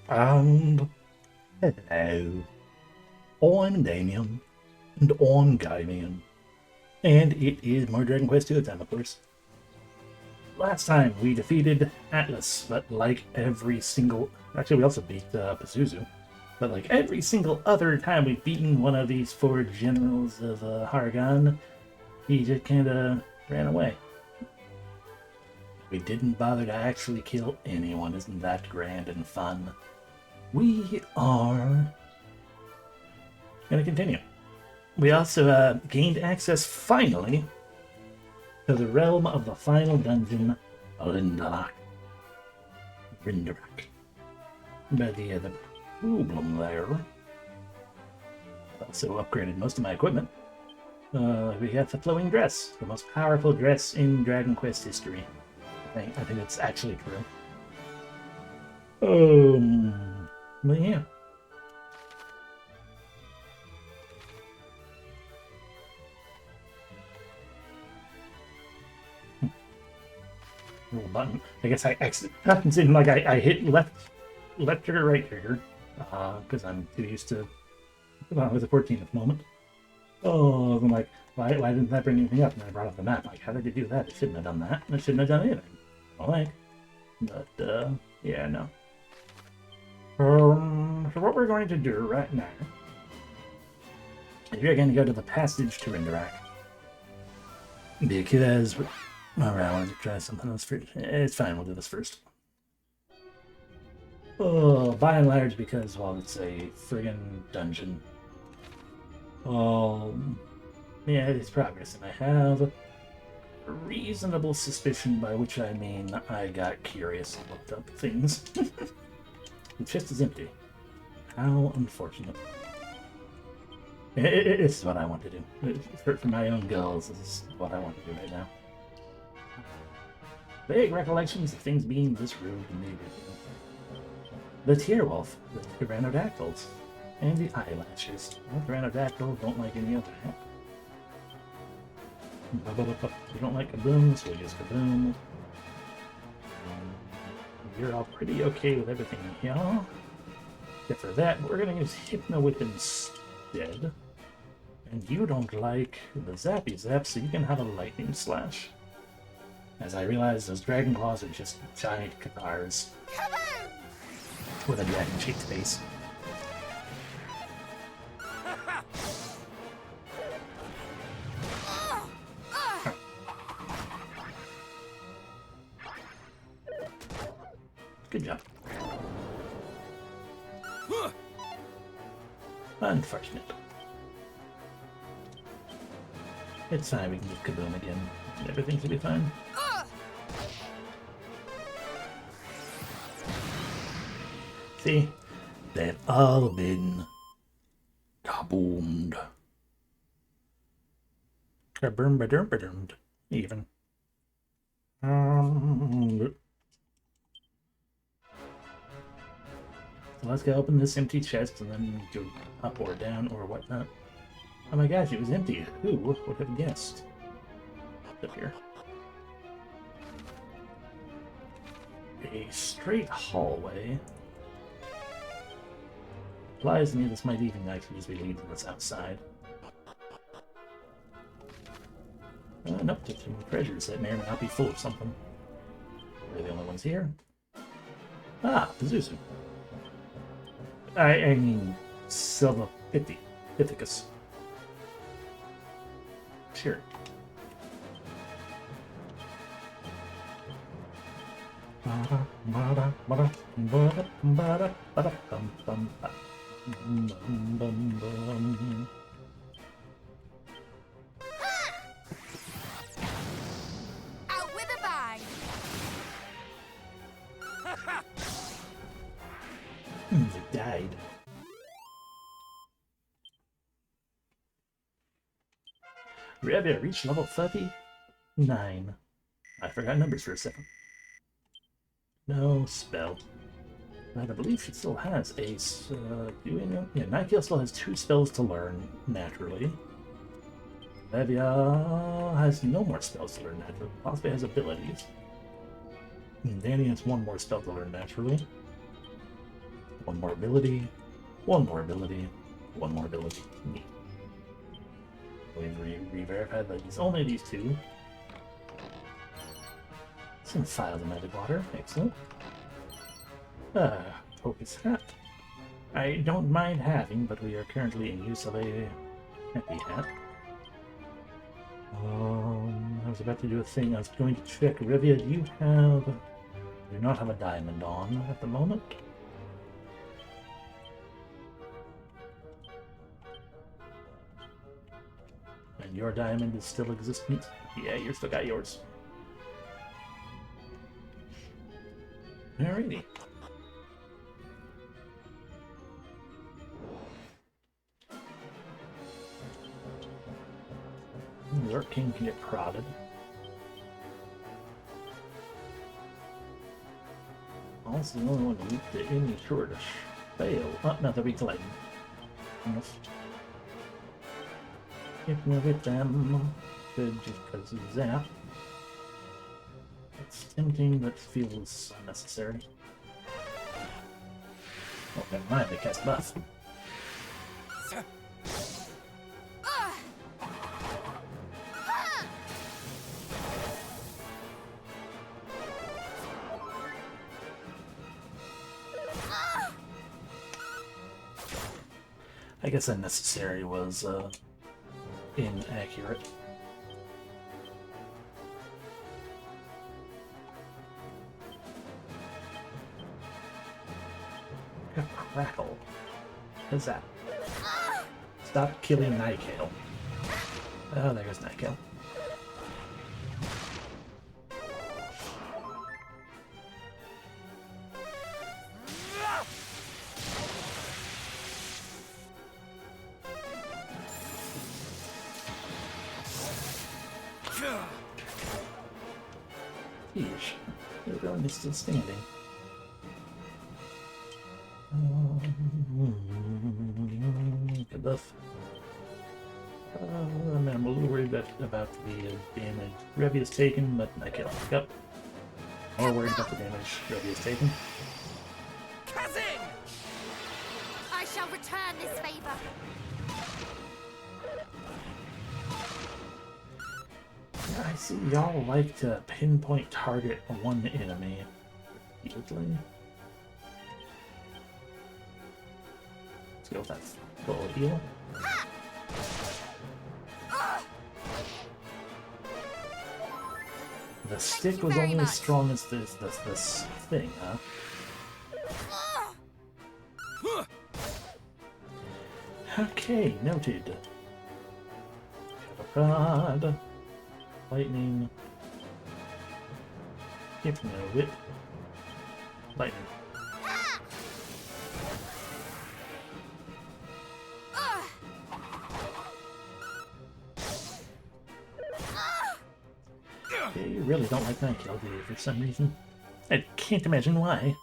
And hello, I'm Damien, and I'm Gamien, and it is more Dragon Quest II time, of course. Last time we defeated Atlas, but like every single... Actually, we also beat Pazuzu, but like every single other time we've beaten one of these four generals of Hargan, he just kind of ran away. We didn't bother to actually kill anyone. Isn't that grand and fun? We are going to continue. We also gained access, finally, to the realm of the final dungeon, Rindarak. But the problem there... Also upgraded most of my equipment. We got the flowing dress, the most powerful dress in Dragon Quest history. I think it's actually true. But yeah. Little button. I guess I accidentally like I hit left trigger, right trigger, because I'm too used to with the 14th at the moment. Oh, I'm like, why didn't that bring anything up? And I brought up the map. Like, how did it do that? It shouldn't have done that. It shouldn't have done anything. Like, but yeah, no. So what we're going to do right now is we're going to go to the passage to Rindarak. Because... Alright, I wanted to try something else first. It's fine, we'll do this first. Oh, by and large, because, well, it's a friggin' dungeon. Yeah, it is progress, and I have a reasonable suspicion, by which I mean I got curious and looked up things. The chest is empty. How unfortunate. It's what I want to do. For my own goals, this is what I want to do right now. Vague recollections of things being this rude and needed. The Tearwolf, the Tyrannodactyls, and the Eyelashes. Well, Tyrannodactyls don't like any of that. We don't like Kaboom, so we use Kaboom. You're all pretty okay with everything here. Except for that, we're going to use Hypno Whip instead. And you don't like the Zappy Zap, so you can have a Lightning Slash. As I realize, those Dragon Claws are just giant Cathars with a dragon-shaped face. Good job. Unfortunate. It's fine, we can just Kaboom again. Everything should be fine. See? They've all been kaboomed. Kaboom-ba-doom-ba-doomed. Even. So let's go open this empty chest and then go up or down or whatnot. Oh my gosh, it was empty. Who would have guessed? Up here. A straight hallway. Implies to me this might even actually just be leading us outside. Nope, just some treasures that may or may not be full of something. We're the only ones here. Ah, Pazuzu. I mean, Silva Pithecus. Sure. Out with a bang! They died. We have reached level 39. I forgot numbers for a second. No spell. But I believe she still has a... do we know? Yeah, Nightgale still has 2 spells to learn, naturally. Levia has no more spells to learn naturally. Possibly has abilities. And Danny has 1 more spell to learn naturally. One more ability. One more ability. One more ability. Neat. We've re-verified that it's only these two. Some files of magic water. Excellent. Focus hat. I don't mind having, but we are currently in use of a happy hat. I was about to do a thing. I was going to check. Rivia, do you do not have a diamond on at the moment? And your diamond is still existent? Yeah, you still got yours. Alrighty. Your king can get prodded. Also, the only one to weak to any sort of fail. Oh, no, they're weak to lightning. Yes. Hit me with them. Good, just because of zap. It's tempting, but feels unnecessary. Oh, never mind, they cast buff. I guess unnecessary was inaccurate. A crackle. What's that? Stop killing Nightgale. Oh, there's Nightgale. Yeesh. The villain is still standing. Good buff. I'm a little worried about the damage Revy has taken, but I can't pick up. More worried about the damage Revy has taken. Cousin! I shall return this favor. I see y'all like to pinpoint target one enemy repeatedly. Let's go with that full heal. The stick was only as strong as this thing, huh? Okay, noted. Prod. Lightning. Hypno whip. Lightning. You really don't like Nightgale, do you, for some reason? I can't imagine why.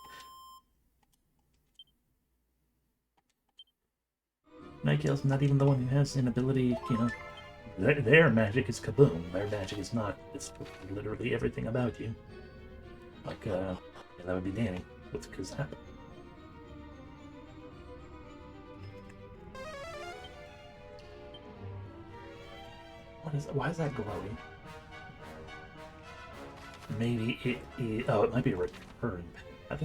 Nightgale's not even the one who has an ability, you know. Their magic is kaboom. Their magic is not. It's literally everything about you. Like, yeah, that would be Damien with Kazap. What is it? Why is that glowing? Maybe it is. Oh, it might be a return path.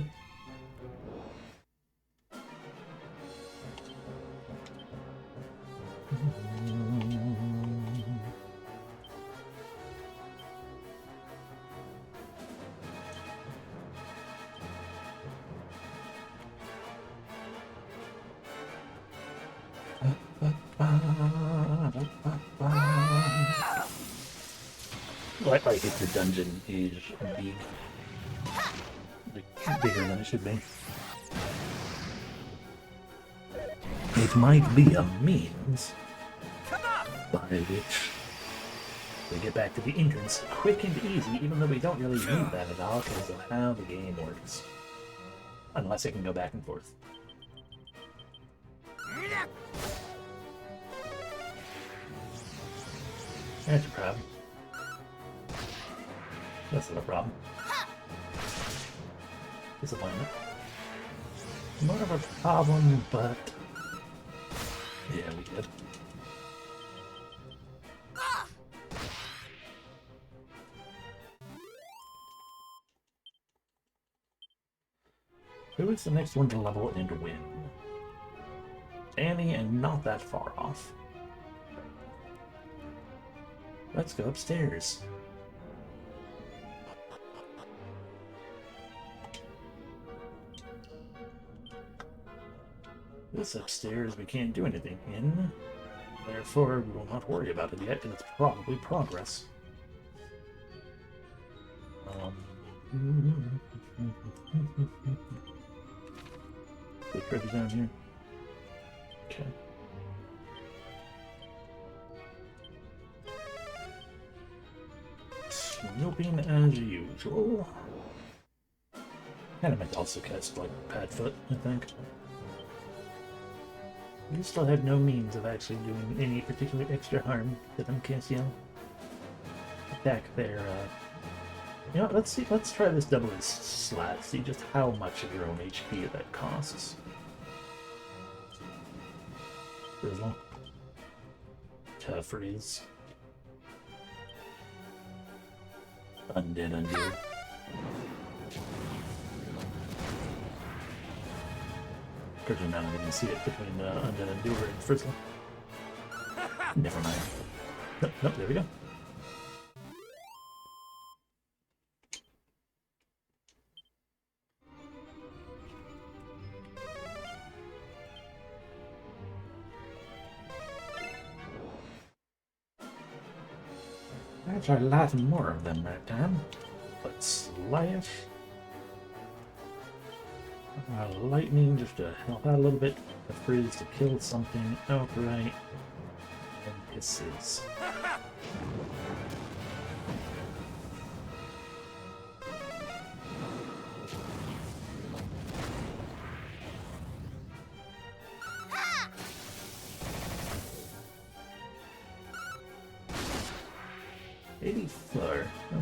Like if the dungeon is big, like bigger than it should be. It might be a means by which we get back to the entrance quick and easy, even though we don't really need that at all because of how the game works. Unless it can go back and forth. That's a problem. That's not a problem. Disappointment. More of a problem, but yeah, we did. Who is the next one to level and win? Annie, and not that far off. Let's go upstairs. This upstairs we can't do anything in. Therefore, we will not worry about it yet, and it's probably progress. The treasure down here. Okay. Snooping as usual. Kind of might also cast like Padfoot, I think. You still have no means of actually doing any particular extra harm to them, Cassio. Attack their, You know, let's see, let's try this double as slat, see just how much of your own HP that costs. Frizzle. Tough freeze. Undead undo. Because you're not going to see it between Undead Endurer and Frizzle. Never mind. Nope, nope, there we go. I'll try a lot more of them right time. Let's slash. Lightning just to help out a little bit. The freeze to kill something outright. And kisses.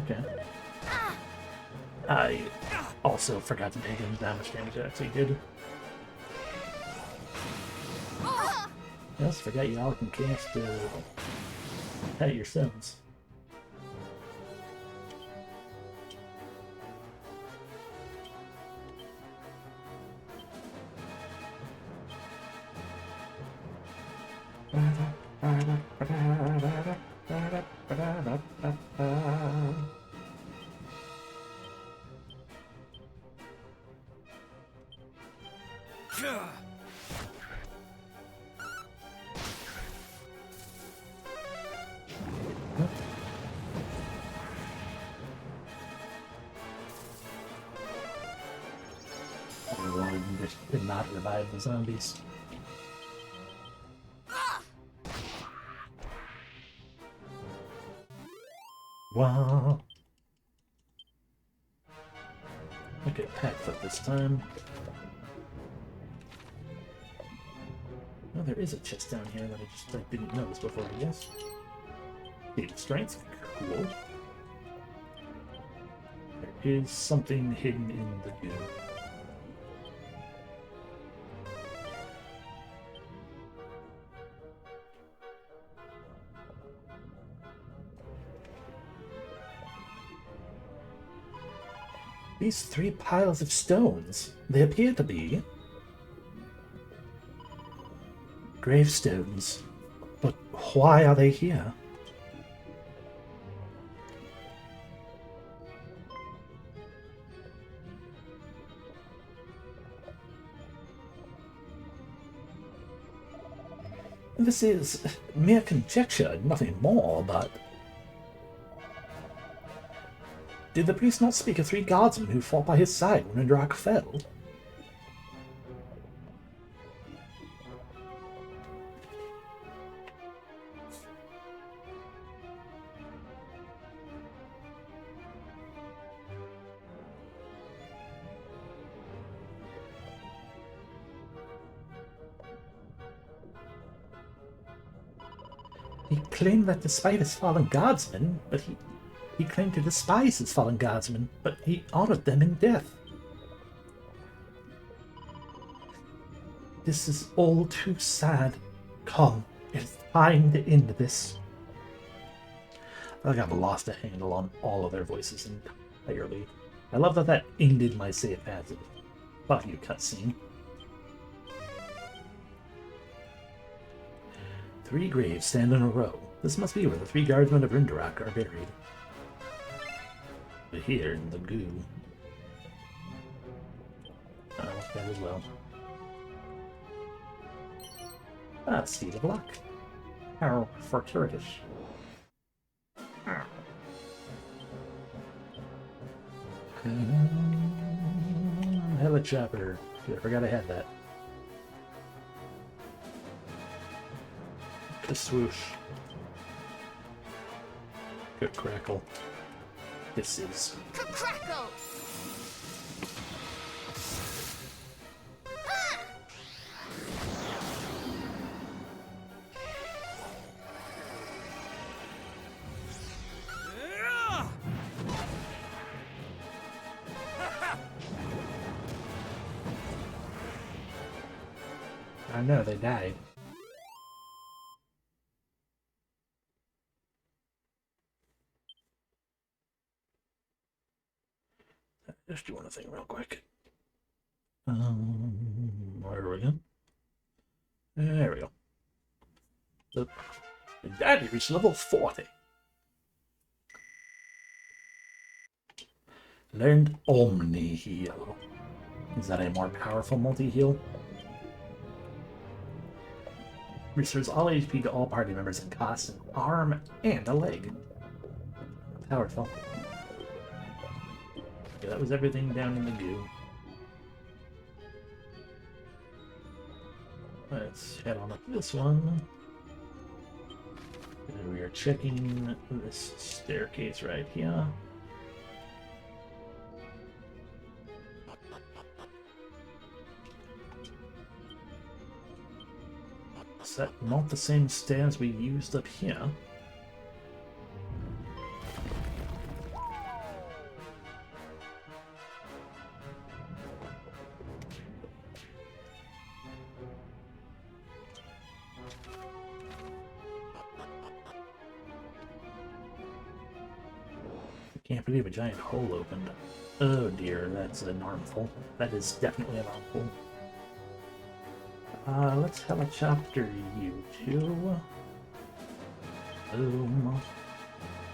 Okay. I also forgot to take him how much damage it actually did. I also forgot you all can cast at yourselves. Did not revive the zombies. Wow. Okay, Padfoot this time. Oh, there is a chest down here that I just didn't notice before, I guess. Data strength, cool. There is something hidden in the goo. These 3 piles of stones, they appear to be gravestones. But why are they here? This is mere conjecture, nothing more, but... Did the priest not speak of 3 guardsmen who fought by his side when Indrak fell? He claimed that despite his fallen guardsmen, but he claimed to despise his fallen guardsmen, but he honored them in death. This is all too sad. Come, it's time to end this. I think I've lost a handle on all of their voices entirely. I love that that ended my save passage. Fuck you, cutscene. 3 graves stand in a row. This must be where the 3 guardsmen of Rindarak are buried. But here in the goo. I want that as well. Ah, Seed of Luck. How fortuitous. Helichopper. I forgot I had that. The swoosh. Good crackle. This is. Crackle! I know, they died. Just do one thing real quick. Where are we going? There we go. The daddy reached level 40. Learned Omni Heal. Is that a more powerful multi-heal? Restores all HP to all party members and costs an arm and a leg. Powerful. Okay, that was everything down in the goo. Let's head on up this one. And we are checking this staircase right here. Is that not the same stairs we used up here? I can't believe a giant hole opened. Oh dear, that's an armful. That is definitely an armful. Let's helicopter you two. Boom.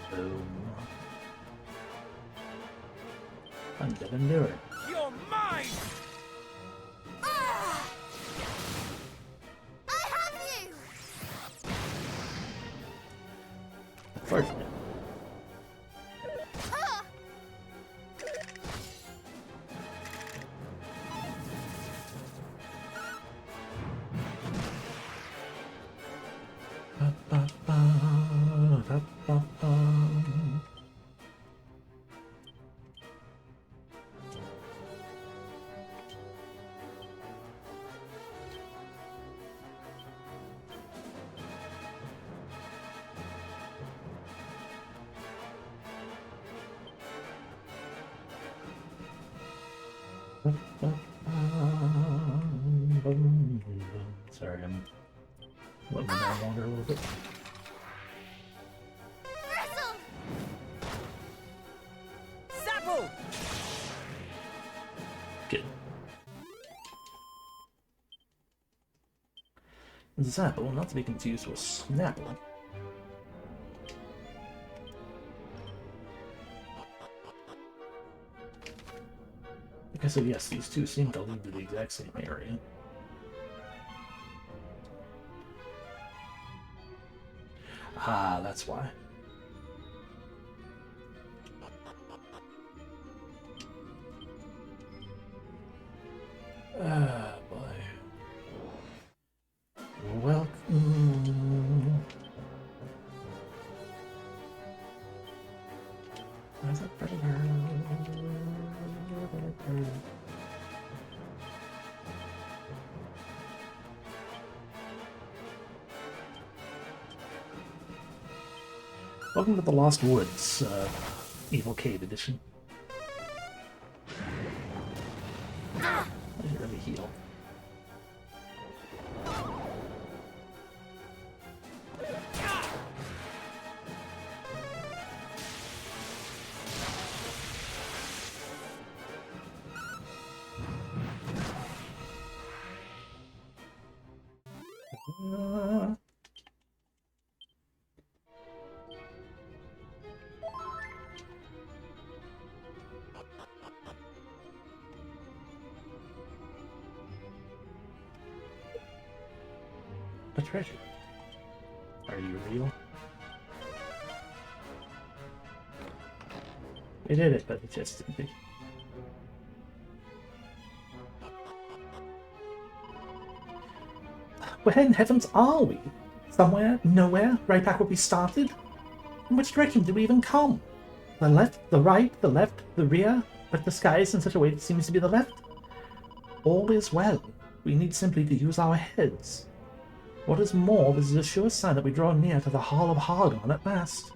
Boom. I'm gonna do it. You're mine! Ah! I have you! Unfortunate. Ah! Sorry, I'm letting my down wander a little bit. Bristle! Sapple! Good. Zapple, not to be confused with Snapple. Okay, so yes, these two seem to lead to the exact same area. Ah, that's why. Ah, boy. Welcome. There's a pretty girl. Welcome to the Lost Woods, Evil Cave Edition. I didn't really heal. A treasure. Are you real? We did it, but it just didn't be. Where in heavens are we? Somewhere? Nowhere? Right back where we started? In which direction did we even come? The left, the right, the left, the rear? But the sky is in such a way that it seems to be the left. All is well. We need simply to use our heads. What is more, this is a sure sign that we draw near to the Hall of Hargon at last.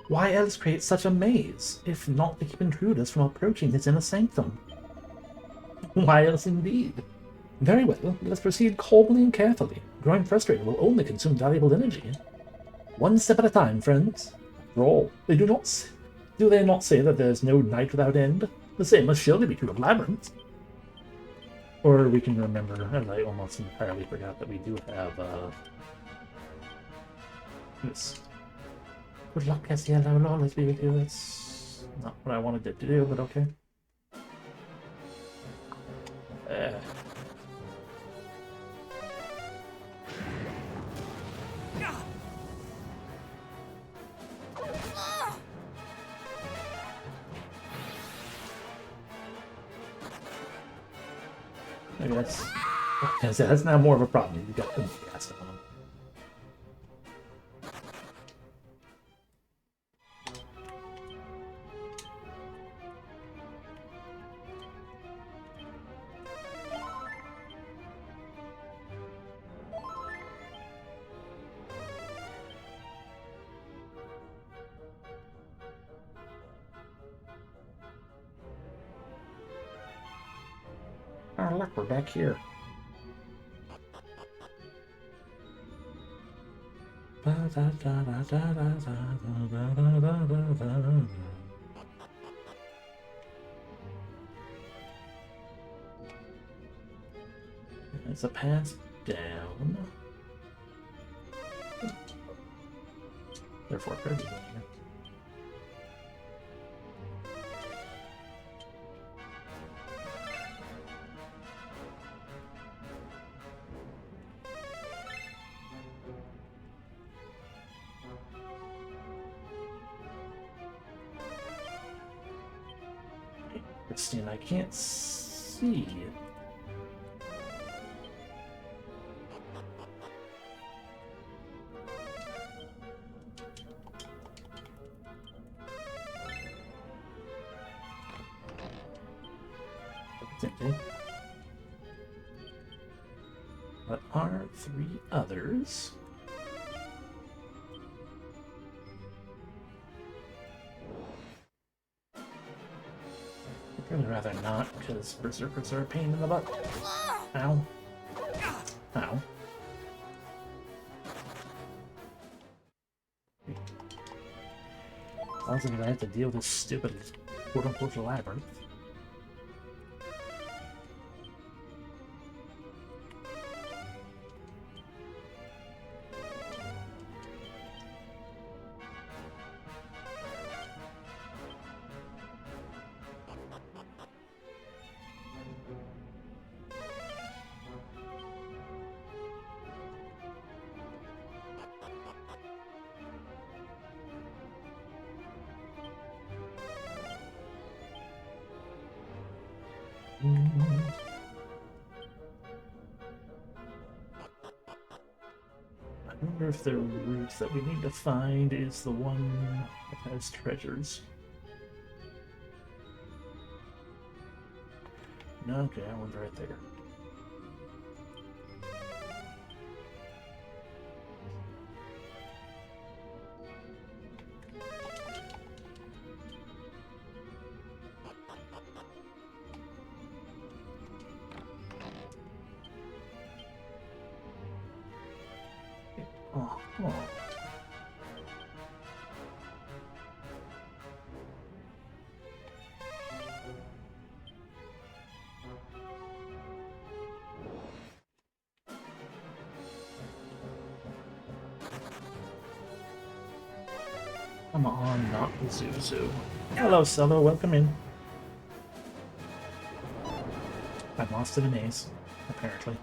Why else create such a maze, if not to keep intruders from approaching this inner sanctum? Why else indeed? Very well, let's proceed calmly and carefully. Growing frustrated will only consume valuable energy. One step at a time, friends. After all, do they not say that there's no night without end? The same must surely be true of labyrinths. Or we can remember, as I almost entirely forgot, that we do have, this. Good luck, Cassiel, I will always be with you. It's not what I wanted it to do, but okay. Maybe that's now more of a problem. You got the gas on them. Oh, look, we're back here. It's a path down. Therefore, Kirby's in here. Christine, I can't see it. What are three others? I'd really rather not, because berserkers are a pain in the butt. Ow. Ow. Sounds like I have to deal with this stupid quote-unquote labyrinth. I wonder if the route that we need to find is the one that has treasures. No, okay, that one's right there. Oh, come on. Come on, not the Zuzu. Hello, Solo, welcome in. I'm lost in a maze, apparently.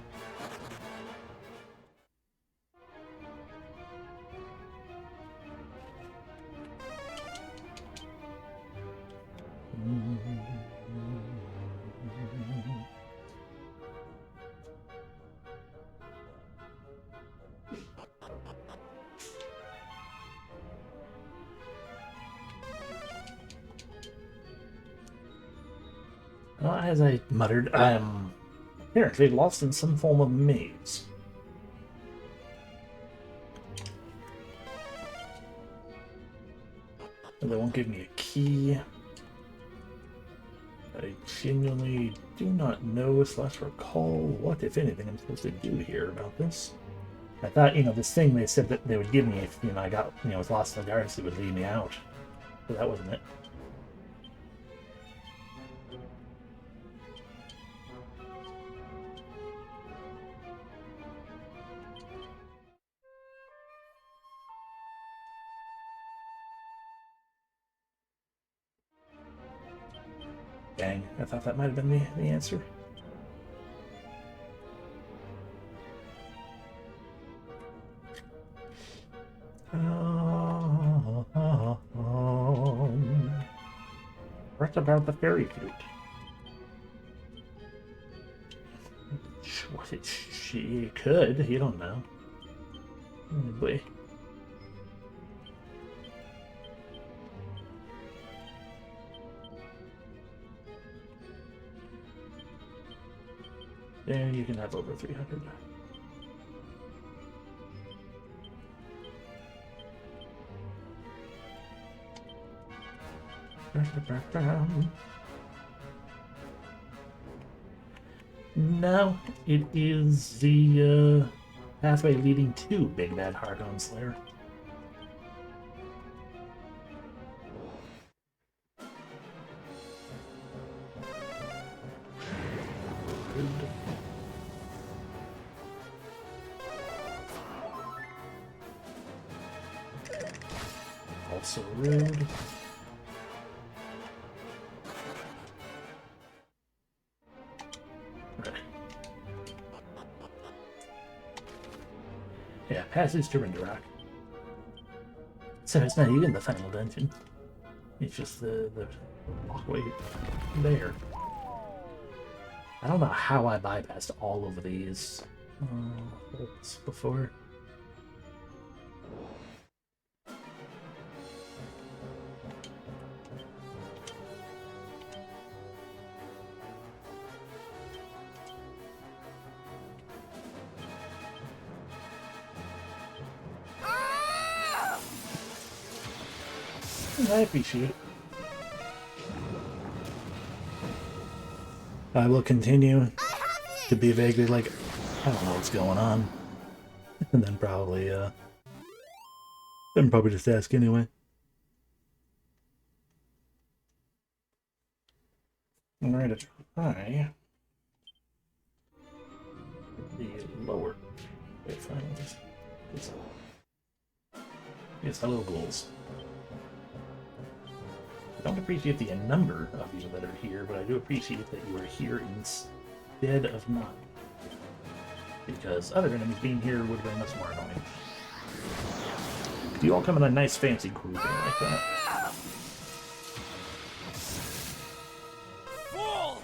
Well, as I muttered, I am apparently lost in some form of maze. They won't give me a key. I genuinely do not know / recall what, if anything, I'm supposed to do here about this. I thought, this thing they said that they would give me if, I got, was lost in the darkness, it would lead me out. But that wasn't it. Dang, I thought that might have been the answer. What about the fairy flute? What she could, you don't know. Oh boy. There, you can have over 300. No, it is the pathway leading to Big Bad Hargon's lair. Rude. Also rude. Yeah, passage to Rindarock. So it's not even the final dungeon. It's just the walkway there. I don't know how I bypassed all of these holes before. I appreciate it. I will continue to be vaguely like, I don't know what's going on. And then probably just ask anyway. I'm going to try the lower. Wait, finally. Yes, hello, ghouls. I don't appreciate the number of you that are here, but I do appreciate that you are here instead of not. Because other enemies being here would have been much more annoying. You all come in a nice fancy grouping like that. Fool!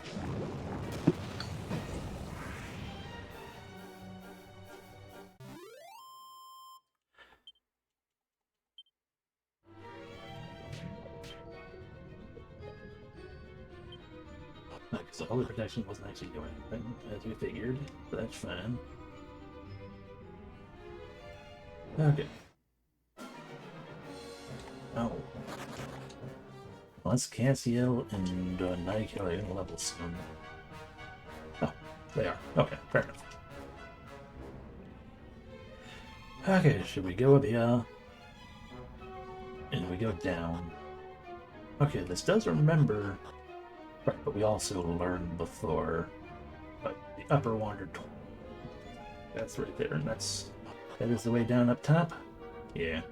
Okay, so holy protection wasn't actually doing anything, as we figured. But that's fine. Okay. Oh. Once Cassiel and Nike are in level soon. Oh, they are. Okay, fair enough. Okay, should we go up here? And we go down. Okay, this does remember. Right, but we also learned before. But the upper wander. That's right there, and that is the way down up top. Yeah.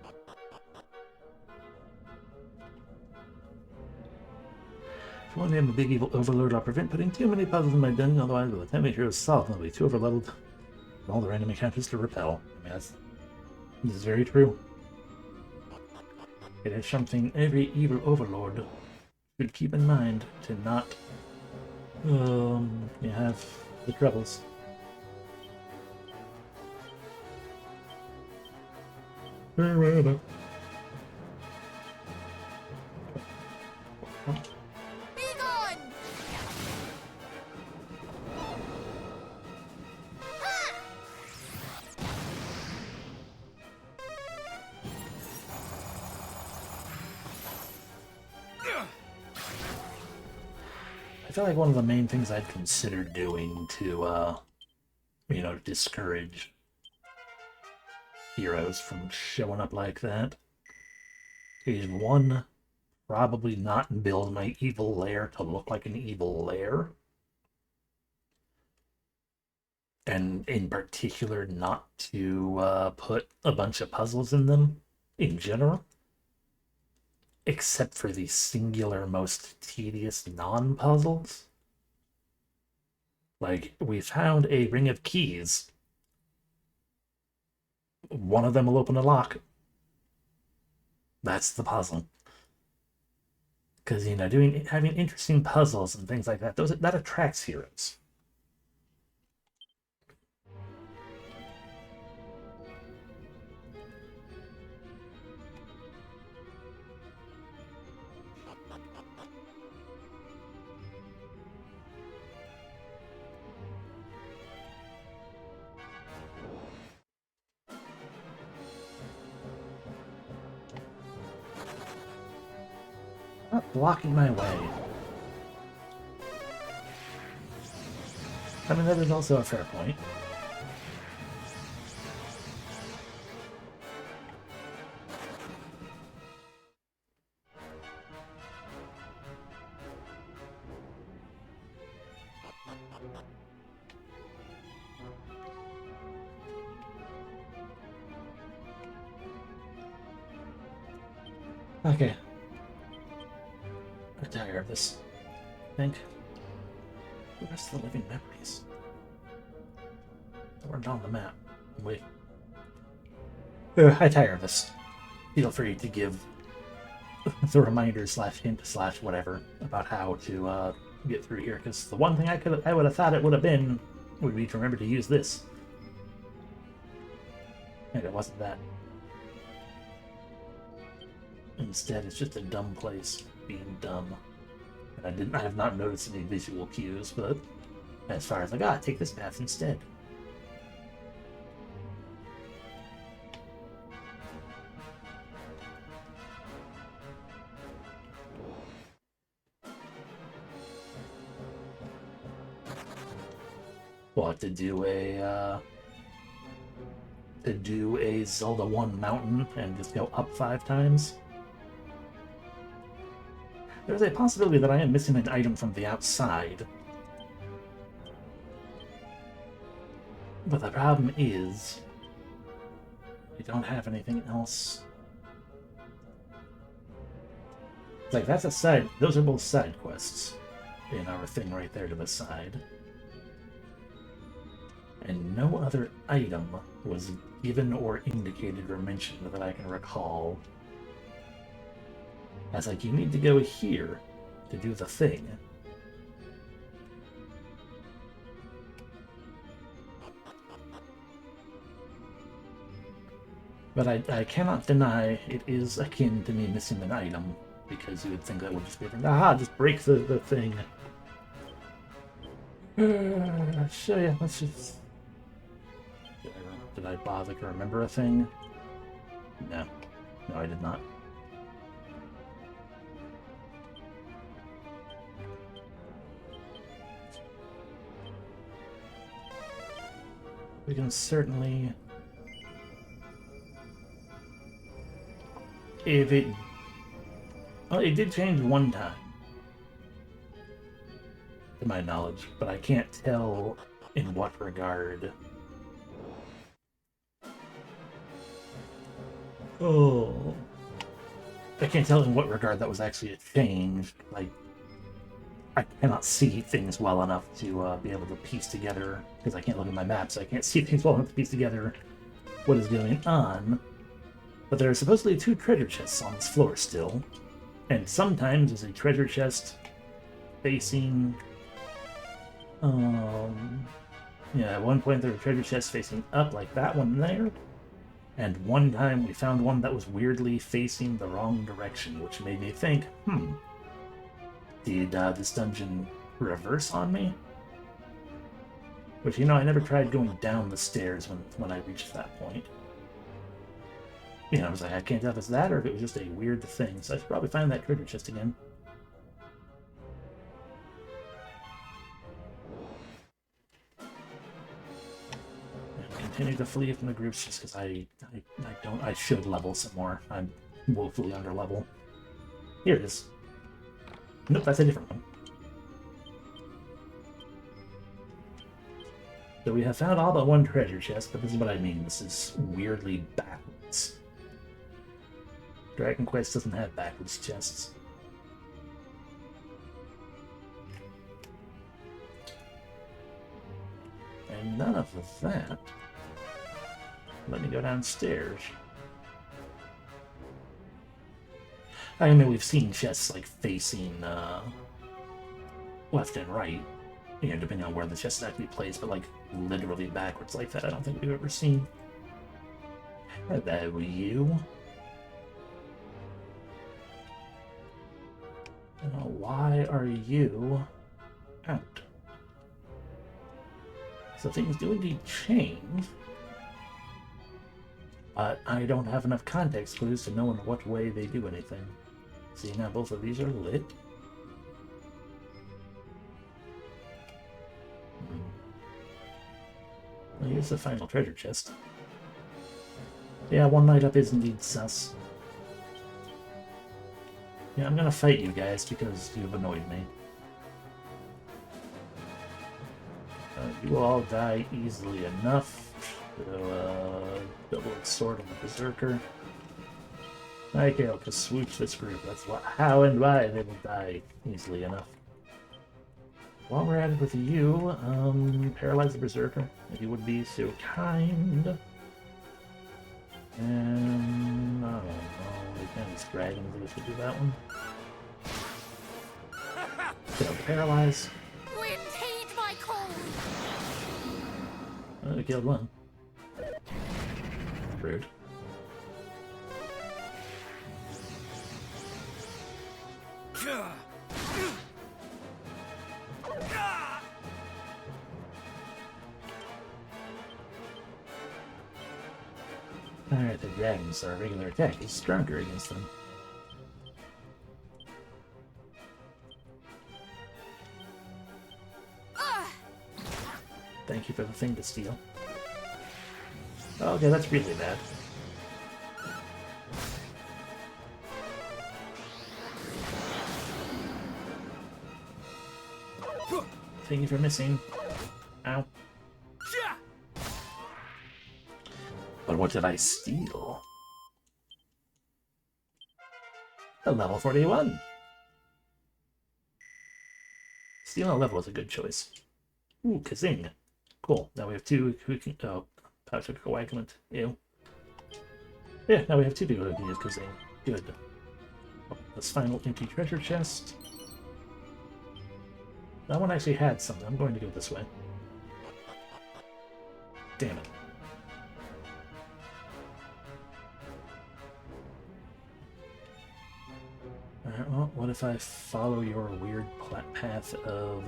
If you want to have a big evil overload, I'll prevent putting too many puzzles in my dungeon, otherwise by the time the heroes solve them, they'll be too overleveled for all the random encounters to repel. I mean, this is very true. It is something every evil overlord should keep in mind to not have the troubles. Be gone! Ha! I feel like one of the main things I'd consider doing to, discourage heroes from showing up like that is one, probably not build my evil lair to look like an evil lair. And in particular, not to put a bunch of puzzles in them in general. Except for the singular most tedious non-puzzles. Like, we found a ring of keys. One of them will open a lock. That's the puzzle. Because, having interesting puzzles and things like that, that attracts heroes. Not blocking my way. I mean, that is also a fair point. Okay. I'm tired of this. I think. The rest of the living memories. We're on the map. Wait. I'm tired of this. Feel free to give the reminder / hint / whatever about how to get through here, because the one thing I would have thought it would have been would be to remember to use this. And it wasn't that. Instead, it's just a dumb place being dumb. And I have not noticed any visual cues, but as far as like, take this path instead. What, to do a Zelda 1 mountain and just go up 5 times? There's a possibility that I am missing an item from the outside. But the problem is, I don't have anything else. Like, that's a side, those are both side quests in our thing right there to the side. And no other item was given or indicated or mentioned that I can recall. As like, you need to go here to do the thing. But I cannot deny it is akin to me missing an item, because you would think that would just be like, aha, just break the thing. So yeah, let's just... Did I bother to remember a thing? No. No, I did not. We can certainly... If it... Well, it did change one time. To my knowledge, but I can't tell in what regard. Oh. I can't tell in what regard that was actually a change. Like, I cannot see things well enough to be able to piece together, because I can't look at my map, so I can't see things well enough to piece together what is going on. But there are supposedly 2 treasure chests on this floor still, and sometimes there's a treasure chest facing... yeah, at one point there were treasure chests facing up, like that one there, and one time we found one that was weirdly facing the wrong direction, which made me think, did this dungeon reverse on me? Which, you know, I never tried going down the stairs when I reached that point. You know, I was like, I can't tell if it's that or if it was just a weird thing, so I should probably find that treasure chest again. And continue to flee from the groups just because I should level some more. I'm woefully under level. Here it is. Nope, that's a different one. So we have found all but 1 treasure chest, but this is what I mean. This is weirdly backwards. Dragon Quest doesn't have backwards chests. And none of that. Let me go downstairs. I mean, we've seen chests like facing left and right, you know, depending on where the chest is actually placed, but like literally backwards like that, I don't think we've ever seen. Hello, you. Why are you out? So things do indeed change, but I don't have enough context clues to know in what way they do anything. See, now both of these are lit. Well, here's the final treasure chest. Yeah, 1 night up is indeed sus. Yeah, I'm gonna fight you guys because you've annoyed me. You all die easily enough. So, double-edged sword on the Berserker. Okay, I'll just swoosh this group. That's how and why they will die easily enough. While we're at it with you, paralyze the Berserker, if you would be so kind. And I don't know, we can just dragons if we do that one. So paralyze. Wind heed my call. We killed one. Rude. Alright, the dragons, our regular attack is stronger against them. Thank you for the thing to steal. Okay, that's really bad. Thank you for missing. Ow. But what did I steal? A level 41! Stealing a level was a good choice. Ooh, Kazing. Cool. Now we have 2 who can... Oh, pouch of coagulant. Ew. Yeah, now we have 2 people who can use Kazing. Good. Oh, this final empty treasure chest. That one actually had something. I'm going to go this way. Damn it. Alright, well, what if I follow your weird path of...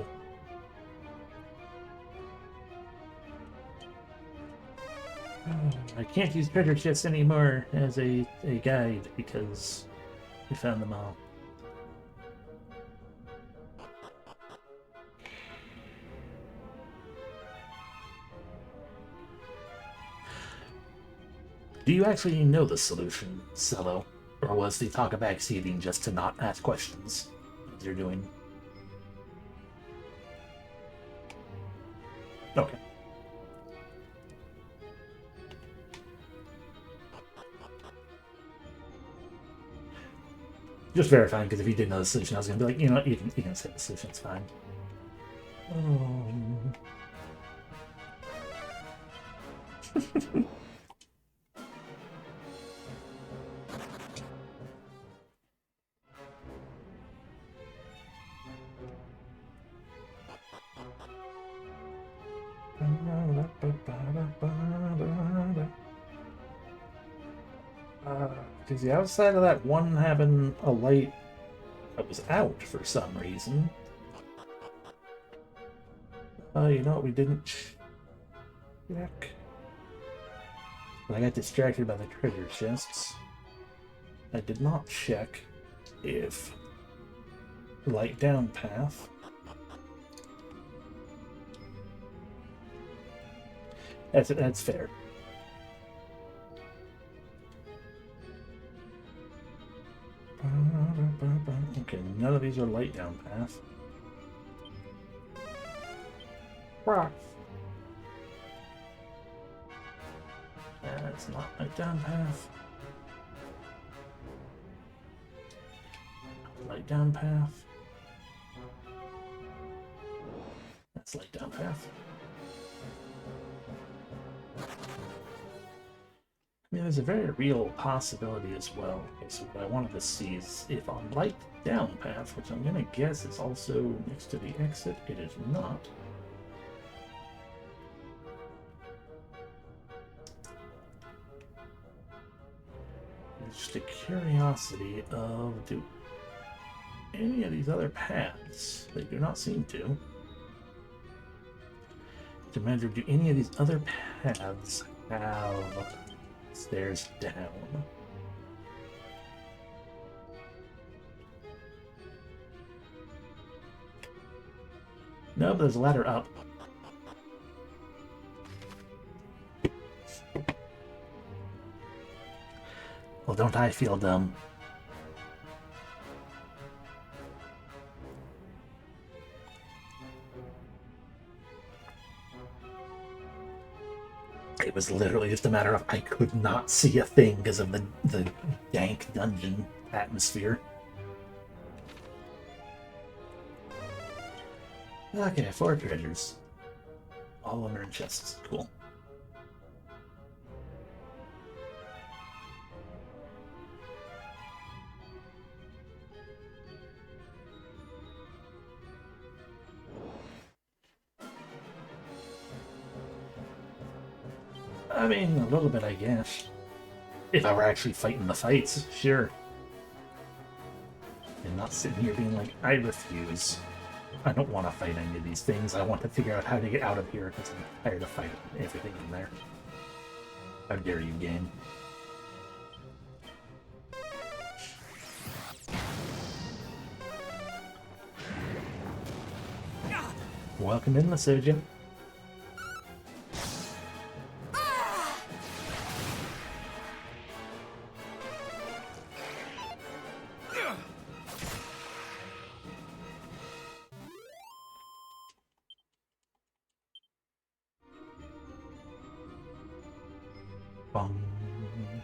I can't use treasure chests anymore as a guide because we found them all. Do you actually know the solution, Cello? Or was the talk about backseating just to not ask questions, as you're doing? Okay. Just verifying, because if you didn't know the solution, I was going to be like, you know what, you can say the solution, it's fine. Because the outside of that one having a light that was out for some reason. You know what, we didn't check. But I got distracted by the treasure chests. I did not check if light down path. That's fair. Okay, none of these are light down path. That's not light down path. Light down path. That's light down path. I mean, there's a very real possibility as well. Okay, so what I wanted to see is if on light down path, which I'm gonna guess is also next to the exit, it is not. It's just a curiosity of do any of these other paths, they do not seem to. To measure, do any of these other paths have stairs down? No, but there's a ladder up. Well, don't I feel dumb? It was literally just a matter of I could not see a thing because of the dank dungeon atmosphere. Okay, 4 treasures. All of them are in chests. Cool. I mean, a little bit, I guess. If I were actually fighting the fights, sure. And not sitting here being like, I refuse. I don't want to fight any of these things. I want to figure out how to get out of here because I'm tired of fighting everything in there. How dare you, game? Welcome in, the surgeon.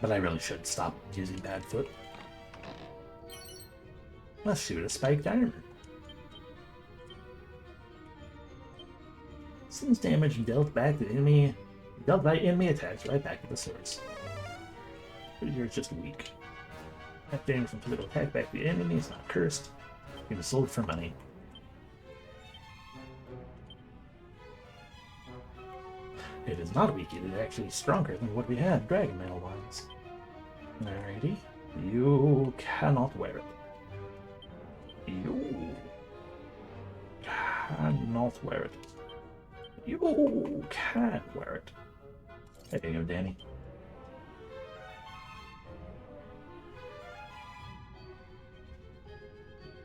But I really should stop using bad foot. Let's shoot a spiked armor. Sends damage dealt by enemy attacks right back to the source. But you're just weak. That damage from physical attack back to the enemy is not cursed. It was sold for money. It is not weak, it is actually stronger than what we had dragon mail wise. Alrighty. You cannot wear it. You cannot wear it. You can wear it. There you go, Danny.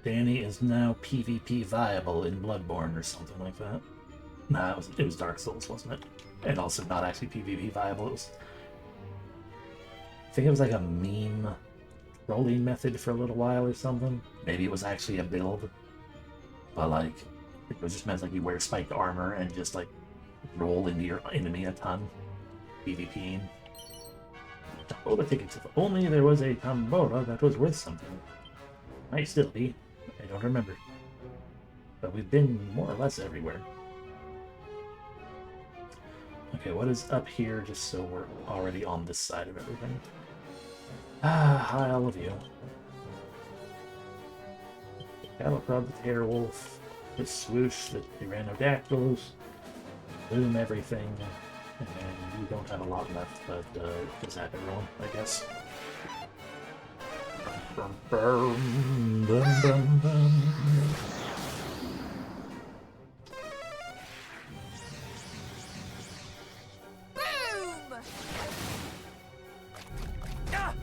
Danny is now PvP viable in Bloodborne or something like that. Nah, it was Dark Souls, wasn't it? And also not actually PvP viable. It was, I think it was like a meme rolling method for a little while or something. Maybe it was actually a build. But like, it was just meant like you wear spiked armor and just like roll into your enemy a ton. PvPing. Tombola tickets. If only there was a Tombola that was worth something. Might still be. I don't remember. But we've been more or less everywhere. Okay, what is up here, just so we're already on this side of everything? Ah, hi all of you. Cattlecrab, the Terrorwolf, the Swoosh, the Tyrannodactyls, Boom everything, and then we don't have a lot left, but just have everyone, I guess. Bum, bum, bum, bum, bum. Boom! Ah!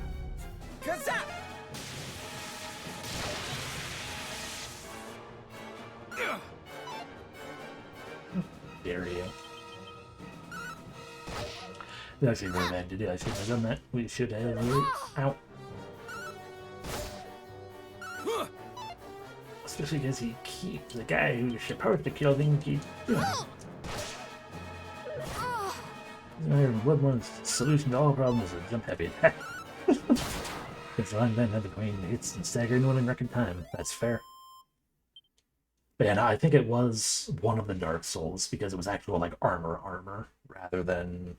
Kazap! There you go. That's actually really bad to do. I shouldn't have done that. We should have. Ow. Especially because he keeps the guy who's supposed to kill him keeps doing it. Woodland's solution to all problems is a jump heavy attack. It's a long time between hits and staggering one in record time. That's fair. But yeah, no, I think it was one of the Dark Souls because it was actual like armor rather than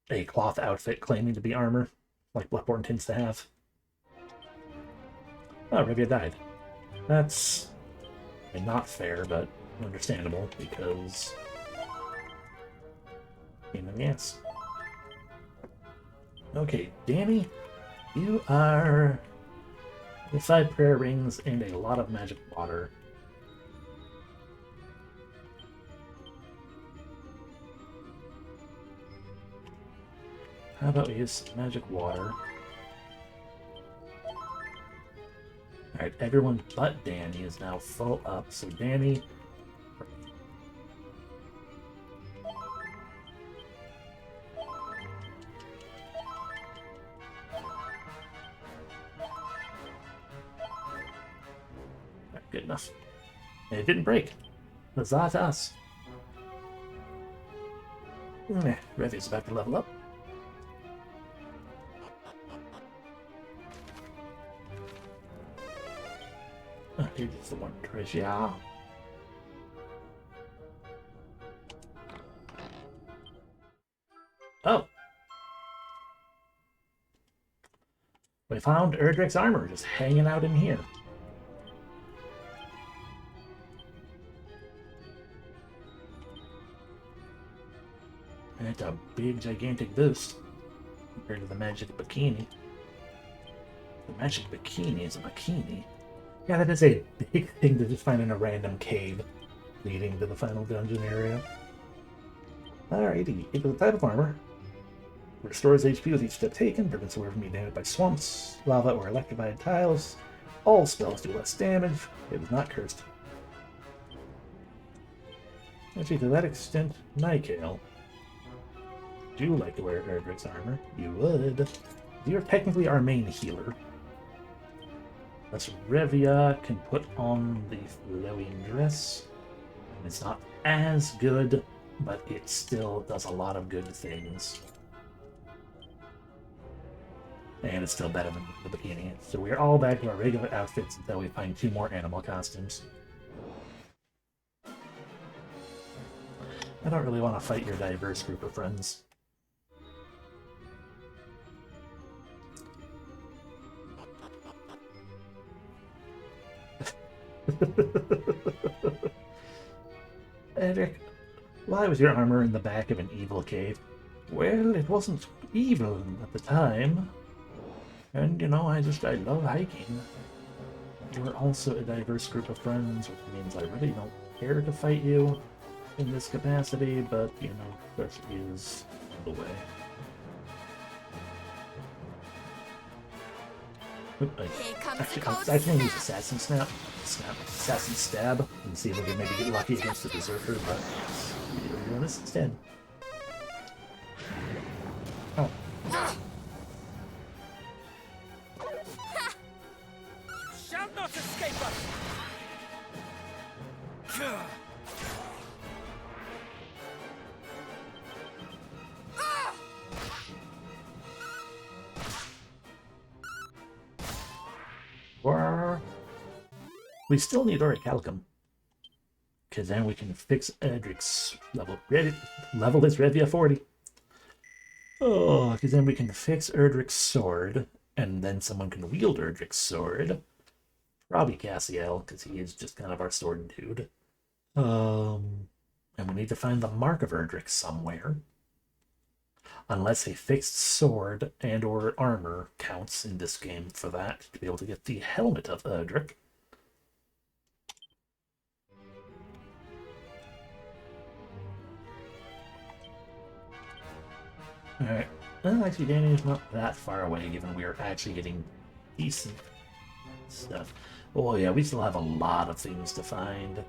a cloth outfit claiming to be armor, like Bloodborne tends to have. Oh, Revia died. That's not fair, but understandable because pain in the ass. Okay, Danny, you are with 5 prayer rings and a lot of magic water. How about we use some magic water? Alright, everyone but Danny is now full up, so Danny... Good enough. And it didn't break. That's us. Revy's about to level up. Oh, here's the one treasure. Oh! We found Erdrick's armor just hanging out in here. And it's a big, gigantic boost compared to the magic bikini. The magic bikini is a bikini. Yeah, that is a big thing to just find in a random cave leading to the final dungeon area. Alrighty, into the type of armor. Restores HP with each step taken, prevents away from being damaged by swamps, lava, or electrified tiles. All spells do less damage. It is not cursed. Actually, to that extent, Nikael. Do you like to wear Erdrick's armor? You would. You're technically our main healer. Thus, Revia can put on the flowing dress. It's not as good, but it still does a lot of good things. And it's still better than the bikini. So we're all back to our regular outfits until we find 2 more animal costumes. I don't really want to fight your diverse group of friends. Eric, why was your armor in the back of an evil cave? Well, it wasn't evil at the time. And, you know, I love hiking. We're also a diverse group of friends, which means I really don't care to fight you in this capacity, but, you know, that is the way. Oop, I can use Assassin Assassin Stab, and see if we can maybe get lucky against the Berserker, but we're doing this instead. Oh. You shall not escape us! We still need Orichalcum. Because then we can fix Edric's level. Level is Revia 40. Oh, because then we can fix Erdrick's sword, and then someone can wield Erdrick's sword. Probably Cassiel, because he is just kind of our sword dude. And we need to find the mark of Erdrick somewhere. Unless a fixed sword and or armor counts in this game for that, to be able to get the helmet of Erdrick. Alright. Well, actually, Damien's not that far away, given we are actually getting decent stuff. Oh yeah, we still have a lot of things to find.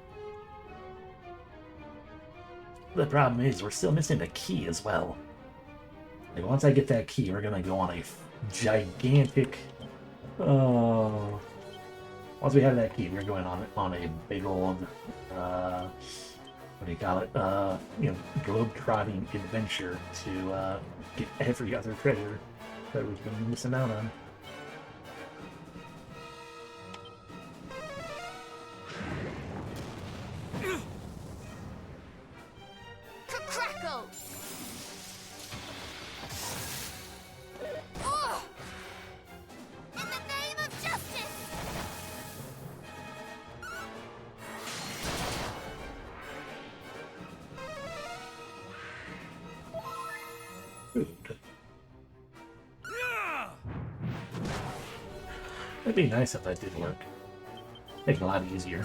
The problem is, we're still missing a key as well. Like, once I get that key, we're gonna go on a gigantic... Oh... Once we have that key, we're going on a big old... what do you call it? Globe-trotting adventure to get every other treasure that we've been missing out on. Crackle! Oh! In the name of justice! Food. It'd be nice if that did work. Make it a lot easier.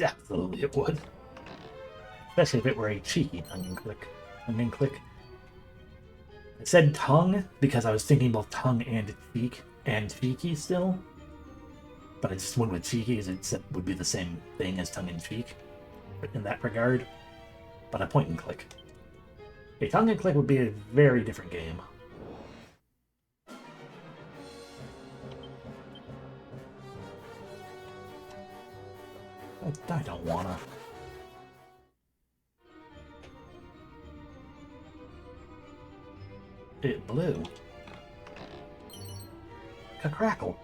Absolutely it would. Especially if it were a cheeky tongue-and-click. Tongue-and-click. I said tongue because I was thinking both tongue and cheek and cheeky still. But I just went with cheeky as it would be the same thing as tongue-and-cheek in that regard. But a point-and-click. A tongue-and-click would be a very different game. I don't wanna. It blew. Crackle.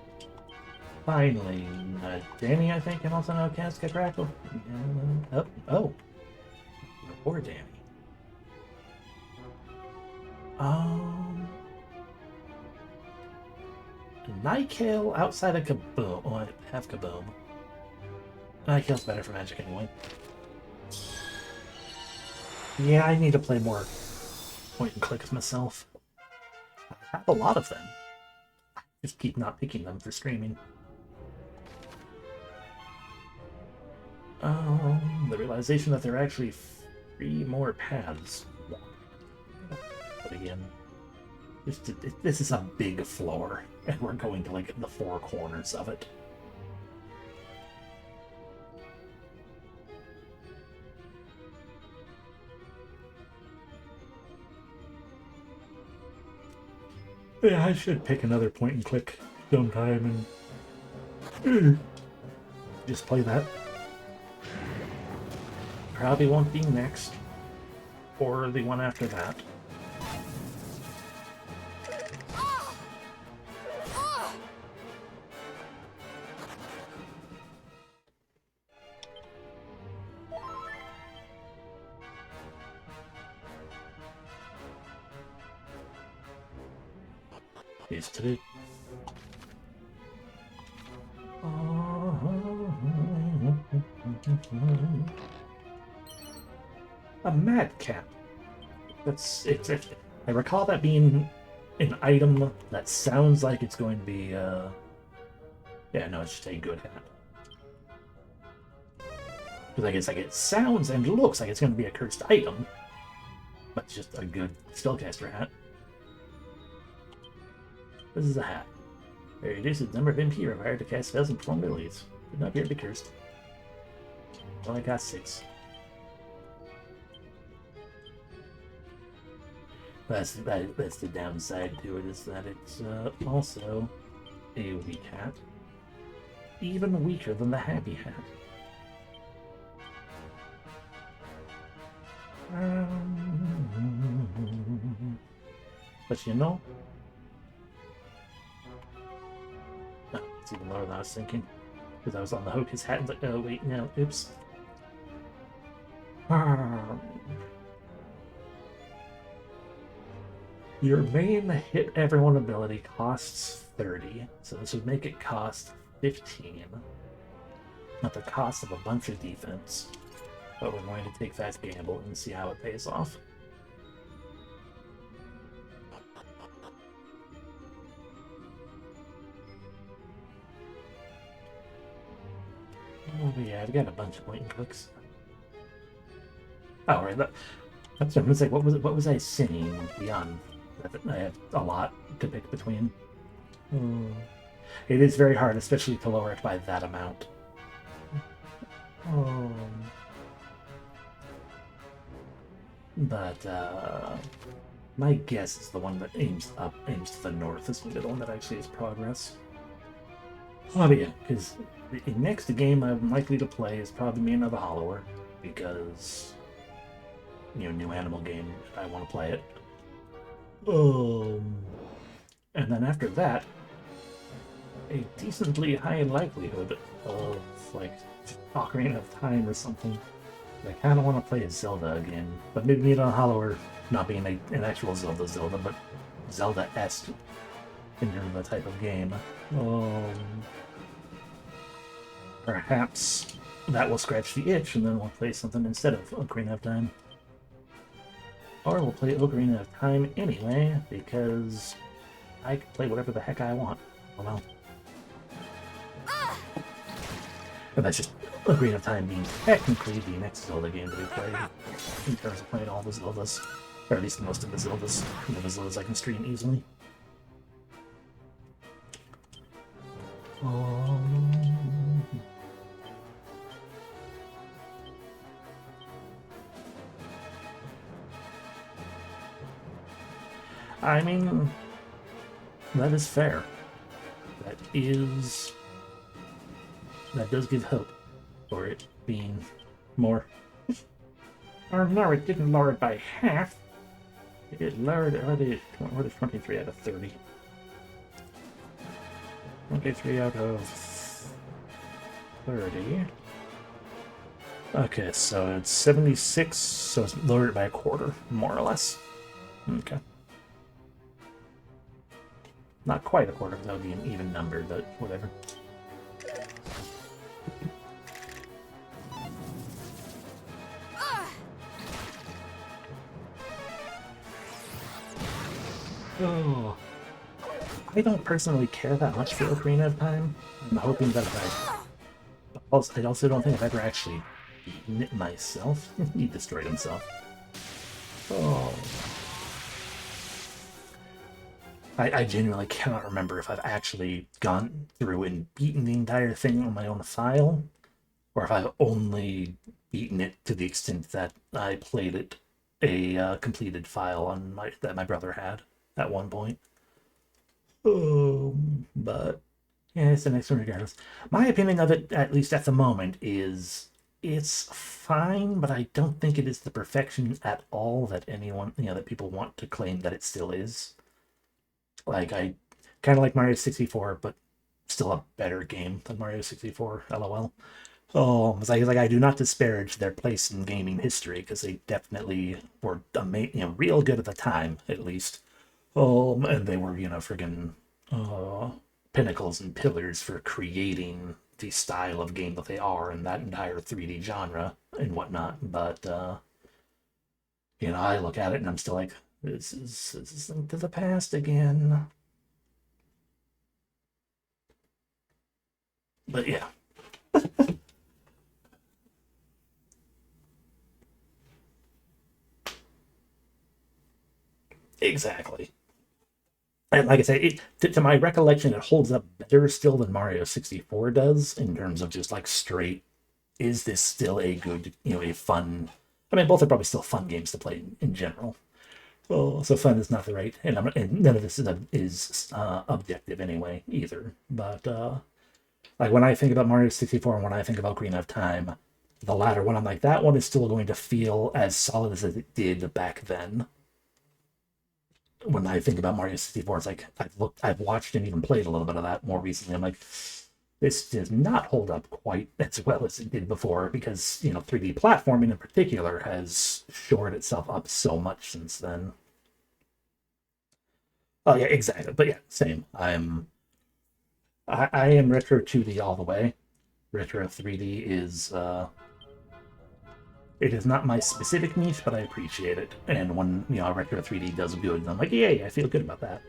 Finally, Damien, I think, can also now cast Crackle. Oh. Poor Damien. Nightgale outside of Kaboom. Oh, I have Kaboom. Nightgale's better for magic anyway. Yeah, I need to play more point and clicks myself. I have a lot of them. I just keep not picking them for streaming. The realization that there are actually 3 more paths. But again, this is a big floor, and we're going to like the 4 corners of it. Yeah, I should pick another point and click sometime and just play that. Probably won't be next, or the one after that. Is today. A madcap. That's it's. I recall that being an item that sounds like it's going to be. Yeah, no, it's just a good hat. Because I guess like it sounds and looks like it's going to be a cursed item, but it's just a good spellcaster hat. This is a hat. It reduces the number of MP required to cast spells and perform abilities. Did not appear to be cursed. Only got 6. That's the downside to it, is that it's also a weak hat. Even weaker than the happy hat. But you know, oh, it's even lower than I was thinking. Because I was on the hook, his hat, and like, oh wait, no, oops. Your main hit everyone ability costs 30, so this would make it cost 15 at the cost of a bunch of defense. But we're going to take that gamble and see how it pays off. Oh yeah, I've got a bunch of point and clicks. Oh right, that's what I'm gonna say. What was I singing beyond? I have a lot to pick between. It is very hard, especially to lower it by that amount. But my guess is the one that aims to the north is the one that actually has progress. Oh yeah, because the next game I'm likely to play is probably me another Hollower, because new animal game, I want to play it. And then after that, a decently high likelihood of like Ocarina of Time or something. I kind of want to play a Zelda again, but maybe not Hollower, not being an actual Zelda, but Zelda-esque in terms of the type of game. Perhaps that will scratch the itch, and then we'll play something instead of Ocarina of Time. Or we'll play Ocarina of Time anyway, because I can play whatever the heck I want. Well, and that's just Ocarina of Time being technically the next Zelda game that we play, in terms of playing all the Zeldas. Or at least most of the Zeldas. The Zeldas I can stream easily. I mean, that is fair. That does give hope for it being more. Or no, it didn't lower it by half. It lowered it. What is 23 out of 30? 23 out of 30. Okay, so it's 76, so it's lowered it by a quarter, more or less. Okay. Not quite a quarter, that would be an even number, but whatever. Oh, I don't personally care that much for Ocarina of Time. I'm hoping that I also don't think I've ever actually beaten it myself. He destroyed himself. Oh. I genuinely cannot remember if I've actually gone through and beaten the entire thing on my own file, or if I've only beaten it to the extent that I played it a completed file on that my brother had at one point. But yeah, it's the next one regardless. My opinion of it, at least at the moment, is it's fine, but I don't think it is the perfection at all that anyone, that people want to claim that it still is. Like, I kind of like Mario 64, but still a better game than Mario 64, lol. Oh, it's like I do not disparage their place in gaming history, because they definitely were real good at the time, at least. And they were, friggin' pinnacles and pillars for creating the style of game that they are in that entire 3D genre and whatnot. But, I look at it and I'm still like, this is Link to the Past again. But yeah. Exactly. And like I say, to my recollection, it holds up better still than Mario 64 does in terms of just like straight, is this still a good, a fun... I mean, both are probably still fun games to play in general. Oh, so fun is not the right, and none of this is objective anyway either. But like when I think about Mario 64 and when I think about Green of Time, the latter one, I'm like, that one is still going to feel as solid as it did back then. When I think about Mario 64, it's like I've watched and even played a little bit of that more recently. I'm like, this does not hold up quite as well as it did before because 3D platforming in particular has shored itself up so much since then. Oh yeah, exactly. But yeah, same. I am retro 2D all the way. Retro 3D is it is not my specific niche, but I appreciate it. And when retro 3D does good, I'm like, yay, I feel good about that.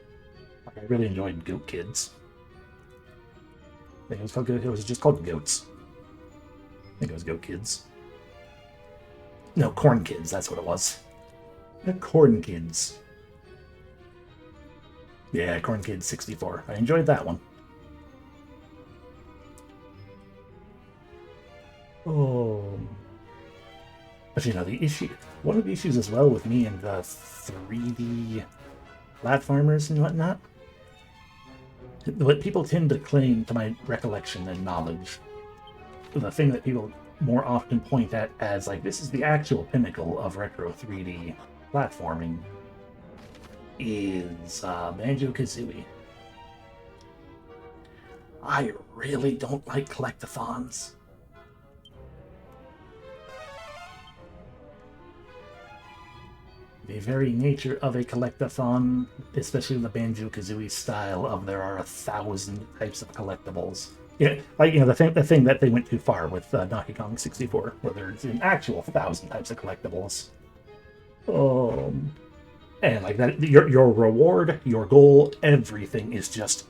Like I really enjoyed Goat Kids. I think it was called Goat. It was just called Goats. I think it was Goat Kids. No, Corn Kids. That's what it was. The Corn Kids. Yeah, Corn Kids 64. I enjoyed that one. Oh. But the issue, one of the issues as well with me and the 3D platformers and whatnot, what people tend to claim, to my recollection and knowledge, the thing that people more often point at as like this is the actual pinnacle of retro 3D platforming is Banjo-Kazooie. I really don't like collectathons. The very nature of a collectathon, especially the Banjo-Kazooie style of there are 1,000 types of collectibles. Yeah, like the thing that they went too far with Donkey Kong 64, where there's an actual 1,000 types of collectibles. And like that, your reward, your goal, everything is just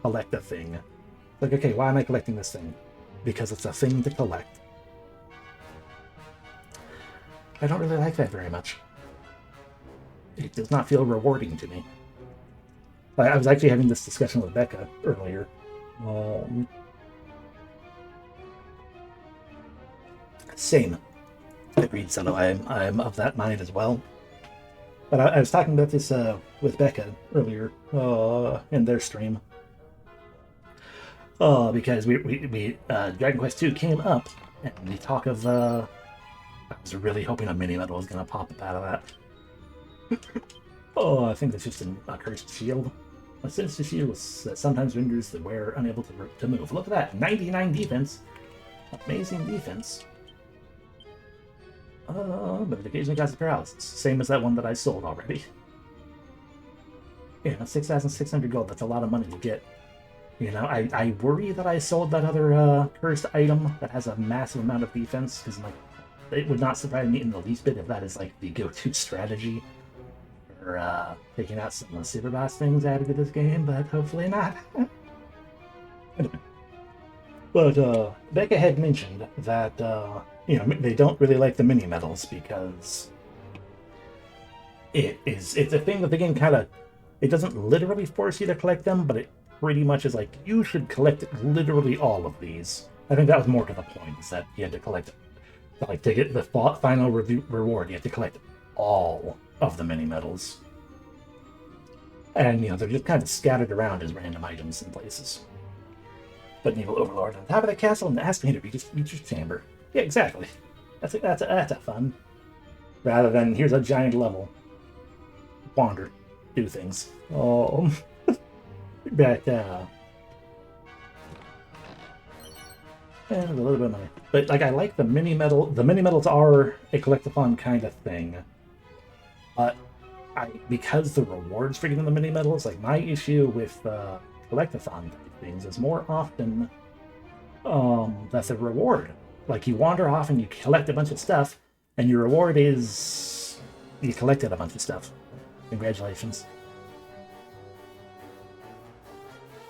collect a thing. Like, okay, why am I collecting this thing? Because it's a thing to collect. I don't really like that very much. It does not feel rewarding to me. I was actually having this discussion with Becca earlier. Same. Agreed, Seno. I'm of that mind as well. But I was talking about this with Becca earlier in their stream. Because we Dragon Quest II came up, and the talk of I was really hoping a mini medal was going to pop up out of that. I think that's just a cursed shield. A sinister shield that sometimes renders the wearer unable to move. Look at that, 99 defense, amazing defense. But it occasionally causes paralysis, same as that one that I sold already. Yeah, 6,600 gold. That's a lot of money to get. I worry that I sold that other cursed item that has a massive amount of defense because it would not surprise me in the least bit if that is like the go-to strategy for taking out some of the super boss things added to this game, but hopefully not. But Becca had mentioned that they don't really like the mini medals because it's a thing that the game it doesn't literally force you to collect them, but it pretty much is like you should collect literally all of these. I think that was more to the point, is that you had to collect to get the final reward, you have to collect all of the mini medals. And they're just kind of scattered around as random items in places. But Evil Overlord on top of the castle and the Aspinator Beacher's Chamber. Yeah, exactly. That's a fun. Rather than here's a giant level. Wander. Do things. But and a little bit of money. But like I like the mini medal. The mini medals are a collectathon kind of thing. But because the rewards for getting the mini medals, like my issue with collectathon things is more often that the reward, like you wander off and you collect a bunch of stuff, and your reward is you collected a bunch of stuff. Congratulations.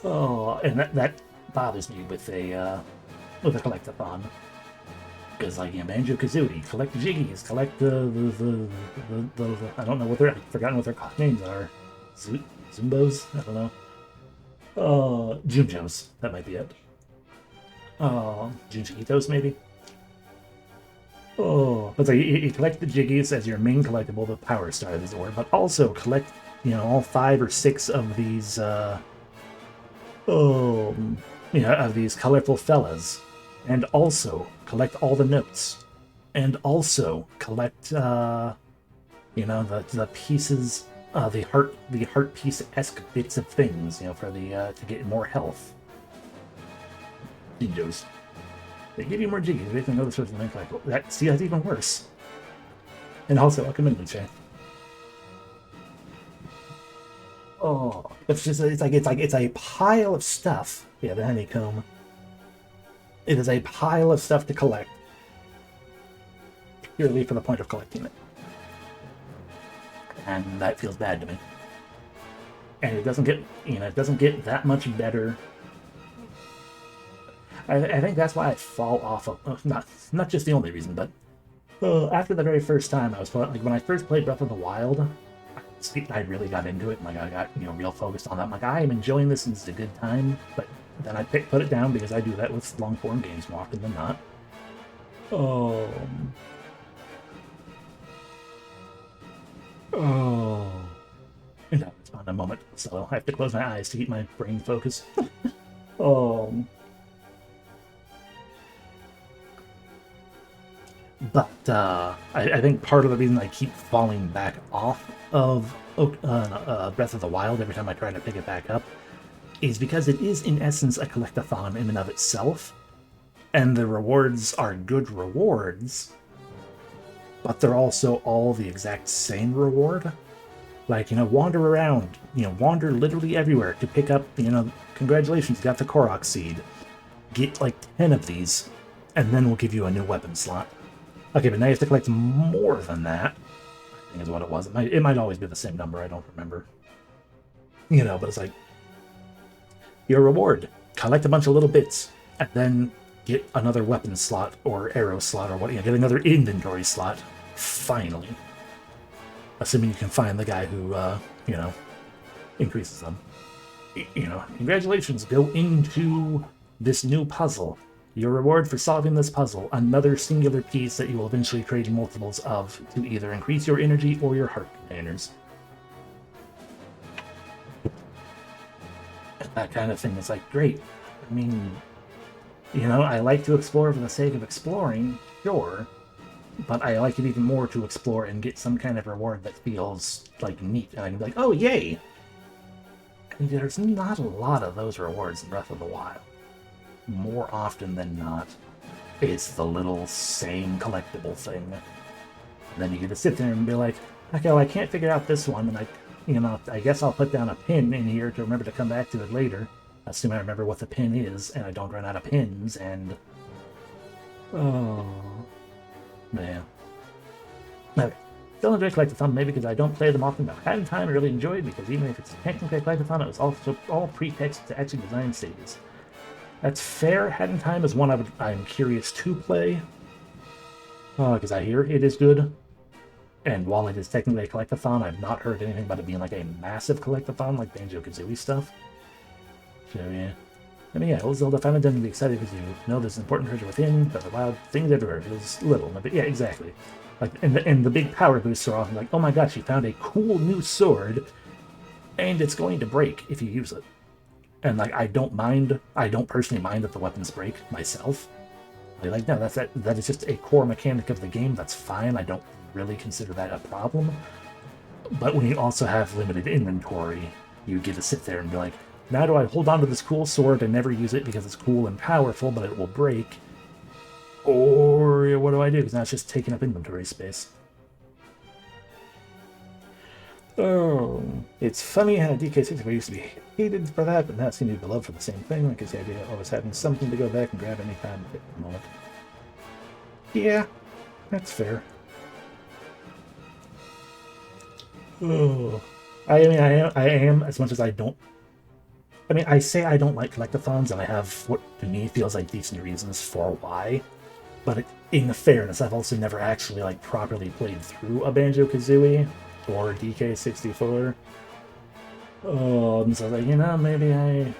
And that bothers me with a collectathon. Because like Banjo-Kazooie, collect Jiggies, collect the I don't know I've forgotten what their names are. Zumbos? I don't know. Junjos, that might be it. Junjiitos maybe. Oh, but like, you collect the Jiggies as your main collectible, the Power Star of the Zord, but also collect, all 5 or 6 of these, oh, of these colorful fellas, and also collect all the notes, and also collect, the pieces, the heart piece-esque bits of things, for the to get more health. Ninjas. They give you more Jiggies, they can know the sort of thing like that. See, that's even worse. And also a commitment chain. Oh, it's a pile of stuff. Yeah, the honeycomb. It is a pile of stuff to collect, purely for the point of collecting it, and that feels bad to me. And it doesn't get that much better. I think that's why I fall off of not just the only reason, but after the very first time I was playing, like when I first played Breath of the Wild, I really got into it. Like I got real focused on that. I'm like, I am enjoying this and it's a good time, but then I put it down because I do that with long form games more often than not. Oh, and that was on a moment, so I have to close my eyes to keep my brain focused. But I think part of the reason I keep falling back off of Breath of the Wild every time I try to pick it back up is because it is, in essence, a collectathon in and of itself. And the rewards are good rewards, but they're also all the exact same reward. Like, wander around, wander literally everywhere to pick up, congratulations, you got the Korok seed. Get like 10 of these, and then we'll give you a new weapon slot. Okay, but now you have to collect more than that, I think is what it was. It might always be the same number, I don't remember. But it's like, your reward, collect a bunch of little bits, and then get another weapon slot, or arrow slot, or what, get another inventory slot, finally. Assuming you can find the guy who, increases them. Congratulations, go into this new puzzle. Your reward for solving this puzzle, another singular piece that you will eventually trade multiples of to either increase your energy or your heart containers. That kind of thing is like, great. I mean, I like to explore for the sake of exploring, sure, but I like it even more to explore and get some kind of reward that feels like neat, and I can be like, oh, yay! And there's not a lot of those rewards in Breath of the Wild. More often than not, it's the little same collectible thing. And then you get to sit there and be like, okay, well, I can't figure out this one, and I guess I'll put down a pin in here to remember to come back to it later. Assume I remember what the pin is, and I don't run out of pins, and... Oh... Man. Okay. Still enjoy Collectathon, maybe because I don't play them often, but Hat in Time I really enjoyed, because even if it's technically a Collectathon, it was also all pretext to actually design stages. That's fair. Hat in Time is one I'm curious to play, because I hear it is good. And while it is technically a collectathon, I've not heard anything about it being like a massive collectathon like Banjo-Kazooie stuff. So yeah. I mean, yeah, Old Zelda finally done to be excited because you know there's an important treasure within, but the wild things everywhere feels little. But yeah, exactly. Like, and the big power boosts are often like, oh my gosh, you found a cool new sword, and it's going to break if you use it. And like, I don't personally mind that the weapons break myself. Like, no, that is just a core mechanic of the game. That's fine. I don't really consider that a problem. But when you also have limited inventory, you get to sit there and be like, now do I hold on to this cool sword and never use it because it's cool and powerful, but it will break? Or what do I do? Because now it's just taking up inventory space. Oh, it's funny how DK64 used to be hated for that, but now seems to be beloved for the same thing, like the idea of always having something to go back and grab anytime at the moment. Yeah, that's fair. Oh, I mean, I am, as much as I don't... I mean, I say I don't like collectathons, and I have what to me feels like decent reasons for why. But in fairness, I've also never actually like properly played through a Banjo-Kazooie or DK64. So like, maybe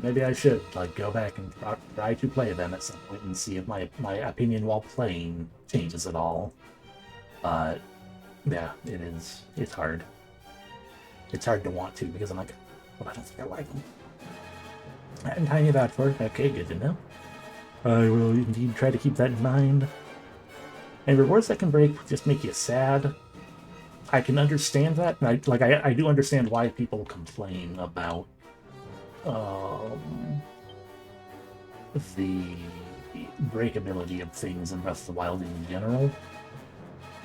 Maybe I should like go back and try to play them at some point and see if my opinion while playing changes at all. But yeah, it's hard. It's hard to want to because I'm like, well, I don't think I like them. And tiny about for it. Okay, good to know. I will indeed try to keep that in mind. And rewards that can break just make you sad. I can understand that. I do understand why people complain about the breakability of things in Breath of the Wild in general.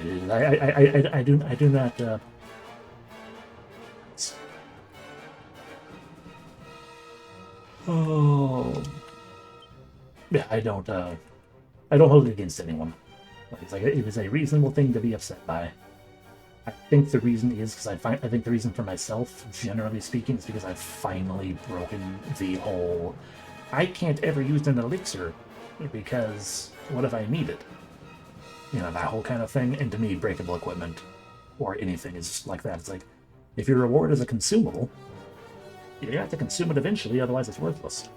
I do not. Oh, yeah, I don't hold it against anyone. It's like it is a reasonable thing to be upset by. I think the reason is because I think the reason for myself, generally speaking, is because I've finally broken the whole I can't ever use an elixir because what if I need it? You know, that whole kind of thing. And to me, breakable equipment or anything is like that. It's like if your reward is a consumable, you have to consume it eventually, otherwise it's worthless.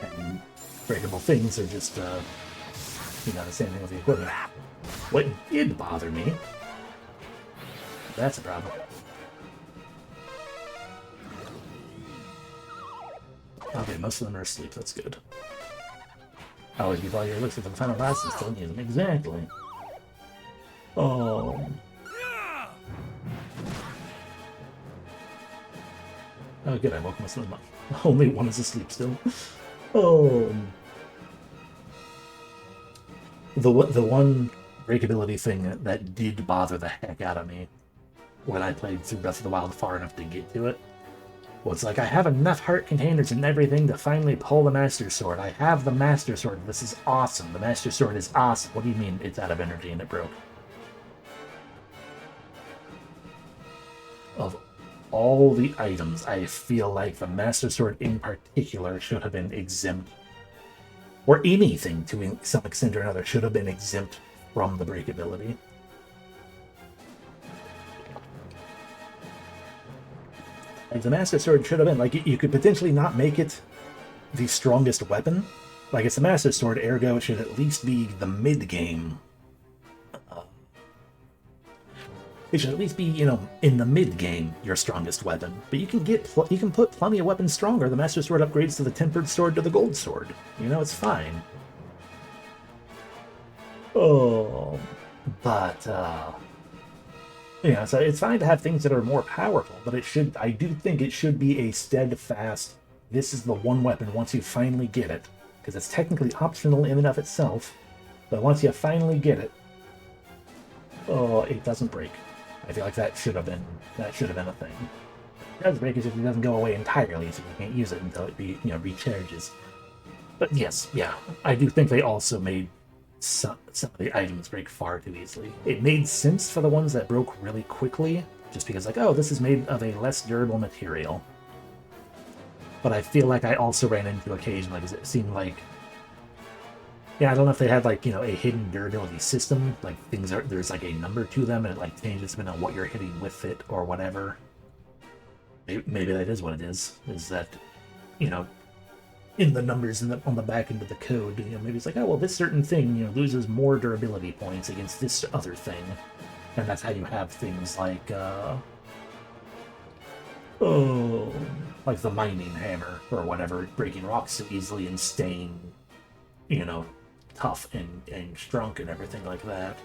And breakable things are just, the same thing with the equipment. What did bother me, that's a problem. Okay, most of them are asleep, that's good. Always keep all your elixirs for the final boss and still use them. Exactly. Oh, good, I woke most of them up. Only one is asleep still. Oh. The one breakability thing that did bother the heck out of me when I played through Breath of the Wild far enough to get to it was like, I have enough heart containers and everything to finally pull the Master Sword. I have the Master Sword. This is awesome. The Master Sword is awesome. What do you mean it's out of energy and it broke? Of all the items, I feel like the Master Sword in particular should have been exempt, or anything to some extent or another should have been exempt from the breakability. Like the Master Sword should have been, like, you could potentially not make it the strongest weapon. Like, it's the Master Sword, ergo it should at least be the mid-game. It should at least be, in the mid-game, your strongest weapon. But you can put plenty of weapons stronger. The Master Sword upgrades to the Tempered Sword to the Gold Sword. It's fine. Oh, but, so it's fine to have things that are more powerful, but I do think it should be a steadfast, this is the one weapon once you finally get it, because it's technically optional in and of itself, but once you finally get it, it doesn't break. I feel like that should have been a thing. It does break if it doesn't go away entirely, so you can't use it until it recharges. But yes, yeah, I do think they also made some of the items break far too easily. It made sense for the ones that broke really quickly, just because like, oh, this is made of a less durable material. But I feel like I also ran into occasion, it seemed like, yeah, I don't know if they had a hidden durability system, like there's like a number to them and it changes depending on what you're hitting with it or whatever. Maybe that is what it is that, in the numbers on the back end of the code, maybe it's like, oh, well, this certain thing, loses more durability points against this other thing. And that's how you have things like, like the mining hammer or whatever, breaking rocks so easily and staying, tough and strong and everything like that.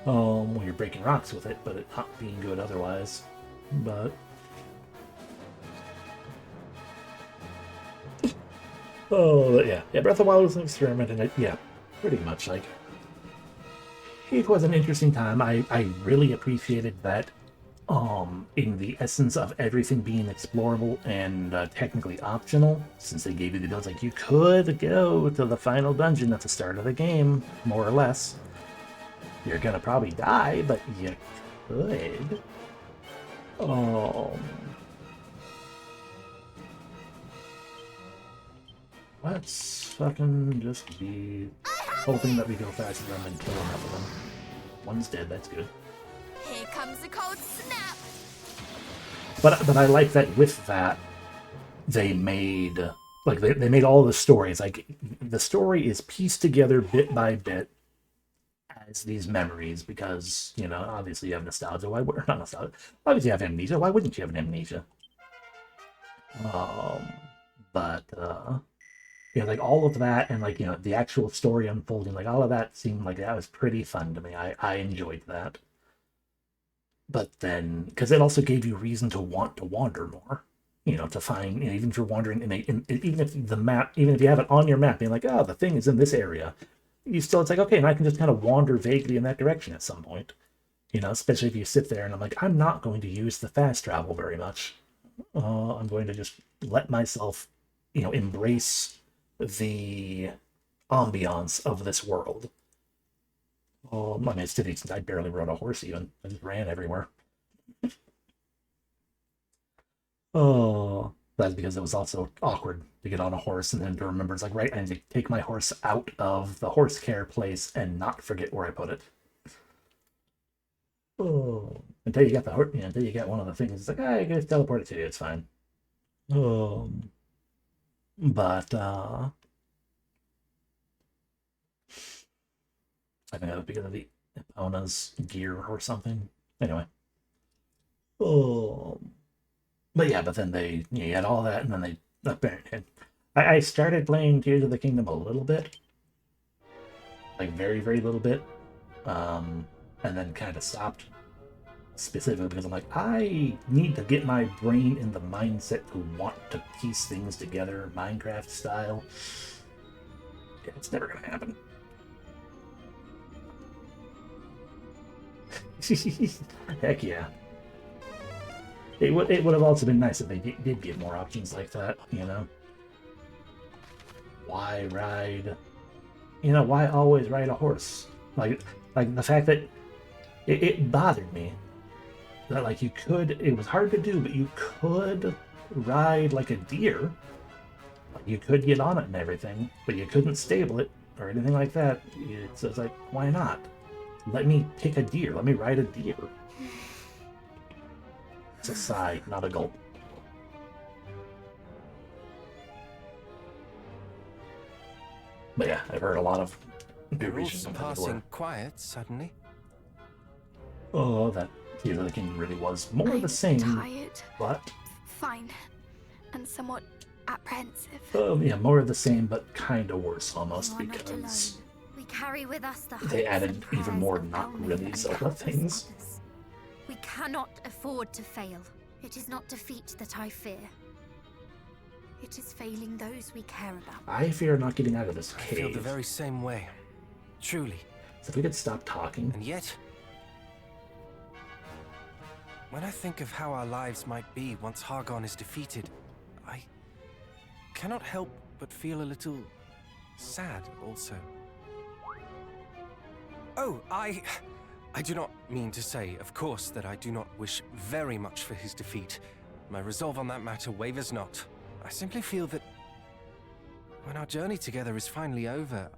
When you're breaking rocks with it, but it not being good otherwise. But yeah, Breath of the Wild was an experiment, and pretty much, it was an interesting time. I really appreciated that, in the essence of everything being explorable and technically optional, since they gave you the ability, you could go to the final dungeon at the start of the game, more or less. You're gonna probably die, but you could. Let's fucking just be hoping that we go faster than them and kill enough of them. One's dead, that's good. Here comes the cold snap. But I like that with that, they made like they made all the stories. Like the story is pieced together bit by bit as these memories because, you know, obviously you have nostalgia. Why would not nostalgia? Obviously you have amnesia. Why wouldn't you have an amnesia? Um, but yeah, like all of that and like, you know, the actual story unfolding, like all of that seemed like that was pretty fun to me. I enjoyed that. But then, because it also gave you reason to want to wander more, you know, to find, you know, even if you're wandering even if the map, even if you have it on your map, being like, oh, the thing is in this area, you still, it's like, okay, and I can just kind of wander vaguely in that direction at some point, you know, especially if you sit there and I'm like, I'm not going to use the fast travel very much. I'm going to just let myself, you know, embrace the ambiance of this world. I mean, it's to the extent I barely rode a horse even. I just ran everywhere. Oh, that's because it was also awkward to get on a horse and then to remember it's like, right, I need to take my horse out of the horse care place and not forget where I put it. Oh, until you get the horse, you know, until you get one of the things, it's like, ah, you can just teleport it to you, it's fine. Um, but I think that was because of the Epona's gear or something. Anyway. Oh, but yeah, but then they, you know, you had all that, and then they apparently. I started playing Tears of the Kingdom a little bit, like very very little bit, and then kind of stopped. Specifically because I'm like, I need to get my brain in the mindset to want to piece things together, Minecraft style. Yeah, it's never gonna happen. Heck yeah. It would have also been nice if they did give more options like that, you know? Why ride? You know, why always ride a horse? Like the fact that it bothered me that like you could, it was hard to do, but you could ride like a deer. Like you could get on it and everything, but you couldn't stable it or anything like that. It's like, why not? Let me pick a deer. Let me ride a deer. It's a sigh, not a gulp. But yeah, I've heard a lot of good reasons for passing quiet suddenly. Oh, that Tears of the Kingdom really was more of the same. Tired. But Fine. And somewhat apprehensive. yeah, more of the same, but kind of worse almost You are not because alone. We carry with us the they hopes added and even prayers more of not Damien really and Zelda countless things. others. We cannot afford to fail. It is not defeat that I fear. It is failing those we care about. I fear not getting out of this I feel the cave. very same way. Truly. So if we could stop talking. And yet, when I think of how our lives might be once Hargon is defeated, I cannot help but feel a little sad also. Oh, I do not mean to say, of course, that I do not wish very much for his defeat. My resolve on that matter wavers not. I simply feel that when our journey together is finally over,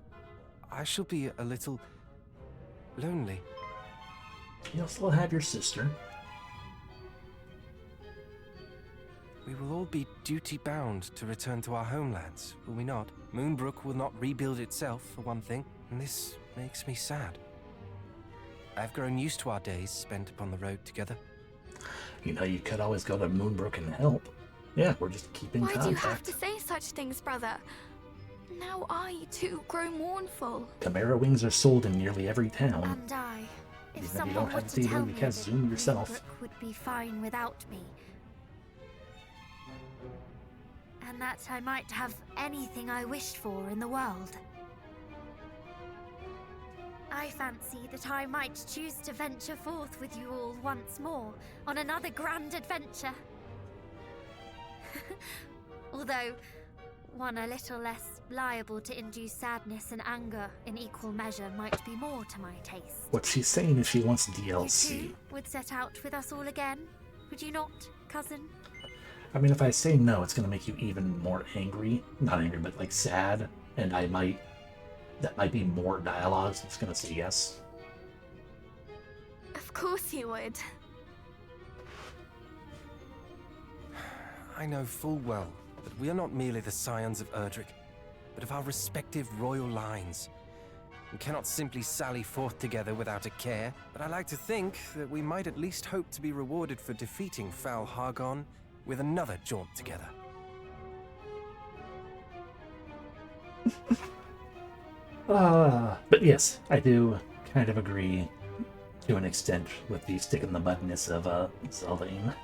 I shall be a little lonely. You'll still have your sister. We will all be duty-bound to return to our homelands, will we not? Moonbrook will not rebuild itself, for one thing, and this makes me sad. I've grown used to our days spent upon the road together. You know, you could always go to Moonbrook and help. Yeah, we're just keeping Why contact. do you have to say such things, brother? Now I, too, grow mournful. Chimera wings are sold in nearly every town. And I, Even if if you someone don't were have to the tell ability me to cast that Zoom yourself. Moonbrook would be fine without me, and that I might have anything I wished for in the world, I fancy that I might choose to venture forth with you all once more on another grand adventure. Although, one a little less liable to induce sadness and anger in equal measure might be more to my taste. What she's saying is she wants You DLC. too would set out with us all again, would you not, cousin? I mean, if I say no, it's going to make you even more angry. Not angry, but like sad. And that might be more dialogue, so it's going to say yes. Of course you would. I know full well But we are not merely the scions of Erdrick, but of our respective royal lines. We cannot simply sally forth together without a care, but I like to think that we might at least hope to be rewarded for defeating foul Hargon with another jaunt together. But yes, I do kind of agree to an extent with the stick in the mudness of Zeldaine.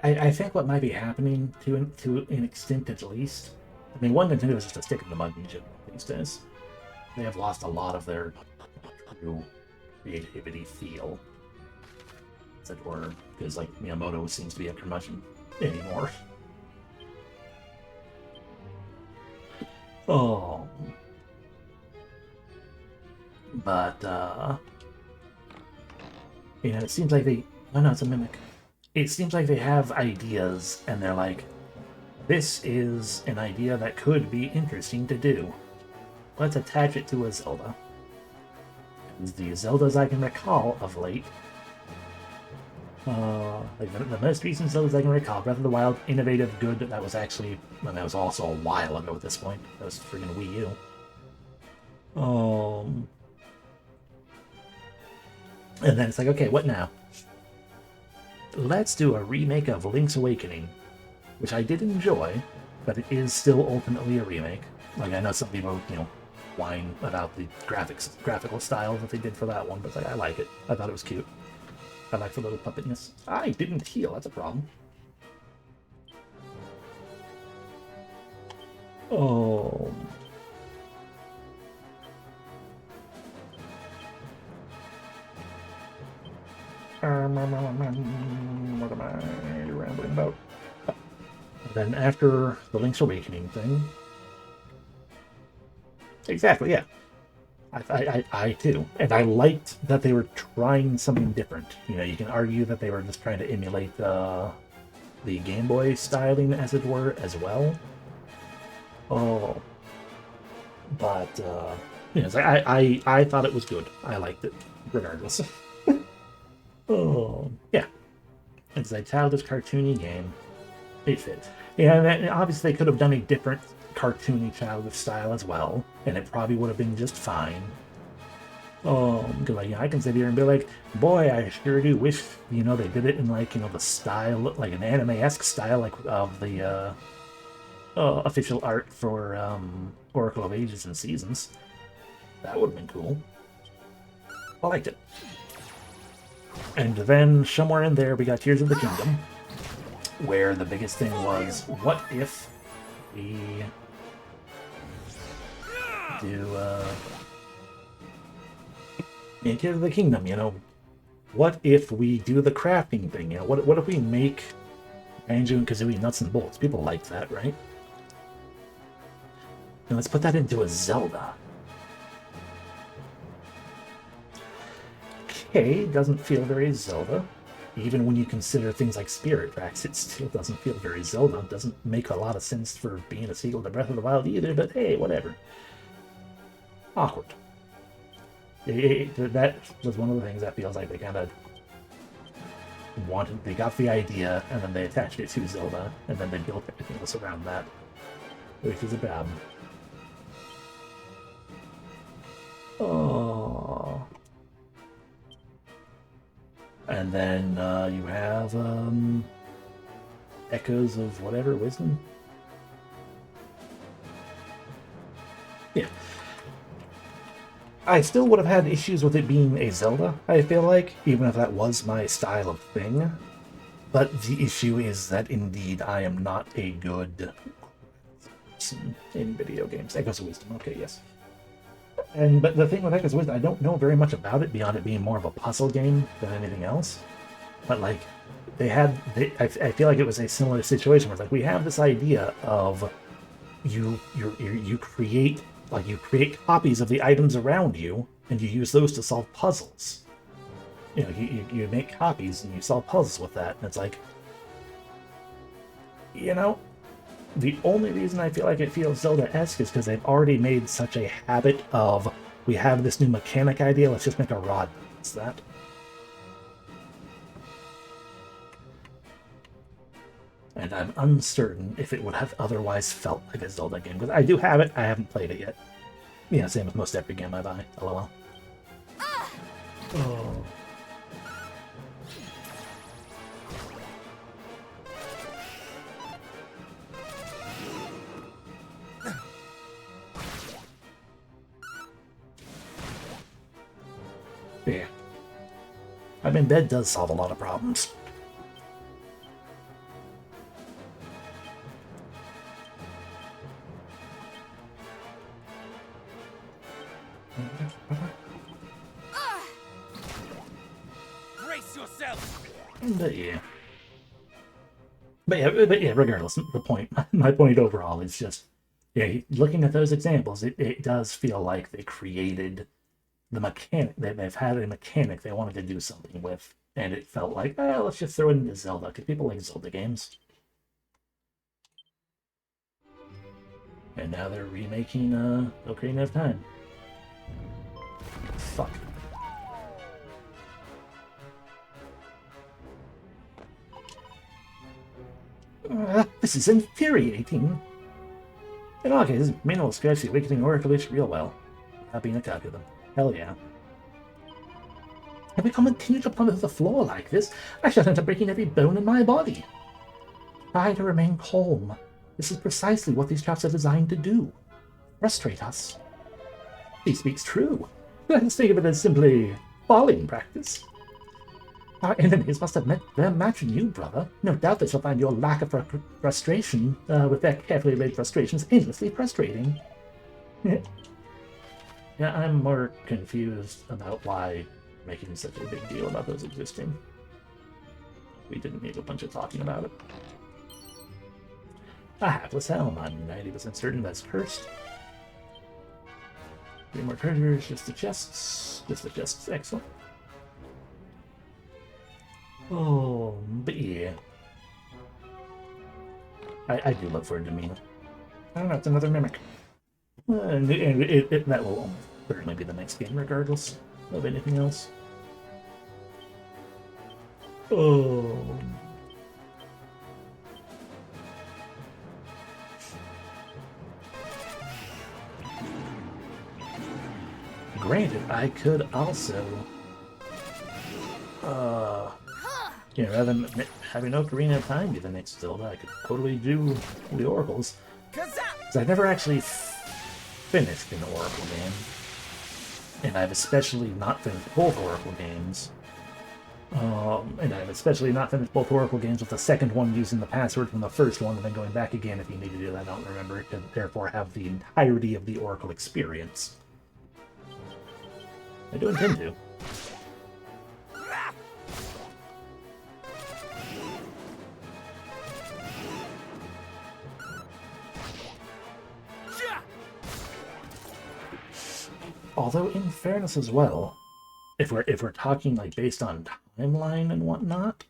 I think what might be happening to an extent at least. I mean, one Nintendo is just a stick in the mud in general these days. They have lost a lot of their true creativity feel, as it were, because like Miyamoto seems to be a curmudgeon anymore. Oh, but you know, it seems like they. Oh no, it's a mimic. It seems like they have ideas, and they're like, this is an idea that could be interesting to do. Let's attach it to a Zelda. Because the Zeldas I can recall of late, like the most recent Zeldas I can recall, Breath of the Wild, innovative, good. That was actually, well, that was also a while ago at this point. That was freaking Wii U. And then it's like, okay, what now? Let's do a remake of Link's Awakening, which I did enjoy, but it is still ultimately a remake. Like, I know some people, you know, whine about the graphical style that they did for that one, but like, I like it. I thought it was cute. I like the little puppetness. I didn't heal, that's a problem. Oh. What am I rambling about? And then after the Link's Awakening thing... Exactly, yeah. I too. And I liked that they were trying something different. You know, you can argue that they were just trying to emulate the Game Boy styling, as it were, as well. Oh. But, you know, it's like, I thought it was good. I liked it, regardless. Oh, yeah. It's a childish, cartoony game. It fit. Yeah, and obviously they could have done a different cartoony, childish style as well, and it probably would have been just fine. Because like, I can sit here and be like, boy, I sure do wish, you know, they did it in like, you know, the style, like an anime-esque style, like of the official art for Oracle of Ages and Seasons. That would have been cool. I liked it. And then, somewhere in there, we got Tears of the Kingdom, where the biggest thing was, what if we do, in Tears of the Kingdom, you know, what if we do the crafting thing, you know, what if we make Banjo and Kazooie nuts and bolts? People like that, right? And let's put that into a Zelda. Okay, doesn't feel very Zelda. Even when you consider things like Spirit Tracks, it still doesn't feel very Zelda. It doesn't make a lot of sense for being a sequel to Breath of the Wild either, but hey, whatever. Awkward. That was one of the things that feels like they kind of wanted, they got the idea, and then they attached it to Zelda, and then they built everything else around that, which is a bad. Oh. And then you have Echoes of whatever, Wisdom? Yeah. I still would have had issues with it being a Zelda, I feel like, even if that was my style of thing. But the issue is that indeed I am not a good person in video games. Echoes of Wisdom, okay, yes. But the thing with Echoes of Wisdom, I don't know very much about it beyond it being more of a puzzle game than anything else. But like, I feel like it was a similar situation where it's like, we have this idea of you create copies of the items around you, and you use those to solve puzzles. You know, you make copies and you solve puzzles with that, and it's like, you know, the only reason I feel like it feels Zelda-esque is because they've already made such a habit of, we have this new mechanic idea, let's just make a rod that's that. And I'm uncertain if it would have otherwise felt like a Zelda game. Because I do have it, I haven't played it yet. Yeah, same with most every game I buy. LOL. Oh. Yeah. I mean, bed does solve a lot of problems. Brace yourself! But yeah. But yeah, regardless, the point, my point overall is just, yeah, looking at those examples, it does feel like they created the mechanic. They've had a mechanic they wanted to do something with, and it felt like, oh, let's just throw it into Zelda, because people like Zelda games. And now they're remaking Ocarina of Time. Fuck. This is infuriating. In all cases, Mina will scratch the Awakening Oracle itch real well. Without being a copy of them. Hell yeah. If we continue to plummet to the floor like this, I shall end up breaking every bone in my body. Try to remain calm. This is precisely what these traps are designed to do. Frustrate us. He speaks true. Let's think of it as simply falling practice. Our enemies must have met their match in you, brother. No doubt they shall find your lack of frustration, with their carefully laid frustrations, endlessly frustrating. Yeah, I'm more confused about why making such a big deal about those existing. We didn't need a bunch of talking about it. A hapless helm. I'm 90% certain that's cursed. 3 more treasures, just the chests. Just the chests, excellent. Oh, but yeah. I do look forward to Mina. I don't know, it's another mimic. And that will almost certainly be the next game, regardless of anything else. Oh. Granted, I could also, yeah, rather than having Ocarina of Time be the next Zelda, I could totally do the Oracles. Because I've never actually finished an Oracle game. And I've especially not finished both Oracle games. And I've especially not finished both Oracle games with the second one using the password from the first one and then going back again if you need to do that. I don't remember it, to therefore have the entirety of the Oracle experience. I do intend to. Although, in fairness as well, if we're talking like based on timeline and whatnot,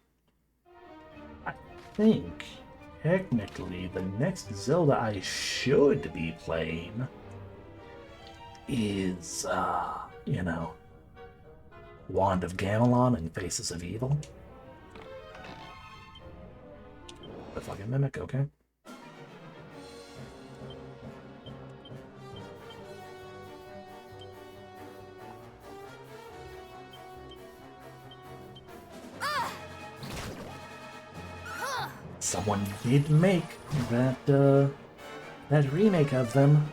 I think technically the next Zelda I should be playing is, you know, Wand of Gamelon and Faces of Evil. The fucking mimic, okay. Someone did make that, that remake of them.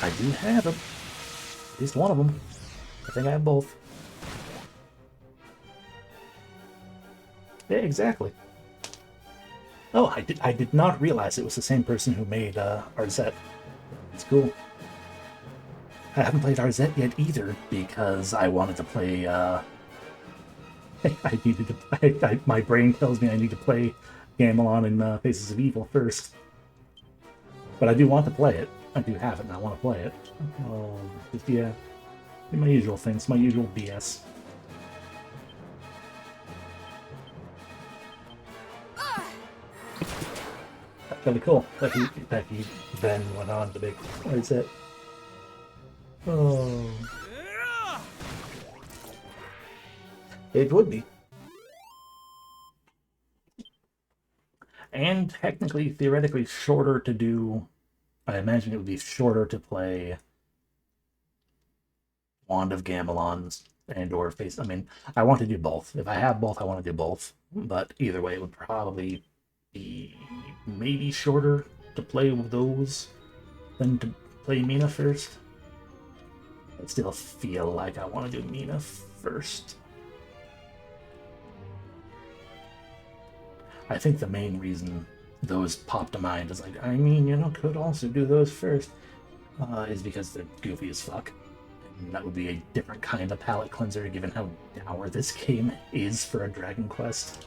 I do have them. At least one of them. I think I have both. Yeah, exactly. Oh, I did not realize it was the same person who made Arzette. It's cool. I haven't played Arzette yet either because I wanted to play. I needed to. My brain tells me I need to play Gamelon and Faces of Evil first. But I do want to play it. I do have it, and I want to play it. Just yeah, my usual things, my usual BS. That's really cool that he then went on to make Arzette. Oh. It would be. and technically, theoretically, shorter to do. I imagine it would be shorter to play Wand of Gamelons and or Face. I mean, I want to do both. If I have both, I want to do both. But either way, it would probably be maybe shorter to play with those than to play Mina first. I still feel like I want to do Mina first. I think the main reason those pop to mind is like, I mean, you know, could also do those first, is because they're goofy as fuck. And that would be a different kind of palate cleanser given how dour this game is for a Dragon Quest.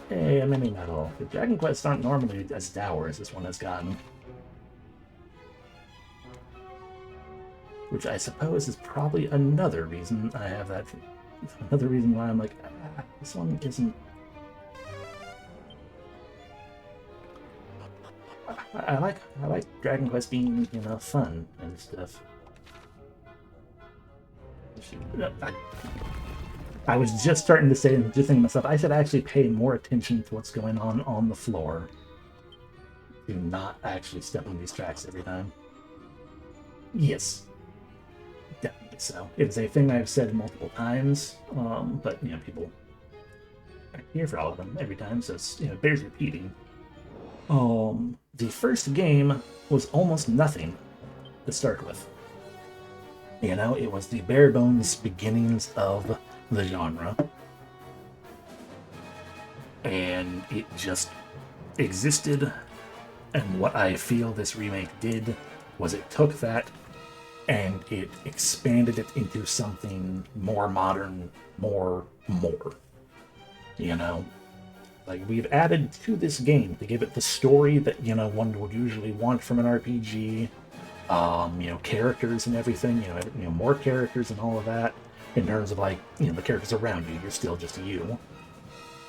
Hey, maybe not all. The Dragon Quests aren't normally as dour as this one has gotten. Which I suppose is probably another reason I have that. Another reason why I'm like, this one isn't. I like Dragon Quest being, you know, fun and stuff. I was just starting to say, just thinking to myself, I should actually pay more attention to what's going on the floor. Do not actually step on these tracks every time. Yes. Definitely so. It's a thing I've said multiple times, but, you know, people aren't here for all of them every time, so it's, you know, it bears repeating. The first game was almost nothing to start with. You know, it was the bare bones beginnings of the genre. And it just existed, and what I feel this remake did was it took that and it expanded it into something more modern, more. You know? Like, we've added to this game to give it the story that, you know, one would usually want from an RPG. You know, characters and everything, you know, more characters and all of that. In terms of, like, you know, the characters around you, you're still just you.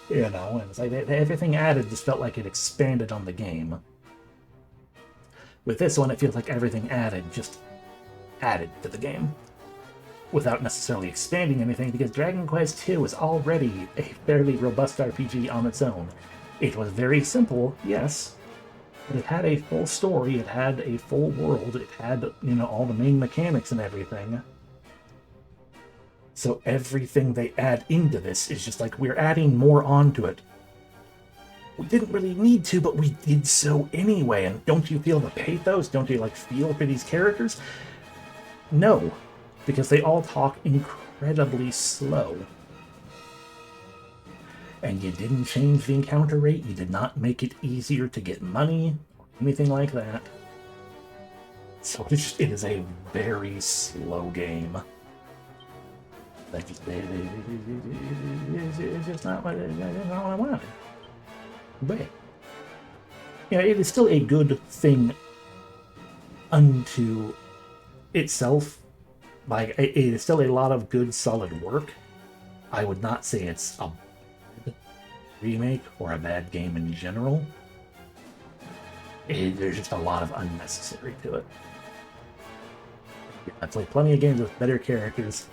You know, and it's like everything added just felt like it expanded on the game. With this one, it feels like everything added just added to the game. Without necessarily expanding anything, because Dragon Quest II was already a fairly robust RPG on its own. It was very simple, yes, but it had a full story, it had a full world, it had, you know, all the main mechanics and everything. So everything they add into this is just like, we're adding more onto it. We didn't really need to, but we did so anyway, and don't you feel the pathos? Don't you, like, feel for these characters? No. Because they all talk incredibly slow. And you didn't change the encounter rate, you did not make it easier to get money, or anything like that. So it is a very slow game. Like, it's just not what I wanted. But, you know, it is still a good thing unto itself. Like, it is still a lot of good, solid work. I would not say it's a bad remake or a bad game in general. There's just a lot of unnecessary to it. I played plenty of games with better characters.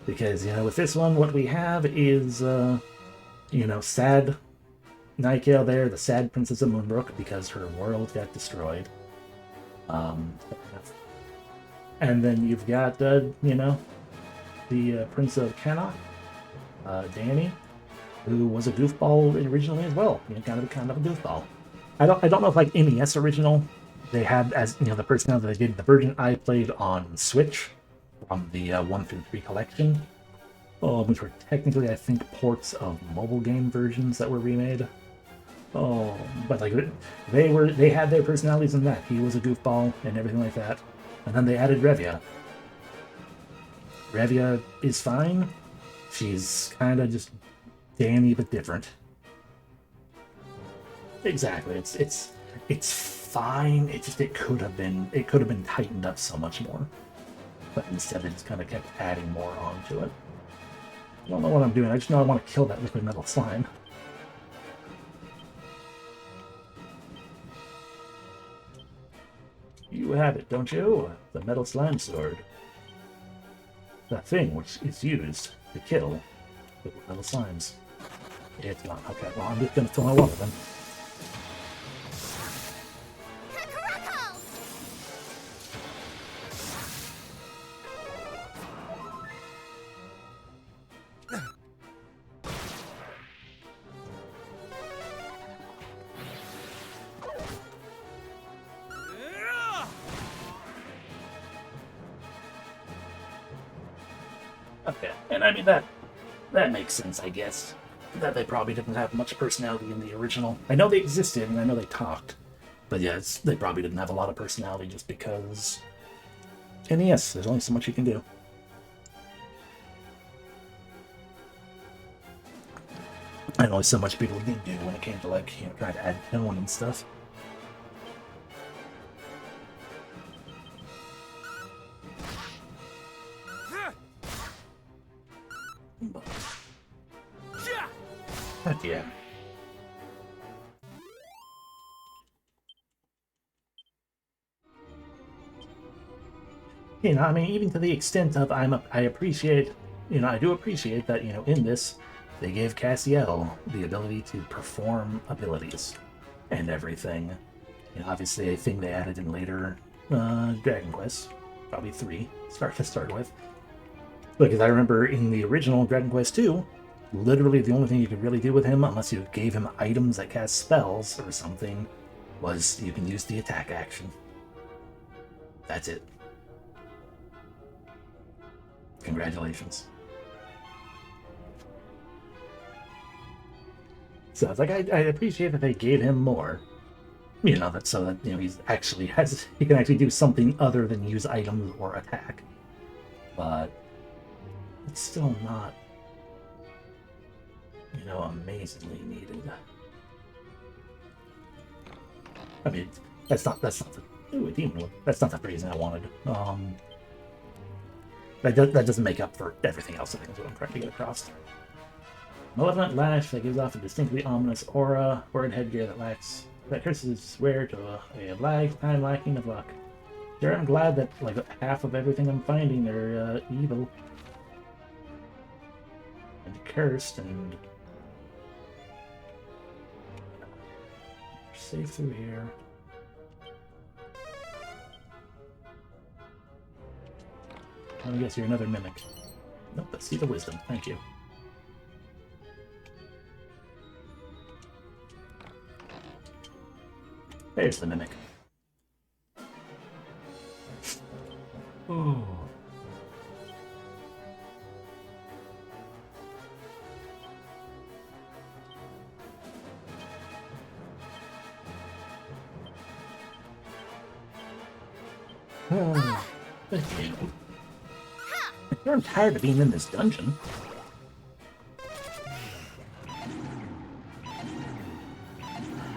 Because, you know, with this one, what we have is, you know, sad Nike there, the sad Princess of Moonbrook, because her world got destroyed. And then you've got, you know, the Prince of Cannock, Danny, who was a goofball originally as well. You know, kind of a goofball. I don't know if, like, NES original, they had, as, you know, the personality they did. The version I played on Switch from the 1 through 3 collection, which were technically, I think, ports of mobile game versions that were remade. But like they had their personalities in that. He was a goofball and everything like that. And then they added Revia. Revia is fine. She's kind of just Danny but different. Exactly. It's fine. It could have been tightened up so much more. But instead, they just kind of kept adding more onto it. I don't know what I'm doing. I just know I want to kill that liquid metal slime. You have it, don't you? The metal slime sword. The thing which is used to kill liquid metal slimes. It's not. Okay, well, I'm just gonna fill my water then. Okay, and I mean that makes sense, I guess. That they probably didn't have much personality in the original. I know they existed and I know they talked, but yes, they probably didn't have a lot of personality just because NES. There's only so much you can do. And only so much people did do when it came to like trying to add tone and stuff. Heck yeah. I mean, even to the extent of I appreciate, I do appreciate that, in this, they gave Cassiel the ability to perform abilities and everything. Obviously a thing they added in later Dragon Quest, probably 3, to start with. Because I remember in the original Dragon Quest 2, literally the only thing you could really do with him, unless you gave him items that cast spells or something, was you can use the attack action. That's it. Congratulations. So it's like I appreciate that they gave him more. That so that he's actually he can actually do something other than use items or attack. But it's still not amazingly needed. I mean, that's not the ooh, a demon whip. That's not the reason I wanted. That doesn't make up for everything else. I think is what I'm trying to get across. Malevolent lash that gives off a distinctly ominous aura. Word headgear that curses swear to a lifetime lacking of luck. Sure, I'm glad that like half of everything I'm finding are evil and cursed and safe through here. I guess you're another mimic. Nope, let's see the wisdom. Thank you. There's the mimic. Oh. I'm tired of being in this dungeon.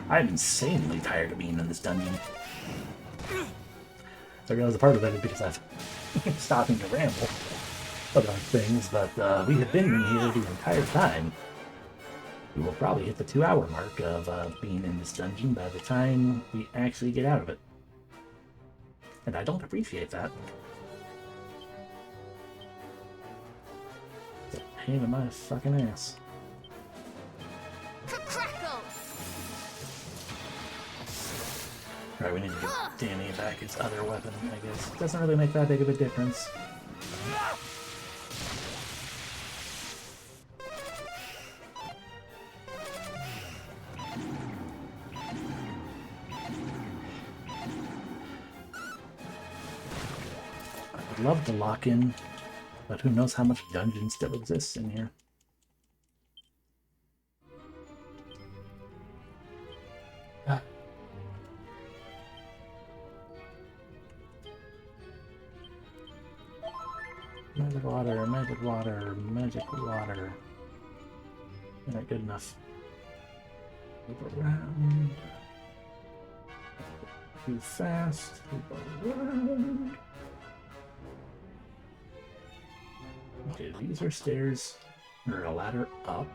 I'm insanely tired of being in this dungeon. I realize a part of that is because I've stopping to ramble about things, but we have been in here the entire time. We will probably hit the 2-hour mark of being in this dungeon by the time we actually get out of it. And I don't appreciate that. It's a pain in my fucking ass. Right, we need to get Danny back his other weapon, I guess. It doesn't really make that big of a difference. I'd love to lock in, but who knows how much dungeon still exists in here. Magic water, magic water, magic water. Not good enough. Move around. Too fast. Move around. Okay, these are stairs. Or a ladder up.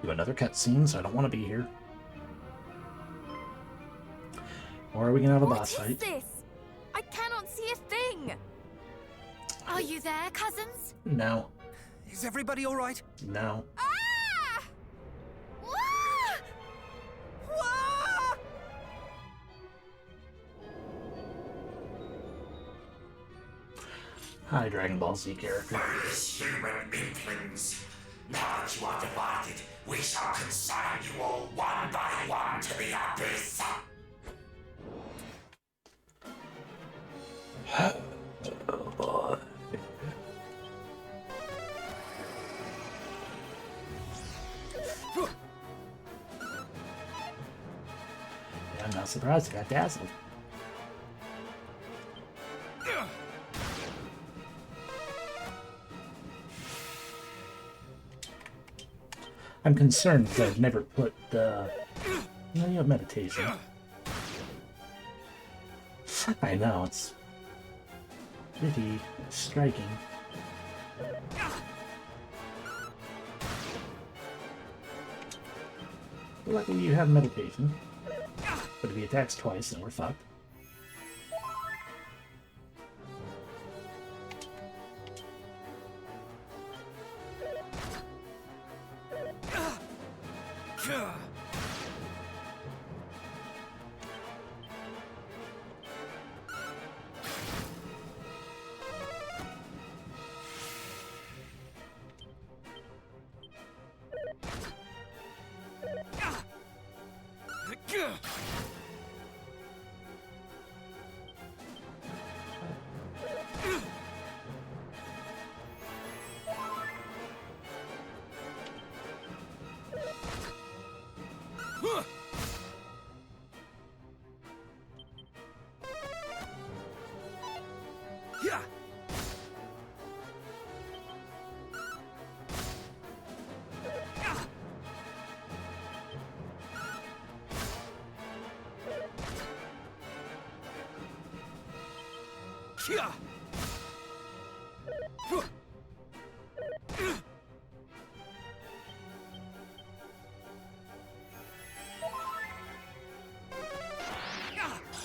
Do another cutscene, so I don't want to be here. Or are we gonna have a boss fight? What is this? I cannot see a thing! Are you there, cousins? No. Is everybody all right? No. Ah! high Dragon Ball Z character. Various human inklings. Now that you are divided, we shall consign you all one by one to the abyss. Oh boy. Yeah, I'm not surprised I got dazzled. I'm concerned that I've never put the... No, you have meditation. I know, it's pretty striking. Luckily you have meditation. But if he attacks twice, then we're fucked.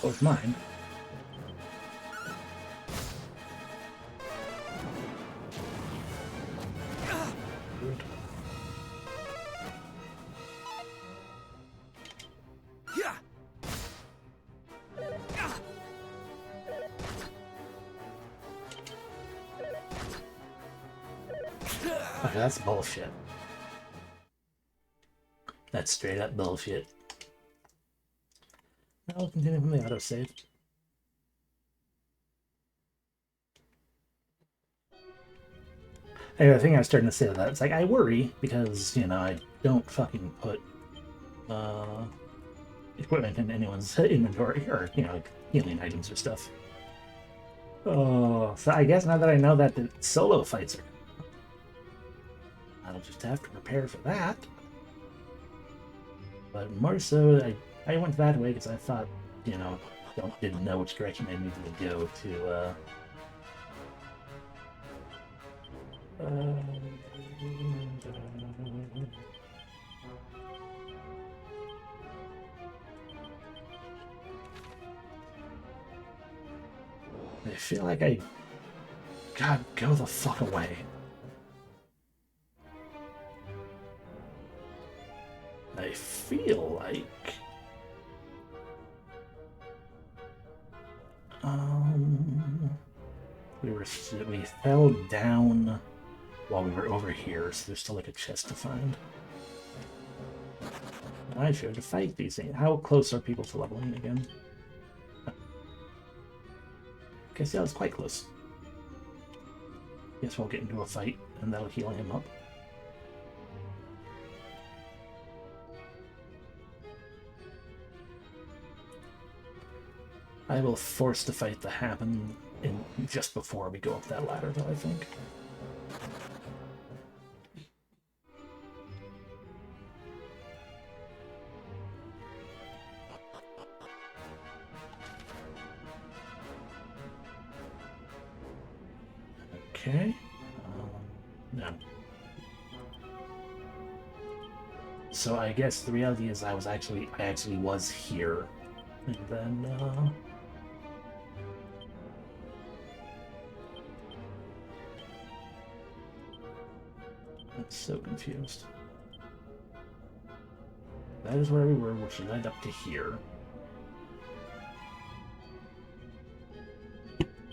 Oh, it's mine. Good. Okay, that's bullshit. That's straight up bullshit. I'll continue from the autosave. Anyway, I think I was starting to say that. It's like, I worry because, you know, I don't fucking put equipment in anyone's inventory or, you know, like healing items or stuff. Oh, so I guess now that I know that the solo fights are... I'll just have to prepare for that. But more so, I went that way because I thought, you know, didn't know which direction I needed to go to, I feel like God, go the fuck away. I feel like... we fell down while we were over here, so there's still like a chest to find. I should to fight these things. How close are people to leveling again? Guess yeah, it's quite close. Guess we'll get into a fight and that'll heal him up. I will force the fight to happen just before we go up that ladder, though, I think. Okay. No. So I guess the reality is I actually was here, and then I'm so confused. That is where we were, which led up to here.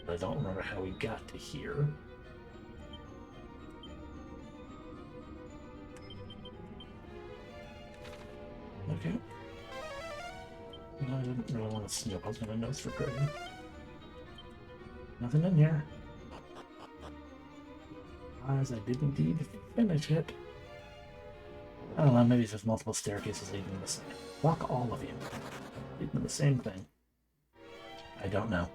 I don't remember how we got to here. Okay. No, I didn't really want to snoop. I was going to notes for Greg. Nothing in here. As I did indeed finish it. I don't know, maybe there's multiple staircases leading to the same. Block all of you. Leading to the same thing. I don't know.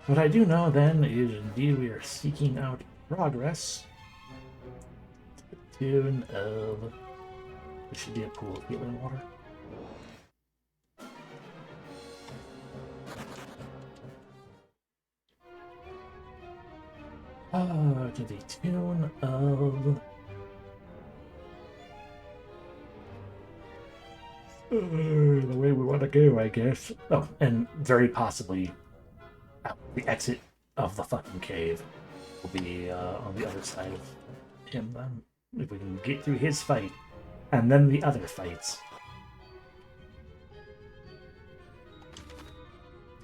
What I do know then is indeed we are seeking out progress. To the tune of... There should be a pool of healing water. To the tune of... the way we want to go, I guess. Oh, and very possibly the exit of the fucking cave will be on the other side of him then. If we can get through his fight, and then the other fights.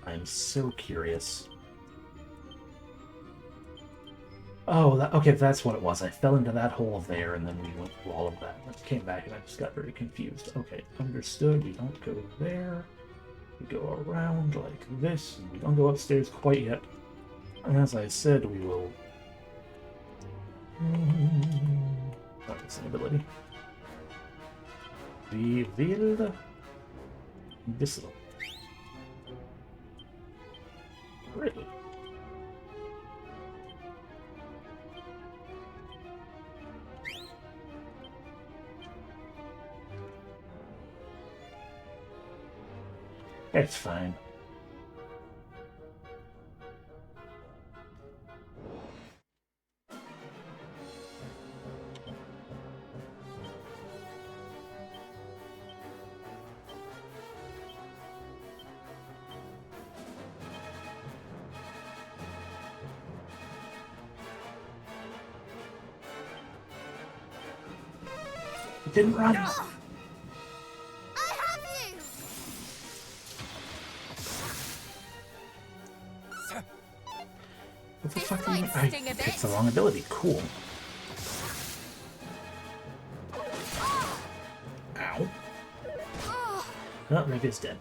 I'm so curious. Oh, okay, that's what it was. I fell into that hole there, and then we went through all of that. And came back, and I just got very confused. Okay, understood. We don't go there. We go around like this, and we don't go upstairs quite yet. And as I said, we will... Not this ability. We will... Whistle. Really? It's fine. It didn't run. I have you! What the This fuck do you mean? might sting a bit. It's the wrong ability. Cool. Ow. Oh, Oh, Rega's dead.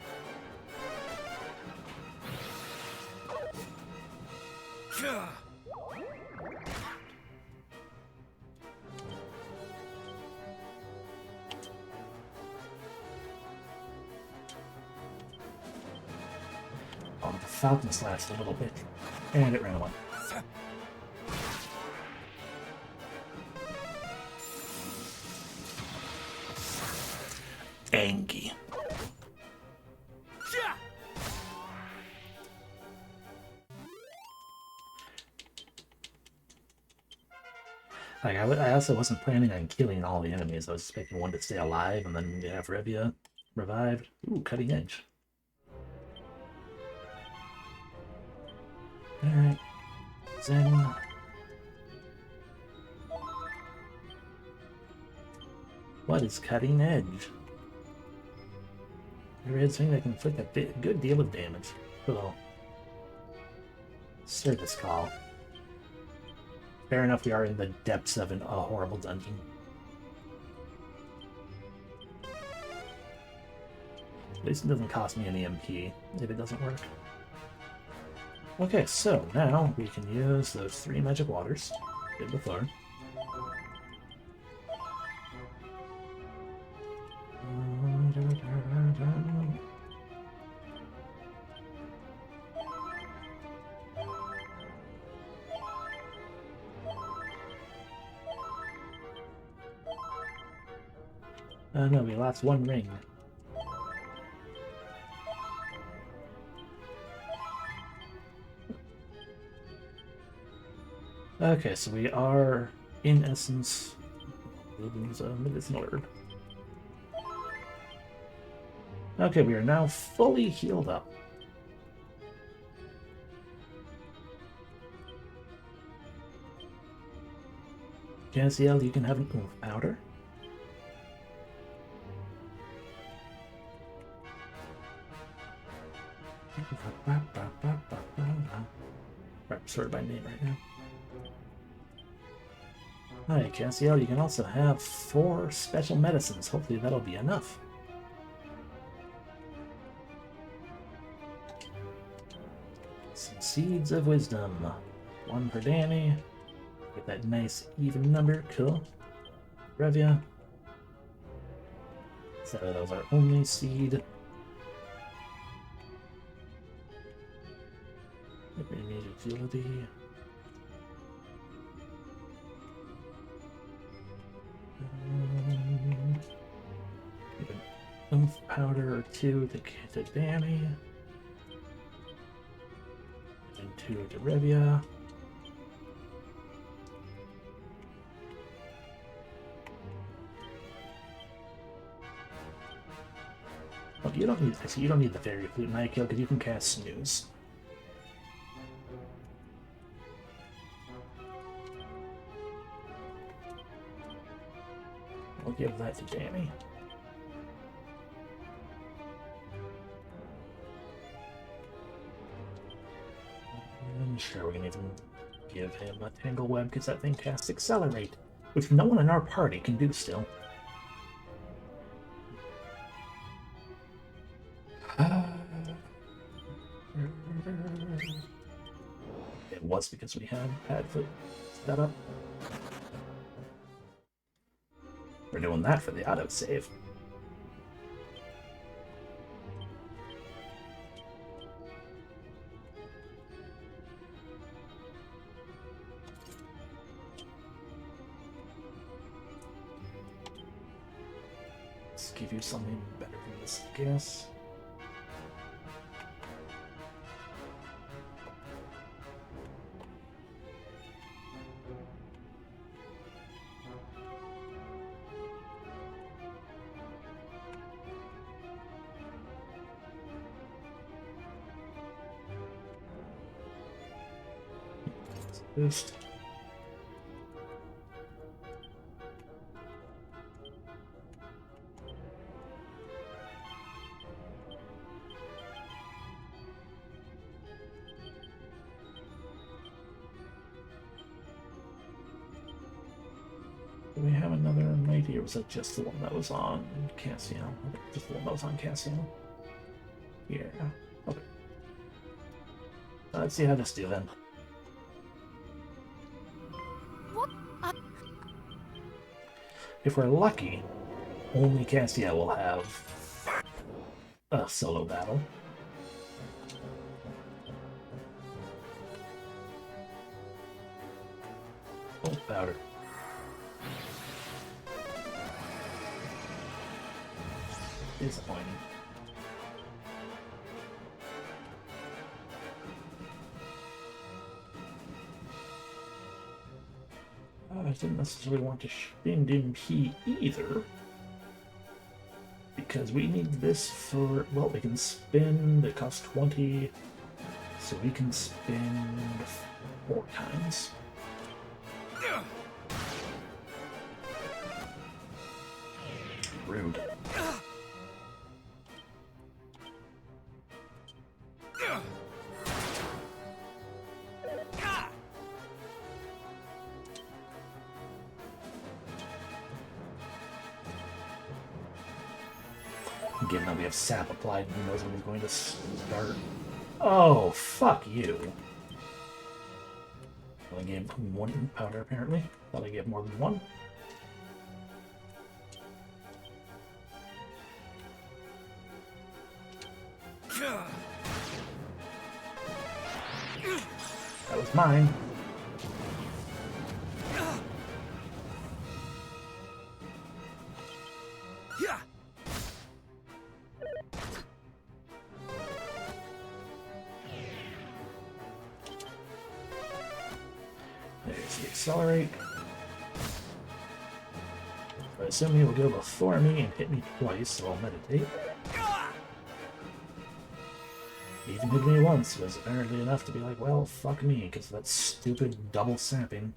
Oh, the Falcon's last a little bit. And it ran away. Angie. Like, I also wasn't planning on killing all the enemies. I was expecting one to stay alive and then have Revia revived. Ooh, cutting edge. Alright. Zen. What is cutting edge? A red swing that can inflict a good deal of damage. Hello. Service call. Fair enough, we are in the depths of a horrible dungeon. At least it doesn't cost me any MP if it doesn't work. Okay, so now we can use those 3 magic waters. Did before. No, we lost 1 ring. Okay, so we are, in essence, medicinal herb. Okay, we are now fully healed up. Jasiel, you can have an oomph powder. Right, sorted by name right now. Hi, Cassiel. You can also have 4 special medicines. Hopefully that'll be enough. Some seeds of wisdom. 1 for Danny. Get that nice even number. Cool. Revia. So those are only seed. Immediate agility. Give an oomph powder or 2 to Danny. And 2 to Revia. Oh, you don't need this. You don't need the fairy flute, Nike, because you can cast snooze. I'll give that to Danny. And sure, we're gonna even give him a Tangle Web because that thing casts Accelerate, which no one in our party can do still. It was because we had Padfoot set up. We're doing that for the autosave. Let's give you something better than this, I guess. Boost. Do we have another mighty, or was that just the one that was on Cassian? Just the one that was on Cassian? Yeah. Okay. Let's see how this do then. If we're lucky, only Cassiel will have a solo battle. Oh, powder. Disappointing. I didn't necessarily want to spend MP either, because we need this for, well, we can spend, it costs 20, so we can spend 4 times. Rude. Given that we have sap applied, who knows when he's going to start. Oh, fuck you. Only gave 1 powder, apparently. Thought I gave more than 1. That was mine. There's the accelerate. I assume he will go before me and hit me twice, so I'll meditate. He even hit me once was apparently enough to be like, well, fuck me, because of that stupid double sapping.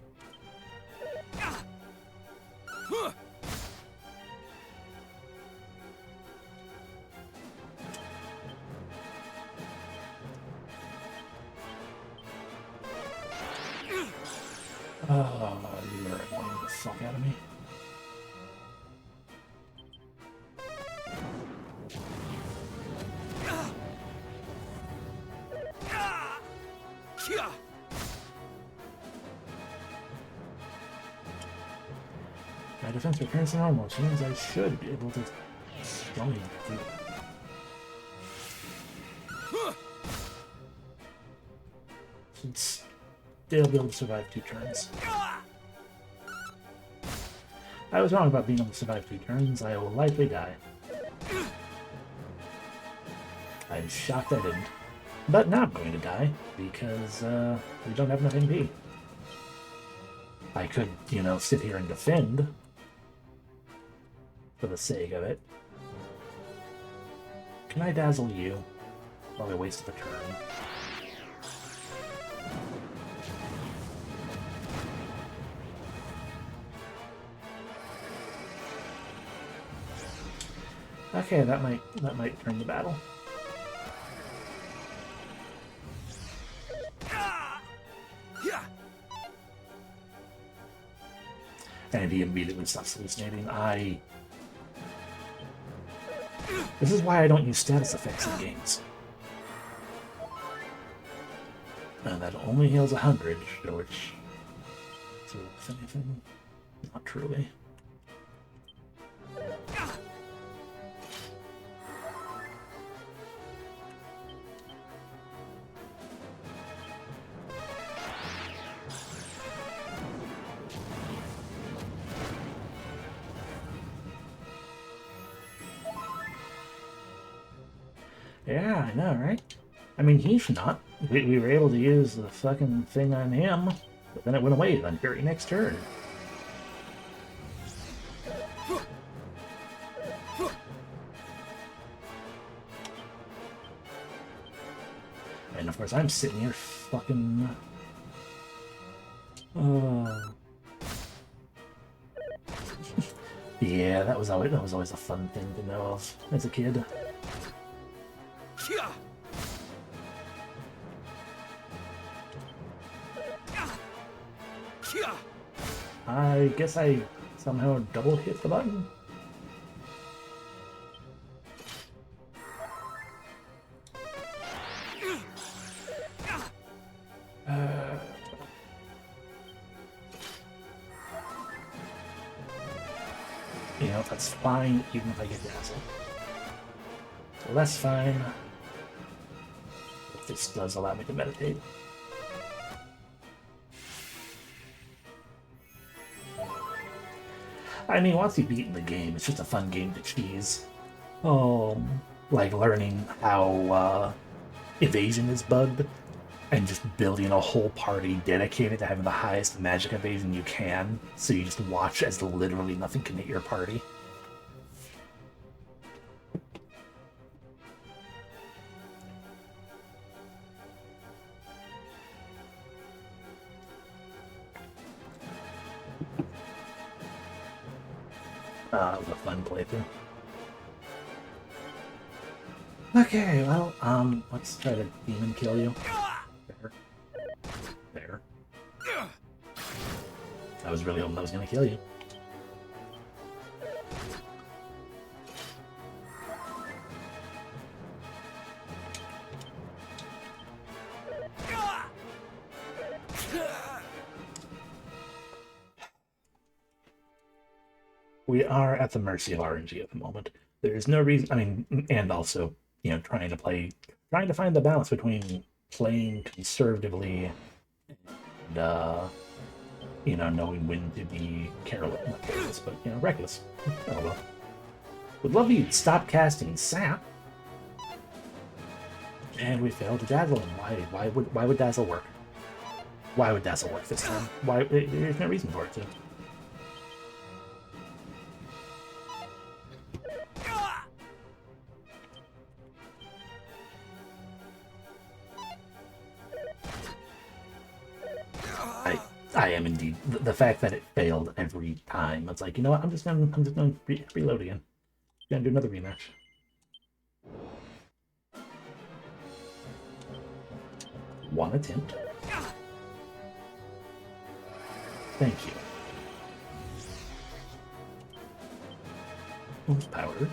Oh, you're annoying the fuck out of me. My defense returns to normal, which means I should be able to strong him through. Should still be able to survive 2 turns. I was wrong about being able to survive 2 turns. I will likely die. I'm shocked I didn't. But now I'm going to die, because we don't have enough MP. I could, you know, sit here and defend for the sake of it. Can I dazzle you while I waste a turn? Okay, that might turn the battle. And he immediately stops hallucinating. This is why I don't use status effects in games. And that only heals 100, which... So, if anything, not truly. Yeah, I know, right? I mean, he's not. We were able to use the fucking thing on him, but then it went away the very next turn. And of course, I'm sitting here fucking... Yeah, that was always a fun thing to know of as a kid. I guess I somehow double hit the button. You know, that's fine, even if I get dazzled. So that's fine. But this does allow me to meditate. I mean, once you've beaten the game, it's just a fun game to cheese. Like learning how evasion is bugged, and just building a whole party dedicated to having the highest magic evasion you can, so you just watch as literally nothing can hit your party. It was a fun playthrough. Okay, well, let's try to demon kill you. There. There. I was really hoping I was gonna kill you. We are at the mercy of RNG at the moment. There is no reason, I mean, and also, you know, trying to find the balance between playing conservatively and, you know, knowing when to be careless, not careless, but, you know, reckless. Oh well. Would love you to stop casting sap. And we failed to dazzle him. Why would dazzle work? Why would dazzle work this time? Why? There's no reason for it to. I am indeed. The fact that it failed every time, it's like, you know what? I'm just gonna reload again. Gonna do another rematch. One attempt. Thank you. Who's powered?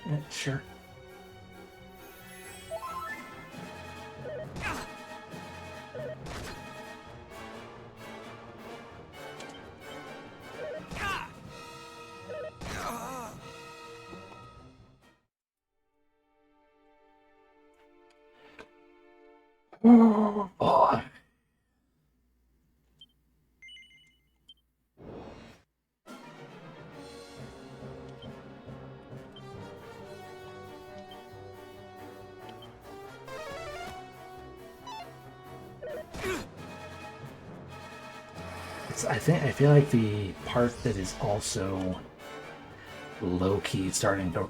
Yeah, sure. Oh. I feel like the part that is also low-key starting to,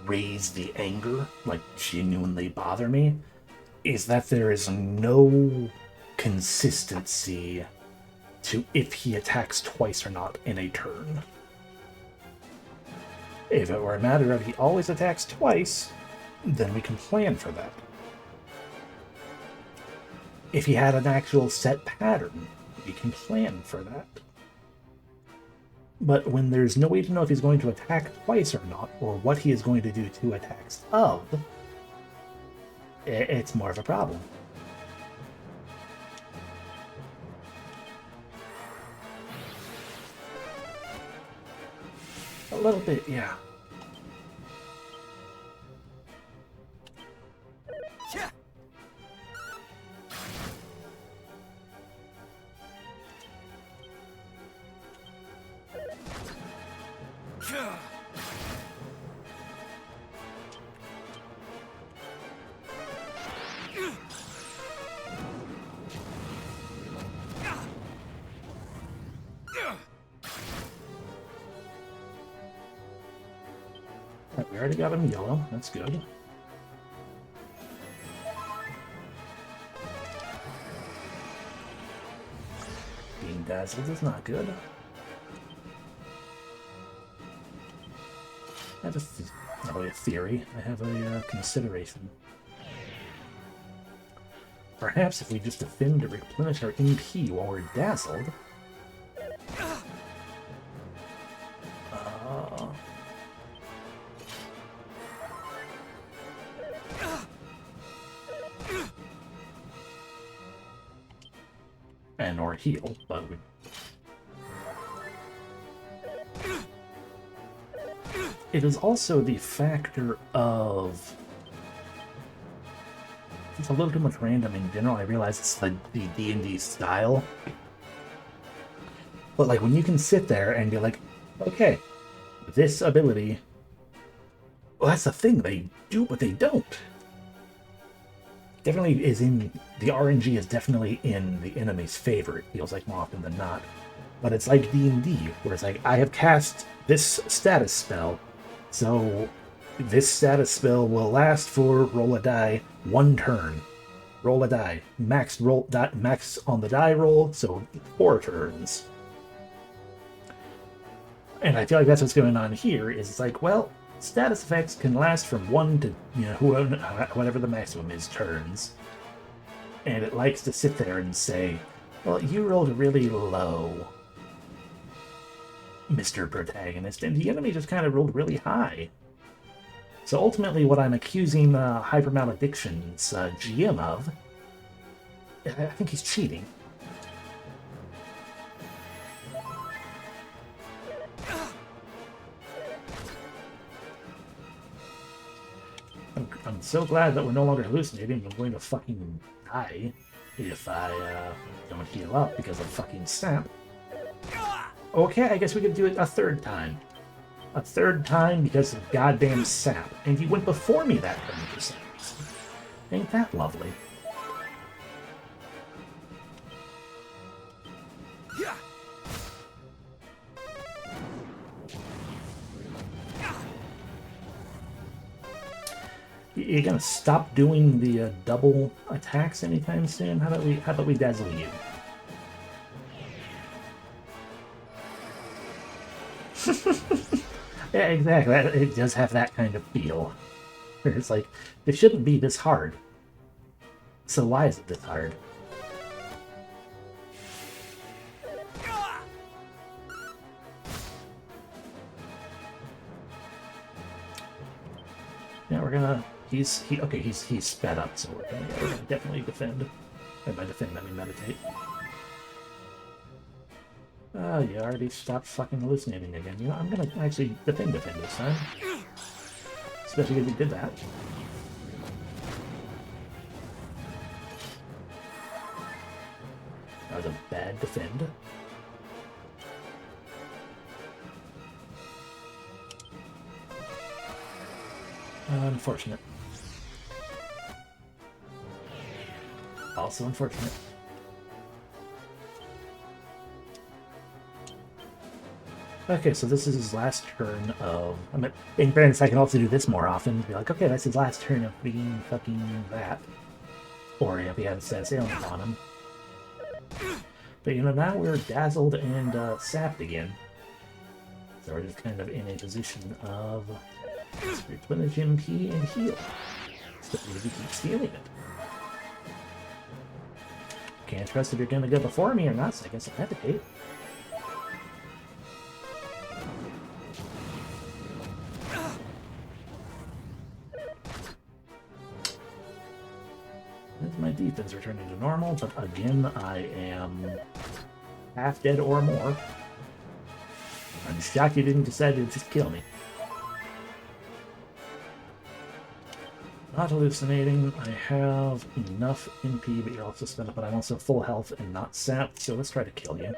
raise the anger, like genuinely bother me, is that there is no consistency to if he attacks twice or not in a turn. If it were a matter of he always attacks twice, then we can plan for that. If he had an actual set pattern, we can plan for that. But when there's no way to know if he's going to attack twice or not, or what he is going to do two attacks of, it's more of a problem. A little bit, yeah. We already got him yellow. That's good. Being dazzled is not good. I have not really a theory. I have a consideration. Perhaps if we just defend to replenish our MP while we're dazzled. And or heal, but we... It is also the factor of... It's a little too much random in general. I realize it's the D&D style. But like when you can sit there and be like, okay, this ability... Well, that's the thing. They do, but they don't. Definitely is in... The RNG is definitely in the enemy's favor, it feels like more often than not. But it's like D&D, where it's like, I have cast this status spell, so this status spell will last for, roll a die, 1 turn. Roll a die. Max on the die roll, so 4 turns. And I feel like that's what's going on here, is it's like, well, status effects can last from 1 to, whatever the maximum is, turns. And it likes to sit there and say, well, you rolled really low, Mr. Protagonist, and the enemy just kind of rolled really high. So ultimately what I'm accusing Hypermalediction's GM of, I think he's cheating. I'm so glad that we're no longer hallucinating. I'm going to fucking die if I don't heal up because of fucking sap. Okay, I guess we could do it a third time. A third time because of goddamn sap. And he went before me that turn for some reason. Ain't that lovely? You gonna stop doing the double attacks anytime soon? How about we dazzle you? Yeah, exactly. It does have that kind of feel. It's like, it shouldn't be this hard. So why is it this hard? Yeah, we're gonna... He's sped up, so we're gonna definitely defend. And by defend, I mean meditate. Oh, you already stopped fucking hallucinating again. You know, I'm gonna actually defend this time. Especially if you did that. That was a bad defend. Unfortunate. Also unfortunate. Okay, so this is his last turn of... I mean, in fairness, I can also do this more often. Be like, okay, that's his last turn of being fucking that. Or if he had a status ailment on him. But you know, now we're dazzled and sapped again. So we're just kind of in a position of replenish MP and heal. So we keep stealing it. Can't trust if you're gonna go before me or not, so I guess I'll hesitate. My defense returning to normal, but again, I am half dead or more. I'm shocked you didn't decide to just kill me. Not hallucinating. I have enough MP, but you're also spent up, but I'm also full health and not sapped, so let's try to kill you.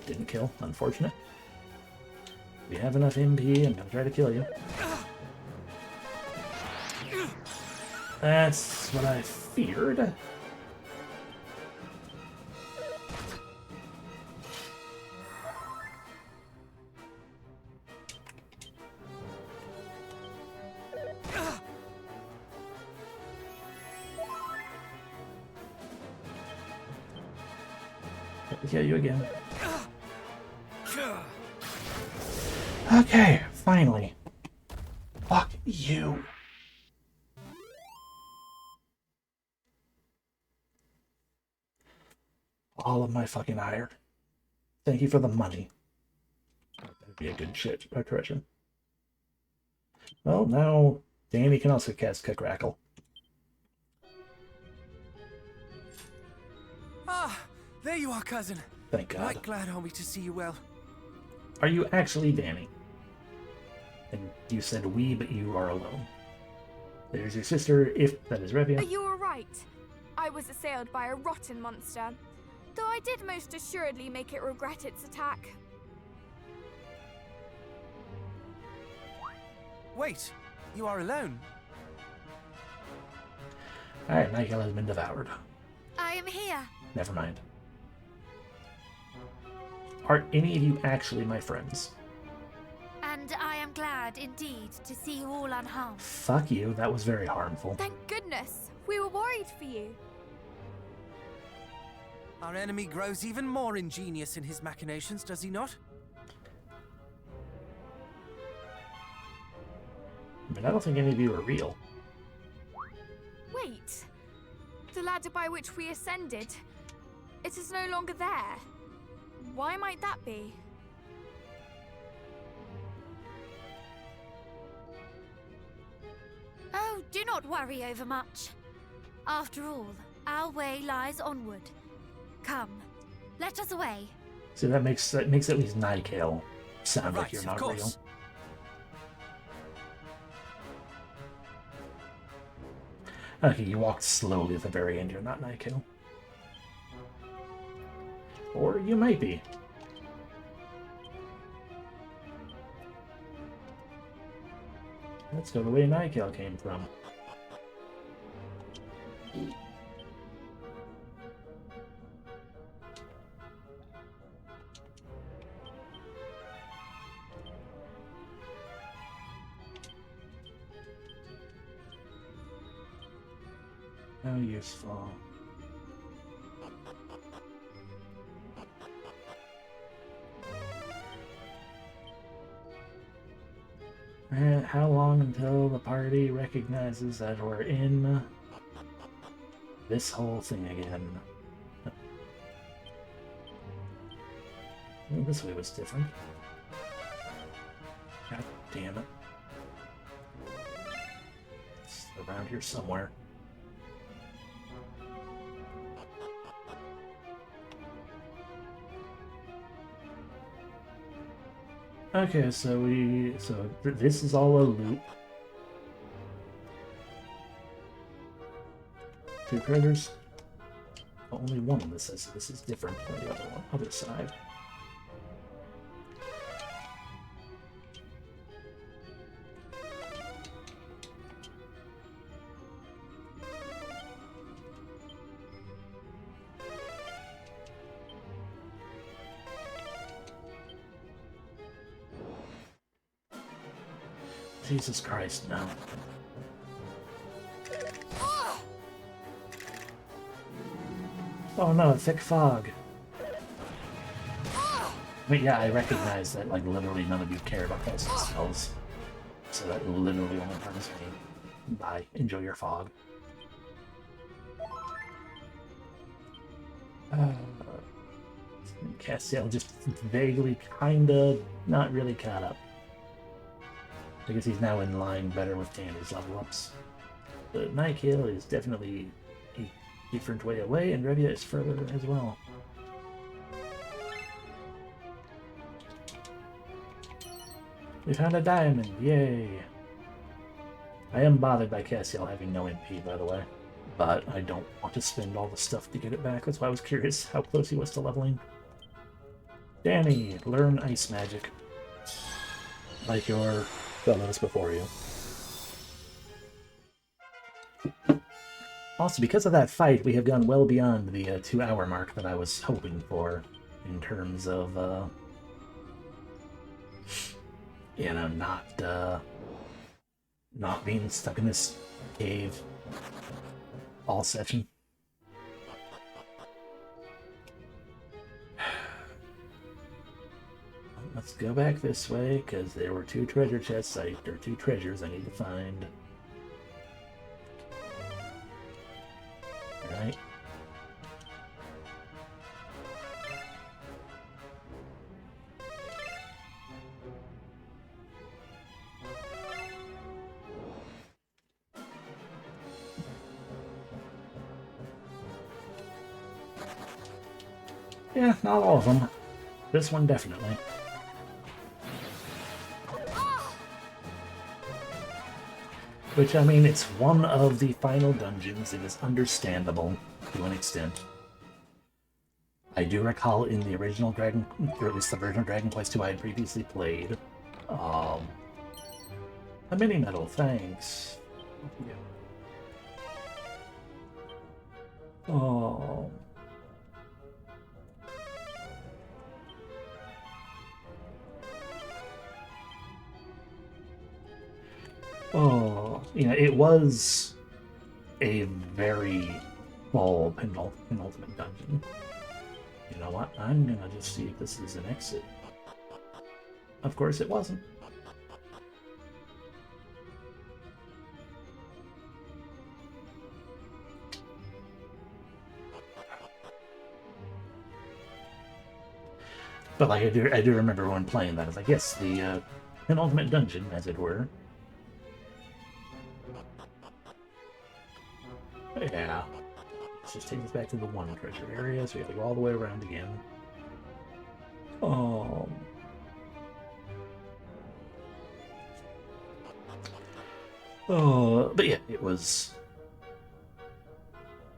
Didn't kill, unfortunate. We have enough MP, I'm gonna try to kill you. That's what I feared. Let me kill you again. Okay, finally. Fuck you. All of my fucking ire. Thank you for the money. That'd be a good shit treasure. Well, now Danny can also cast Cook Rackle. Ah, there you are, cousin. Thank God. Right glad are we to see you well. Are you actually Danny? And you said we, but you are alone. There's your sister, if that is Revia. Are you alright? I was assailed by a rotten monster, though I did most assuredly make it regret its attack. Wait, you are alone? Alright, Nigel has been devoured. I am here. Never mind. Are any of you actually my friends? And I am glad indeed to see you all unharmed. Fuck you, that was very harmful. Thank goodness. We were worried for you. Our enemy grows even more ingenious in his machinations, does he not? I mean, I don't think any of you are real. Wait. The ladder by which we ascended, it is no longer there. Why might that be? Oh, do not worry over much. After all, our way lies onward. Come, let us away. See, that makes at least Nigel sound like Right, you're of not course. real. Okay, you walked slowly at the very end. You're not Nigel. Or you might be. Let's go the way Nigel came from. How useful. How long until the party recognizes that we're in this whole thing again? Well, this way was different. God damn it. It's around here somewhere. Okay, so this is all a loop. 2 critters. Only one of this is different from the other side. Jesus Christ, no. Oh no, thick fog. But yeah, I recognize that, like, literally none of you care about those spells. So that literally only harms me. Bye. Enjoy your fog. Castiel just vaguely, kinda, not really caught up. I guess he's now in line better with Tandy's level ups. But Nightkill is definitely a different way away, and Revia is further as well. We found a diamond, yay! I am bothered by Castiel having no MP, by the way. But I don't want to spend all the stuff to get it back, that's why I was curious how close he was to leveling. Danny, learn ice magic. Like your fellows before you. Also, because of that fight, we have gone well beyond the 2-hour mark that I was hoping for in terms of, you know, not being stuck in this cave all session. Let's go back this way, because there were 2 treasure chests, or 2 treasures I need to find. Alright. Yeah, not all of them. This one definitely. Which, I mean, it's one of the final dungeons. It is understandable to an extent. I do recall in the original Dragon, or at least the version of Dragon Quest II I had previously played, a mini medal, thanks. Oh. Oh, you know, it was a very full penultimate dungeon. You know what? I'm gonna just see if this is an exit. Of course it wasn't. But like I do remember when playing that. I was like, yes, the penultimate dungeon, as it were. Yeah. Let's just take us back to the one treasure area, so we gotta go all the way around again. Oh. Oh, but yeah, it was...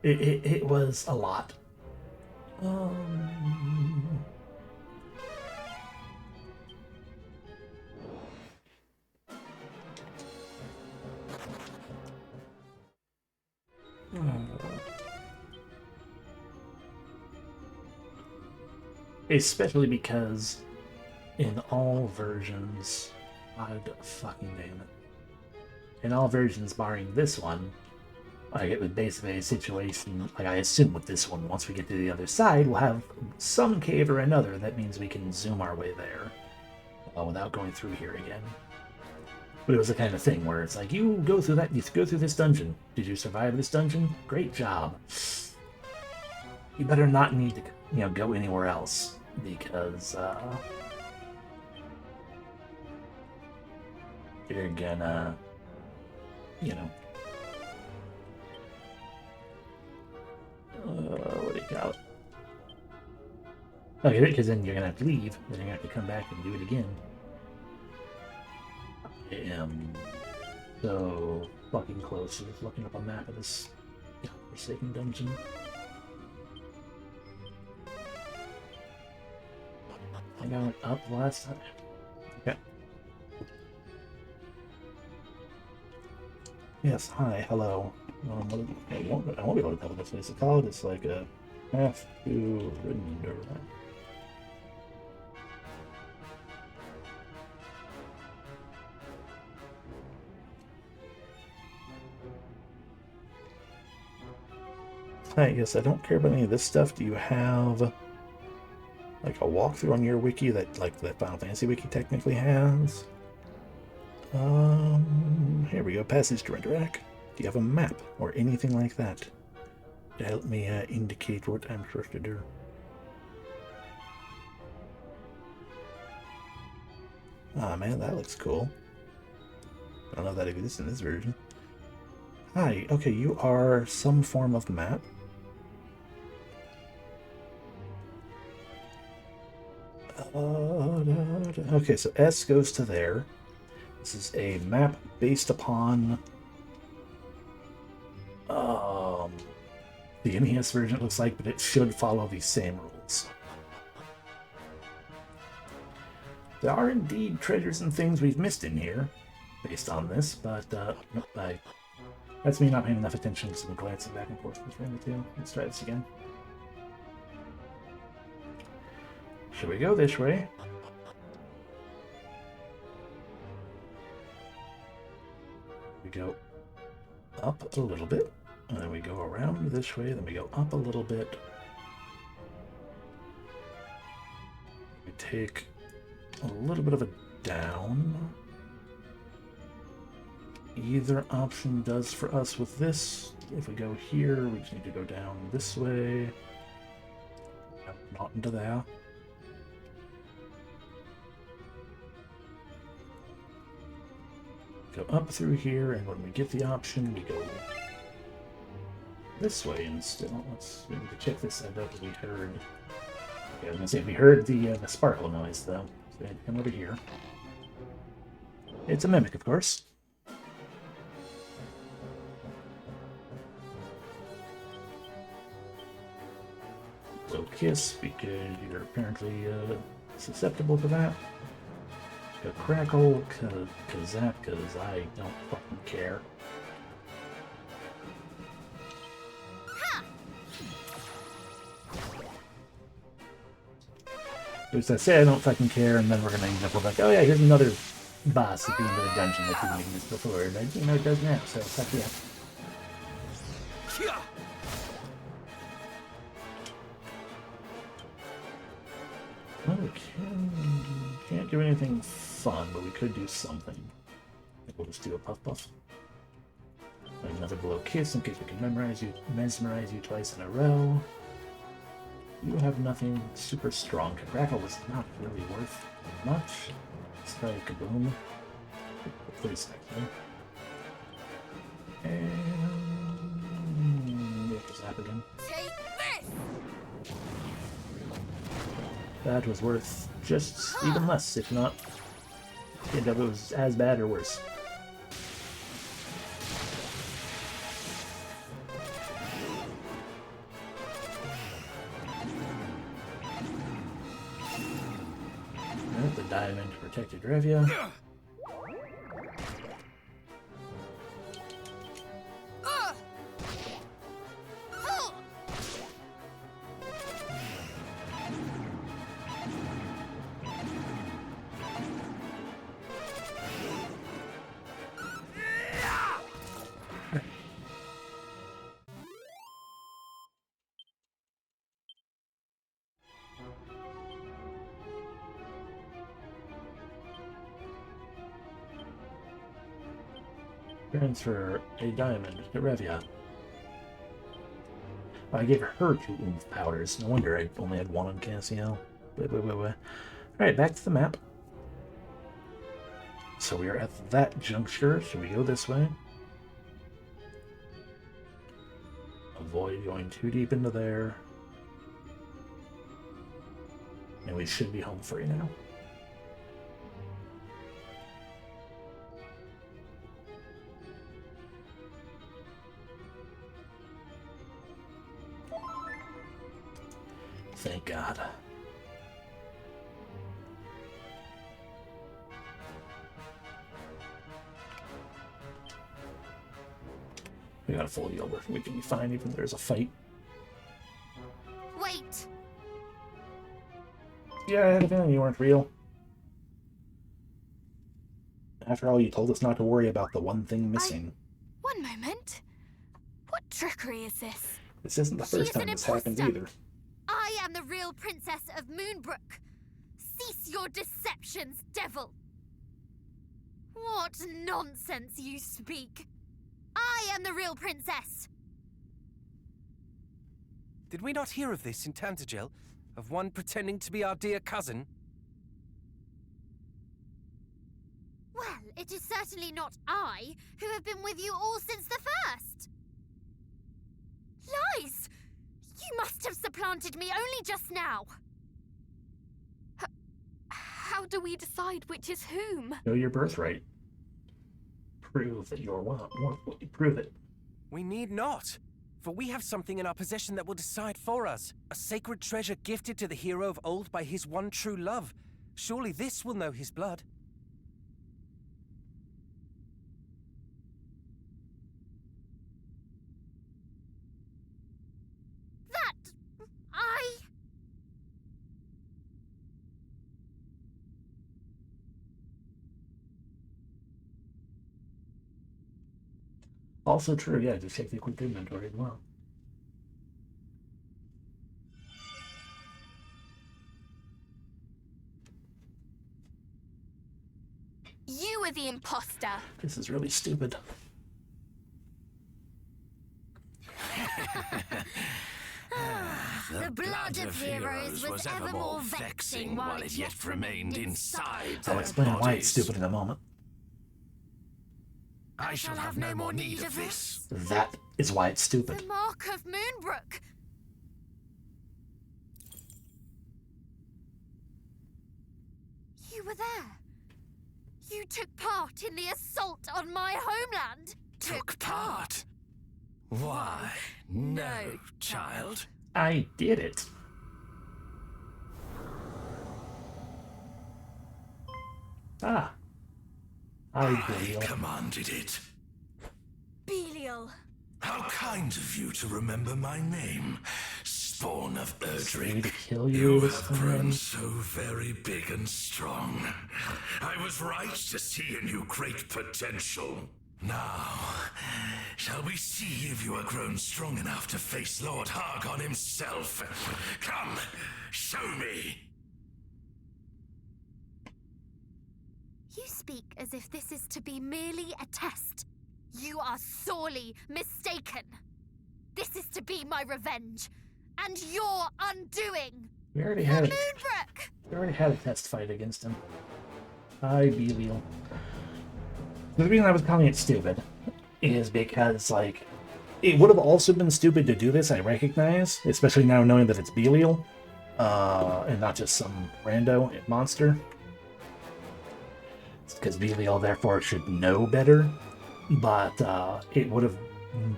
It was a lot. Especially because in all versions, God fucking damn it. In all versions barring this one, like it was basically a situation, like I assume with this one, once we get to the other side, we'll have some cave or another that means we can zoom our way there without going through here again. But it was the kind of thing where it's like, you go through this dungeon. Did you survive this dungeon? Great job. You better not need to, go anywhere else because you're gonna, what do you call it? Okay, because then you're gonna have to leave, then you're gonna have to come back and do it again. I am so fucking close to just looking up a map of this forsaken dungeon. I got it up last time. Okay. Yes, hi, hello. I won't be able to tell what this is called. It's like a path to render. Hi, yes, I don't care about any of this stuff. Do you have like a walkthrough on your wiki that Final Fantasy wiki technically has? Here we go. Passage to Renderak. Do you have a map or anything like that to help me indicate what I'm supposed to do? Ah, man, that looks cool. I don't know if that exists in this version. Hi, okay, you are some form of map. Okay, so S goes to there. This is a map based upon the NES version, it looks like, but it should follow these same rules. There are indeed treasures and things we've missed in here based on this, but that's me not paying enough attention because I'm glancing back and forth between the two. Let's try this again. Should we go this way? We go up a little bit, and then we go around this way, then we go up a little bit. We take a little bit of a down. Either option does for us with this. If we go here, we just need to go down this way. Not into there. Go up through here, and when we get the option, we go this way instead. We need to check this out that we heard. Okay, I was gonna say we heard the sparkle noise though. So we had to come over here. It's a mimic, of course. So kiss because you're apparently susceptible to that. Go crackle, cause I don't fucking care. Because I say I don't fucking care, and then we're gonna end up with like, oh yeah, here's another boss at the end of the dungeon that didn't exist before, and it does now, so fuck yeah. Well, we can't do anything fun, but we could do something. I think we'll just do a puff puff. Another blow kiss in case we can mesmerize you twice in a row. You have nothing super strong. Crackle was not really worth much. Let's try Kaboom. Please, actually. And we have to zap again. Take this! That was worth just even less, if not. If it was as bad or worse. The dive into protected Revia. Transfer a diamond to Revia. I gave her 2 oomph powders. No wonder I only had 1 on Cassio. Alright, back to the map. So we are at that juncture. Should we go this way? Avoid going too deep into there. And we should be home free now. Thank God. We got a full heal. We can be fine even if there's a fight. Wait! Yeah, I had a feeling you weren't real. After all, you told us not to worry about the one thing missing. One moment. What trickery is this? This isn't the first time this happened either. I am the real princess of Moonbrook. Cease your deceptions, devil! What nonsense you speak! I am the real princess! Did we not hear of this in Tantagel? Of one pretending to be our dear cousin? Well, it is certainly not I, who have been with you all since the first! Lies! You must have supplanted me only just now! How do we decide which is whom? Know your birthright. Prove that you're one. Prove it. We need not, for we have something in our possession that will decide for us. A sacred treasure gifted to the hero of old by his one true love. Surely this will know his blood. Also true, yeah, just check the quick inventory as well. You were the imposter. This is really stupid. The blood of heroes was ever more vexing while it yet remained inside. I'll explain why it's stupid in a moment. I shall have no more need of this. That is why it's stupid. The mark of Moonbrook! You were there. You took part in the assault on my homeland. Took part? Why, no, child. I did it. Ah. I commanded it. Belial. How kind of you to remember my name, spawn of Ready Erdrick. to kill You you have this grown time. so very big and strong. I was right to see in you great potential. Now, shall we see if you are grown strong enough to face Lord Hargon himself? Come, show me. You speak as if this is to be merely a test. You are sorely mistaken. This is to be my revenge, and your undoing. We already had it. Moonbrook! We already had a test fight against him. I Belial. The reason I was calling it stupid is because, like, it would have also been stupid to do this, I recognize, especially now knowing that it's Belial, and not just some rando monster. Because Belial, therefore, should know better, but it would have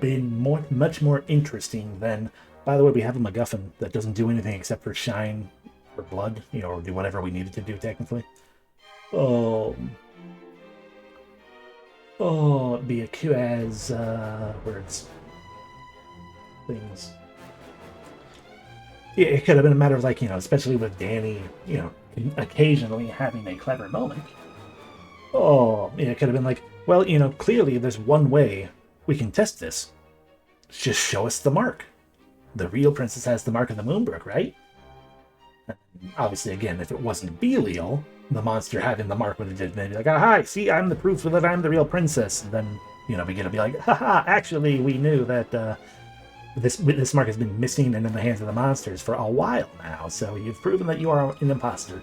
been much more interesting than, by the way, we have a MacGuffin that doesn't do anything except for shine or blood, you know, or do whatever we needed to do, technically. Be a Q as words. Things. Yeah, it could have been a matter of, like, you know, especially with Danny, you know, occasionally having a clever moment. It could have been like, well, you know, clearly there's one way we can test this. Just show us the mark. The real princess has the mark of the Moonbrook, right? Obviously, again, if it wasn't Belial, the monster having the mark would have just been like, ah, hi, see, I'm the proof that I'm the real princess. And then, begin to be like, haha, actually, we knew that this mark has been missing and in the hands of the monsters for a while now, so you've proven that you are an imposter.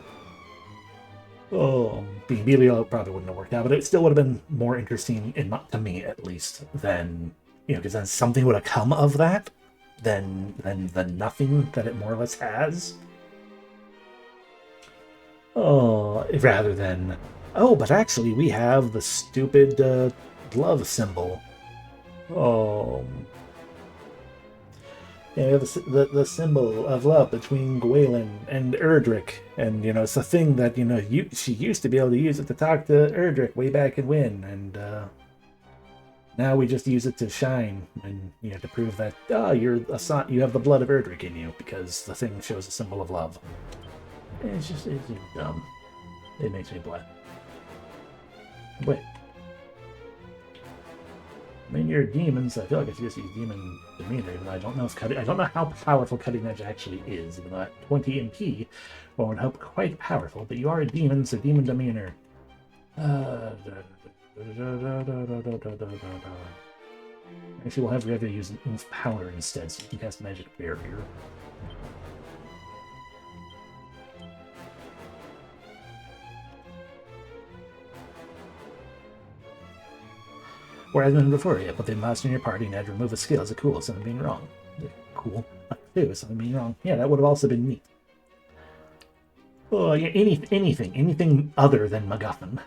Oh, being Belio probably wouldn't have worked out, but it still would have been more interesting, to me at least, than, because then something would have come of that, than the nothing that it more or less has. Oh, rather than, oh, but actually we have the stupid love symbol. Oh. Yeah, the symbol of love between Gwaelin and Erdrick, and it's a thing that she used to be able to use it to talk to Erdrick way back in Wynn, and now we just use it to shine and to prove that you have the blood of Erdrick in you because the thing shows a symbol of love. It's just dumb. It makes me bleh. Wait. I mean, you're demons. So I feel like I should just use demon demeanor, even though I don't know if I don't know how powerful cutting edge actually is. Even though at 20 MP, well, would hope quite powerful. But you are a demon, so demon demeanor. Actually, we'll have Revia use an oomph power instead, so you can cast magic barrier. Whereas before, yeah, put the imposter in your party and add remove a skill as a cool, something being wrong. Yeah, cool. Too, something being wrong. Yeah, that would have also been neat. Oh, yeah, anything other than MacGuffin.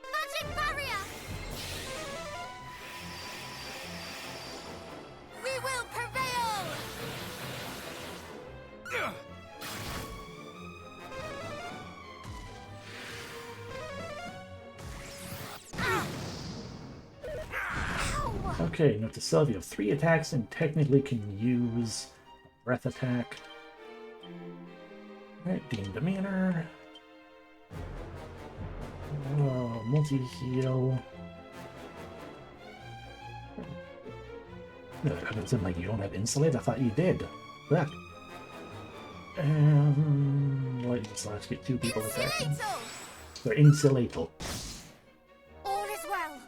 Magic barrier! We will prevail! Okay, note to self, you have 3 attacks and technically can use a breath attack. Alright, Dean Demeanor. Multi-heal. No, it said like you don't have insulate? I thought you did. That. And lightning slash, get 2 people attacking. They're insulatal. All is well.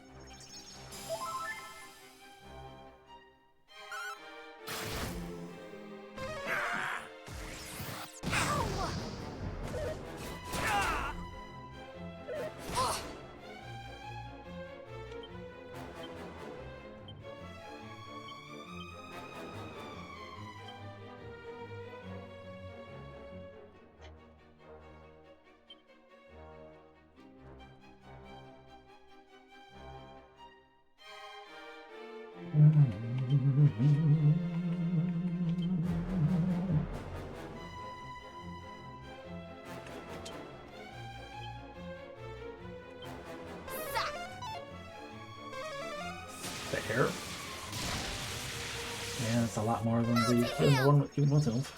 Fair. Yeah, that's a lot more than the one even with oomph.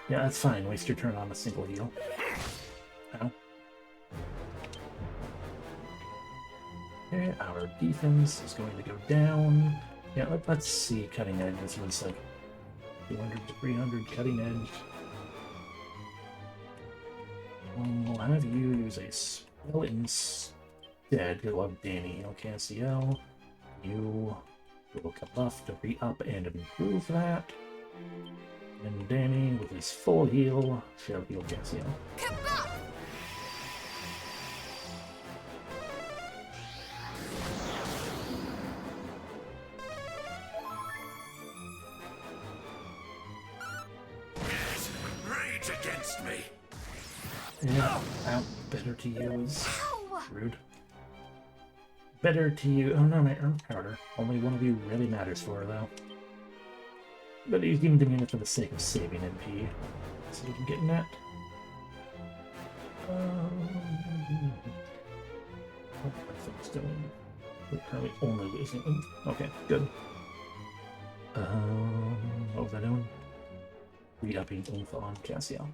Yeah, that's fine. Waste your turn on a single heal. Ow. Okay, our defense is going to go down. Yeah, let's see cutting edge. This one's like 200 to 300 cutting edge. We'll have you use a spell instead. You'll have Danny heal Cassiel. You will come buff to re-up and improve that. And Danny, with his full heal, shall heal Cassiel. Rage against me. Yeah, better to use. Rude. Better to use. Oh no, my earn powder. Only one of you really matters for her, though. But he's giving the unit for the sake of saving MP. So you can get net. What are my things doing? We're currently only losing. Okay, good. What was I doing? Re-upping info on Cassiel.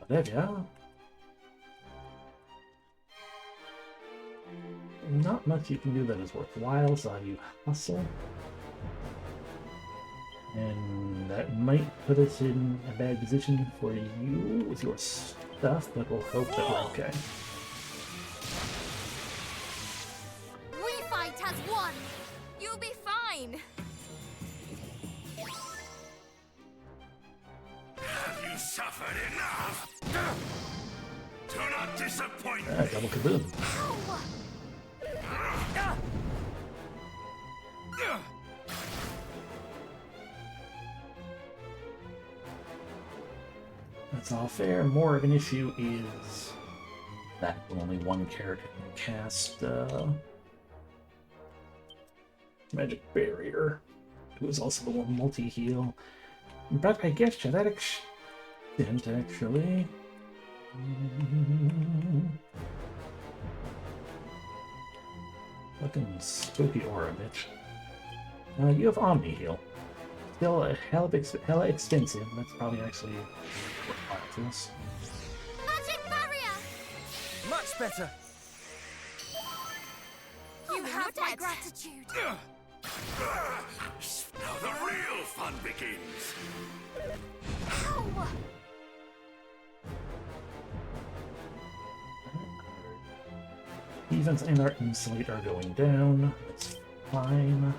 There we go. Not much you can do that is worthwhile, so have you hustle. And that might put us in a bad position for you with your stuff, but we'll hope that we're okay. We fight as one! You'll be fine. Have you suffered enough? Do not disappoint me. Double kaboom. Ow! That's all fair. More of an issue is that only one character can cast Magic Barrier, who is also the one multi-heal. But I guess to that extent, actually. Fucking spooky aura, bitch. You have Omni Heal. Still a hella extensive. That's probably actually worthwhile to us. Magic barrier! Much better. You have my gratitude. Now the real fun begins. Ow! Defense and our insulate are going down. That's fine.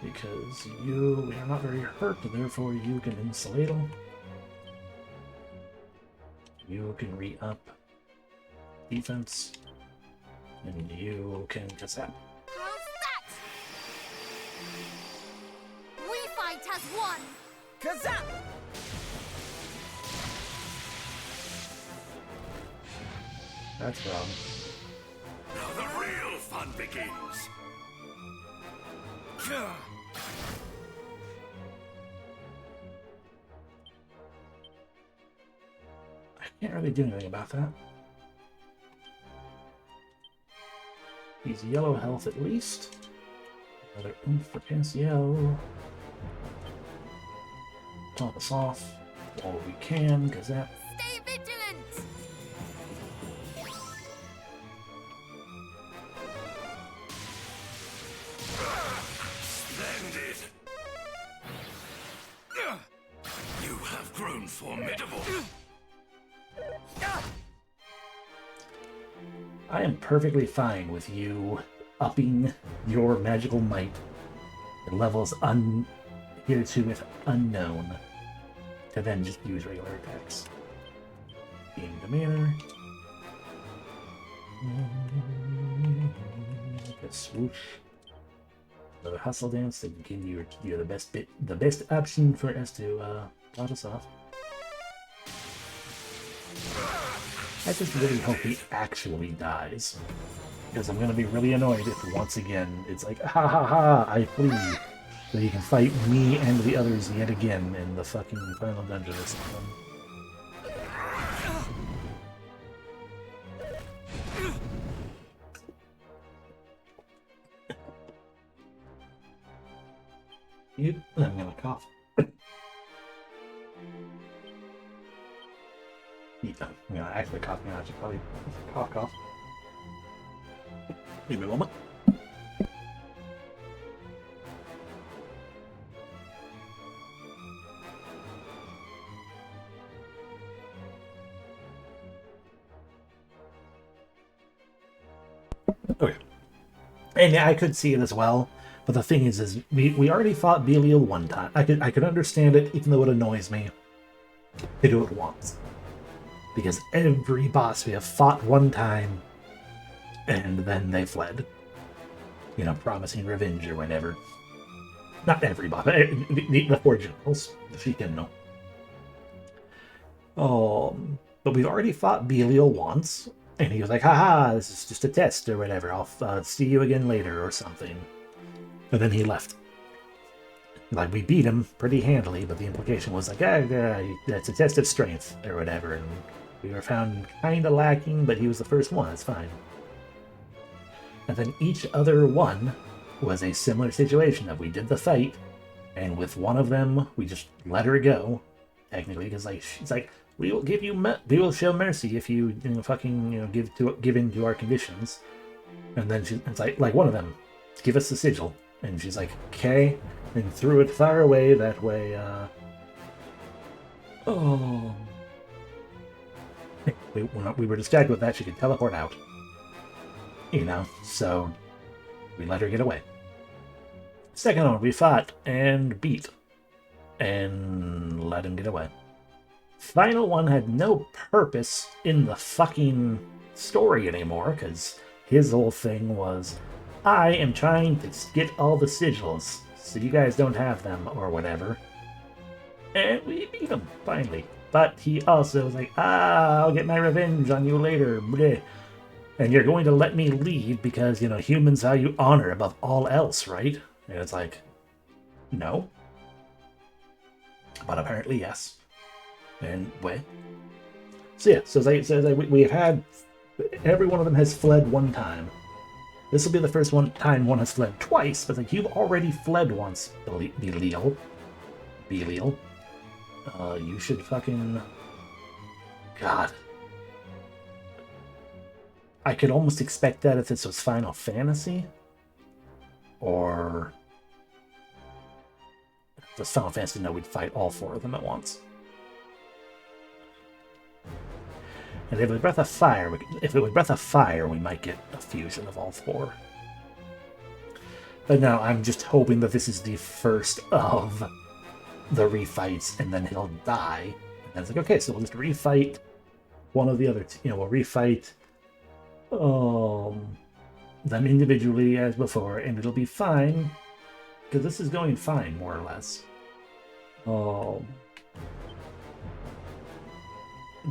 Because we are not very hurt, therefore you can insulate them. You can re-up defense. And you can Kazap. How's that? We fight as one! Kazap! That's wrong. Now the real fun begins. I can't really do anything about that. He's yellow health at least. Another oomph for Cassiel. Top us off while we can, because that. Stay vigilant! Splendid. You have grown formidable. I am perfectly fine with you upping your magical might to levels hitherto with unknown to then just use regular attacks. Being Damien. A swoosh. The hustle dance to give you the best option for us to plot us off. I just really hope he actually dies. Because I'm gonna be really annoyed if once again it's like, ha ha ha, I flee. So you can fight me and the others yet again in the fucking final dungeon or something. I'm gonna cough. I'm gonna actually cough now. I should probably cough. Give me a moment. Okay. And yeah, I could see it as well. But the thing is we already fought Belial one time. I could understand it, even though it annoys me to do it once. Because every boss we have fought one time, and then they fled. You know, promising revenge or whatever. Not every boss, but the four generals, if you can know. But we've already fought Belial once, and he was like, haha, this is just a test or whatever. I'll see you again later or something. And then he left. Like, we beat him pretty handily, but the implication was like, that's a test of strength or whatever. And we were found kind of lacking, but he was the first one. It's fine. And then each other one was a similar situation of we did the fight, and with one of them we just let her go, technically, because like she's like, we will show mercy if you, give in to our conditions. And then it's like one of them, give us the sigil, and she's like, okay. and threw it far away. That way, oh. We were distracted with that. She could teleport out. You know, so we let her get away. Second one, we fought and beat and let him get away. Final one had no purpose in the fucking story anymore, because his whole thing was, I am trying to get all the sigils, so you guys don't have them, or whatever. And we beat him, finally. But he also was like, I'll get my revenge on you later, bleh. And you're going to let me leave because, you know, humans value honor above all else, right? And it's like, no. But apparently, yes. And wait. So yeah, so we've had, every one of them has fled one time. This will be the first time one has fled twice, but like, you've already fled once, Belial. You should fucking... God. I could almost expect that if this was Final Fantasy. Or... if it was Final Fantasy, no, we'd fight all four of them at once. And if it was Breath of Fire, we might get a fusion of all four. But no, I'm just hoping that this is the first of the refights, and then he'll die. And then it's like, okay, so we'll just refight one of the other two. You know, we'll refight them individually as before, and it'll be fine. Because this is going fine, more or less.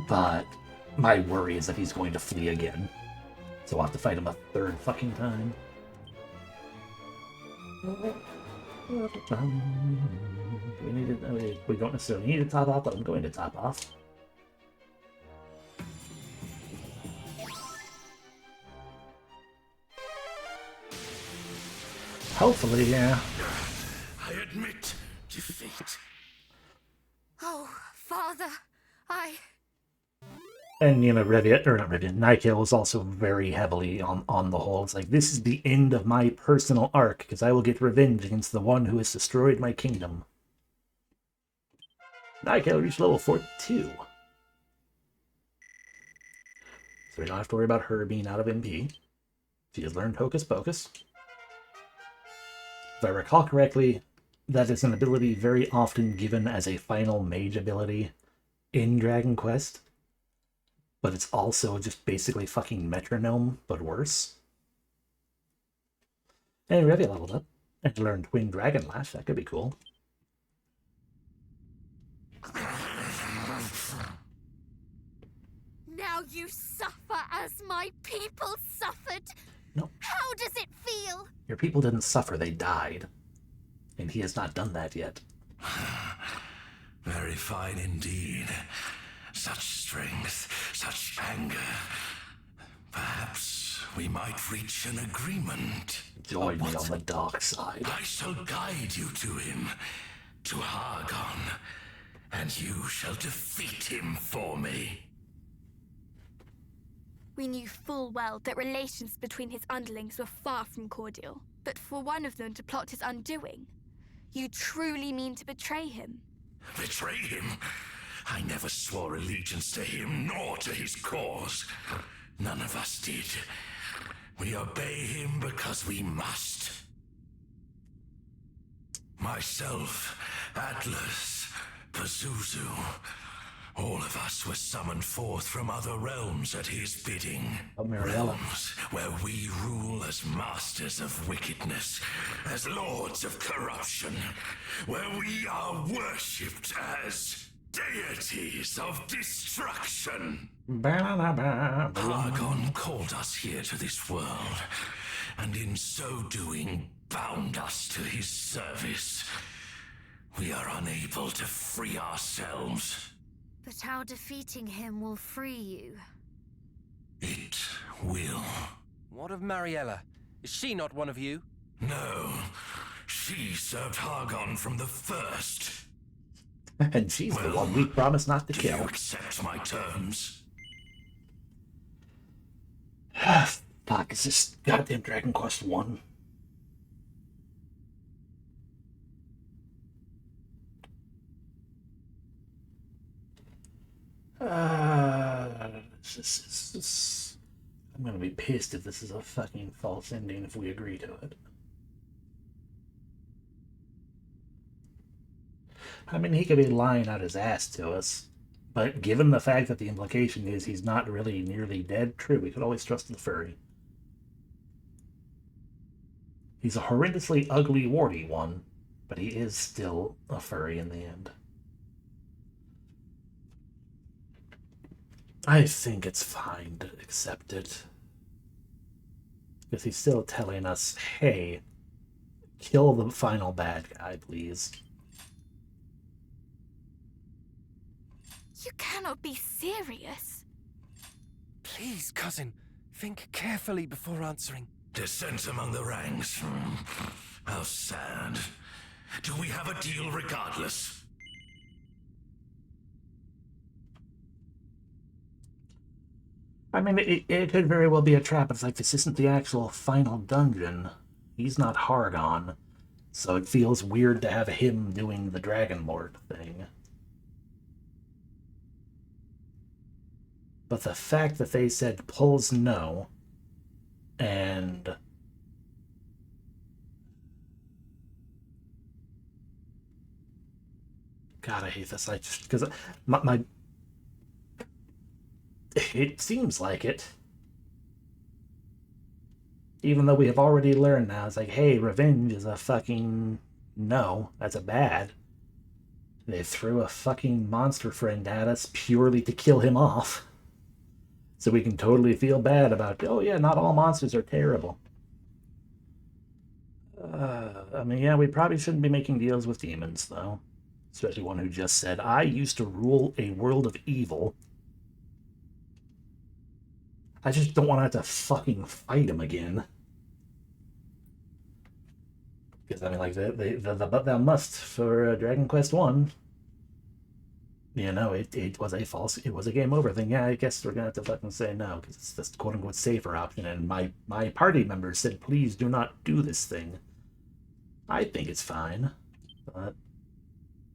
But my worry is that he's going to flee again. So I'll have to fight him a third fucking time. We don't necessarily need to top off, but I'm going to top off. Hopefully, yeah. I admit defeat. Oh, Father, And, you know, Nikeil was also very heavily on the whole. It's like, this is the end of my personal arc, because I will get revenge against the one who has destroyed my kingdom. Nikeil reached level 42. So we don't have to worry about her being out of MP. She has learned Hocus Pocus. If I recall correctly, that is an ability very often given as a final mage ability in Dragon Quest. But it's also just basically fucking Metronome, but worse. And Revia leveled up. And learned Twin Dragon Lash, that could be cool. now you suffer as my people suffered. No. How does it feel? Your people didn't suffer, they died. And he has not done that yet. Very fine indeed. Such strength, such anger. Perhaps we might reach an agreement. Join me on the dark side. I shall guide you to him, to Hargon, and you shall defeat him for me. We knew full well that relations between his underlings were far from cordial. But for one of them to plot his undoing, you truly mean to betray him? Betray him? I never swore allegiance to him, nor to his cause. None of us did. We obey him because we must. Myself, Atlas, Pazuzu, all of us were summoned forth from other realms at his bidding. Realms where we rule as masters of wickedness, as lords of corruption, where we are worshipped as deities of destruction. Hargon called us here to this world, and in so doing bound us to his service. We are unable to free ourselves. But how defeating him will free you? It will. What of Mariella? Is she not one of you? No, she served Hargon from the first. And she's the one we promised not to Do kill. you accept my terms? Fuck, is this goddamn Dragon Quest 1? I'm gonna be pissed if this is a fucking false ending if we agree to it. I mean, he could be lying out his ass to us, but given the fact that the implication is he's not really nearly dead, true, we could always trust the furry. He's a horrendously ugly, warty one, but he is still a furry in the end. I think it's fine to accept it. Because he's still telling us, hey, kill the final bad guy, please. You cannot be serious. Please, cousin, think carefully before answering. Dissent among the ranks. How sad. Do we have a deal regardless? I mean, it could very well be a trap. It's like, this isn't the actual final dungeon. He's not Hargon. So it feels weird to have him doing the Dragon Lord thing. But the fact that they said pulls no, and God, I hate this. I just, because my it seems like it. Even though we have already learned now, it's like, hey, revenge is a fucking no. That's a bad. They threw a fucking monster friend at us purely to kill him off. So we can totally feel bad about, oh yeah, not all monsters are terrible. I mean, yeah, we probably shouldn't be making deals with demons, though. Especially one who just said, I used to rule a world of evil. I just don't want to have to fucking fight him again. Because, I mean, like, the but thou must for Dragon Quest 1. You know, it was a game over thing. Yeah, I guess we're gonna have to fucking say no, because it's this quote-unquote safer option, and my party members said, please do not do this thing. I think it's fine, but...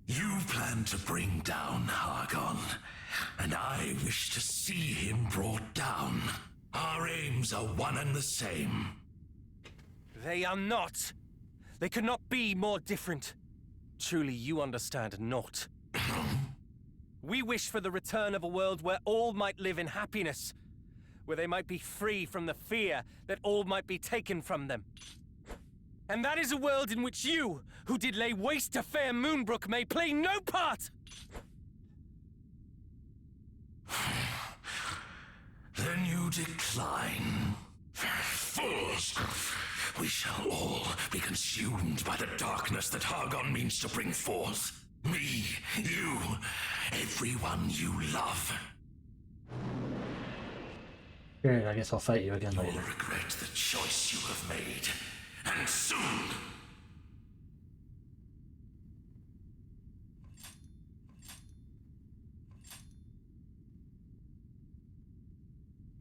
You plan to bring down Hargon, and I wish to see him brought down. Our aims are one and the same. They are not. They could not be more different. Truly, you understand not. We wish for the return of a world where all might live in happiness, where they might be free from the fear that all might be taken from them. And that is a world in which you, who did lay waste to fair Moonbrook, may play no part! Then you decline. Fools! We shall all be consumed by the darkness that Hargon means to bring forth. Me, you, everyone you love. Great, I guess I'll fight you again You'll later. regret the choice you have made, and soon.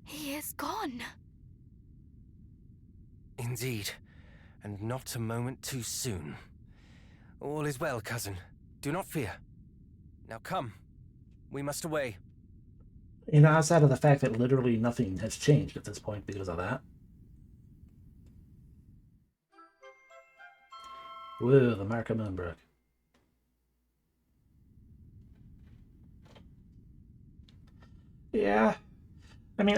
He is gone. Indeed, and not a moment too soon. All is well, cousin. Do not fear. Now come. We must away. You know, outside of the fact that literally nothing has changed at this point because of that. Whoa, the Mark of Moonbrook. Yeah. I mean,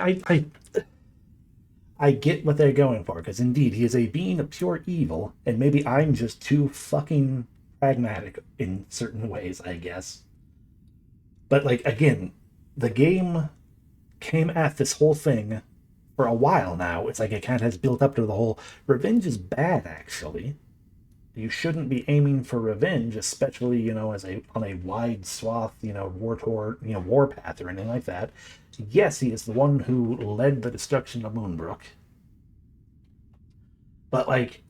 I get what they're going for, because indeed, he is a being of pure evil, and maybe I'm just too fucking pragmatic in certain ways, I guess. But, like, again, the game came at this whole thing for a while now. It's like it kind of has built up to the whole revenge is bad, actually. You shouldn't be aiming for revenge, especially, you know, as on a wide swath, you know, war path or anything like that. Yes, he is the one who led the destruction of Moonbrook. But, like,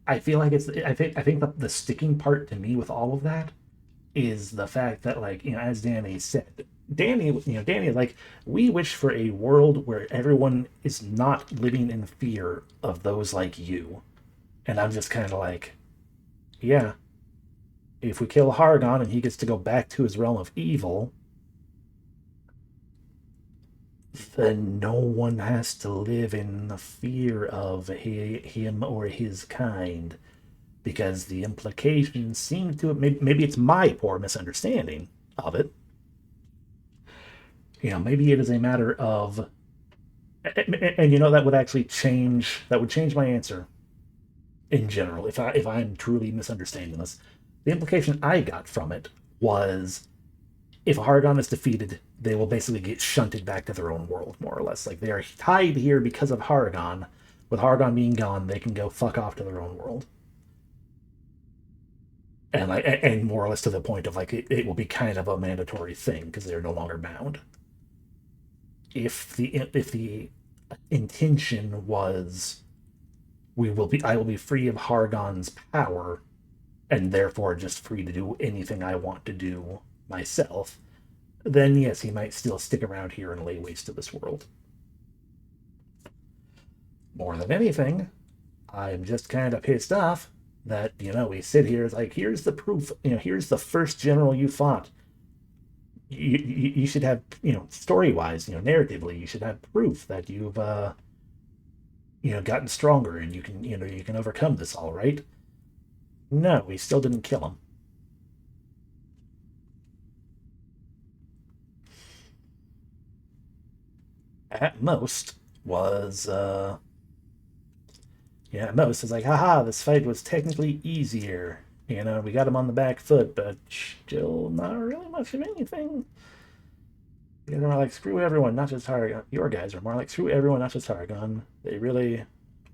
I feel like I think the sticking part to me with all of that is the fact that, like, you know, as Danny said, Danny, like, we wish for a world where everyone is not living in fear of those like you. And I'm just kind of like, yeah, if we kill Hargon and he gets to go back to his realm of evil, then no one has to live in the fear of him or his kind. Because the implications seem to, maybe it's my poor misunderstanding of it. Maybe it is a matter of, and that would actually change my answer in general if I'm truly misunderstanding this. The implication I got from it was, if Hargon is defeated, they will basically get shunted back to their own world, more or less. Like, they are tied here because of Hargon. With Hargon being gone, they can go fuck off to their own world. And more or less to the point of, like, it will be kind of a mandatory thing because they're no longer bound. If the intention was, I will be free of Hargon's power, and therefore just free to do anything I want to do myself, then yes, he might still stick around here and lay waste to this world. More than anything, I'm just kind of pissed off that, we sit here, it's like, here's the proof, here's the first general you fought. You should have, story-wise, narratively, you should have proof that you've, gotten stronger and you can overcome this, all right? No, we still didn't kill him. At most was, at most it's like, haha, this fight was technically easier. We got him on the back foot, but still not really much of anything. You guys are more like, screw everyone, not just Hargon. Your guys are more like, screw everyone, not just Hargon. They really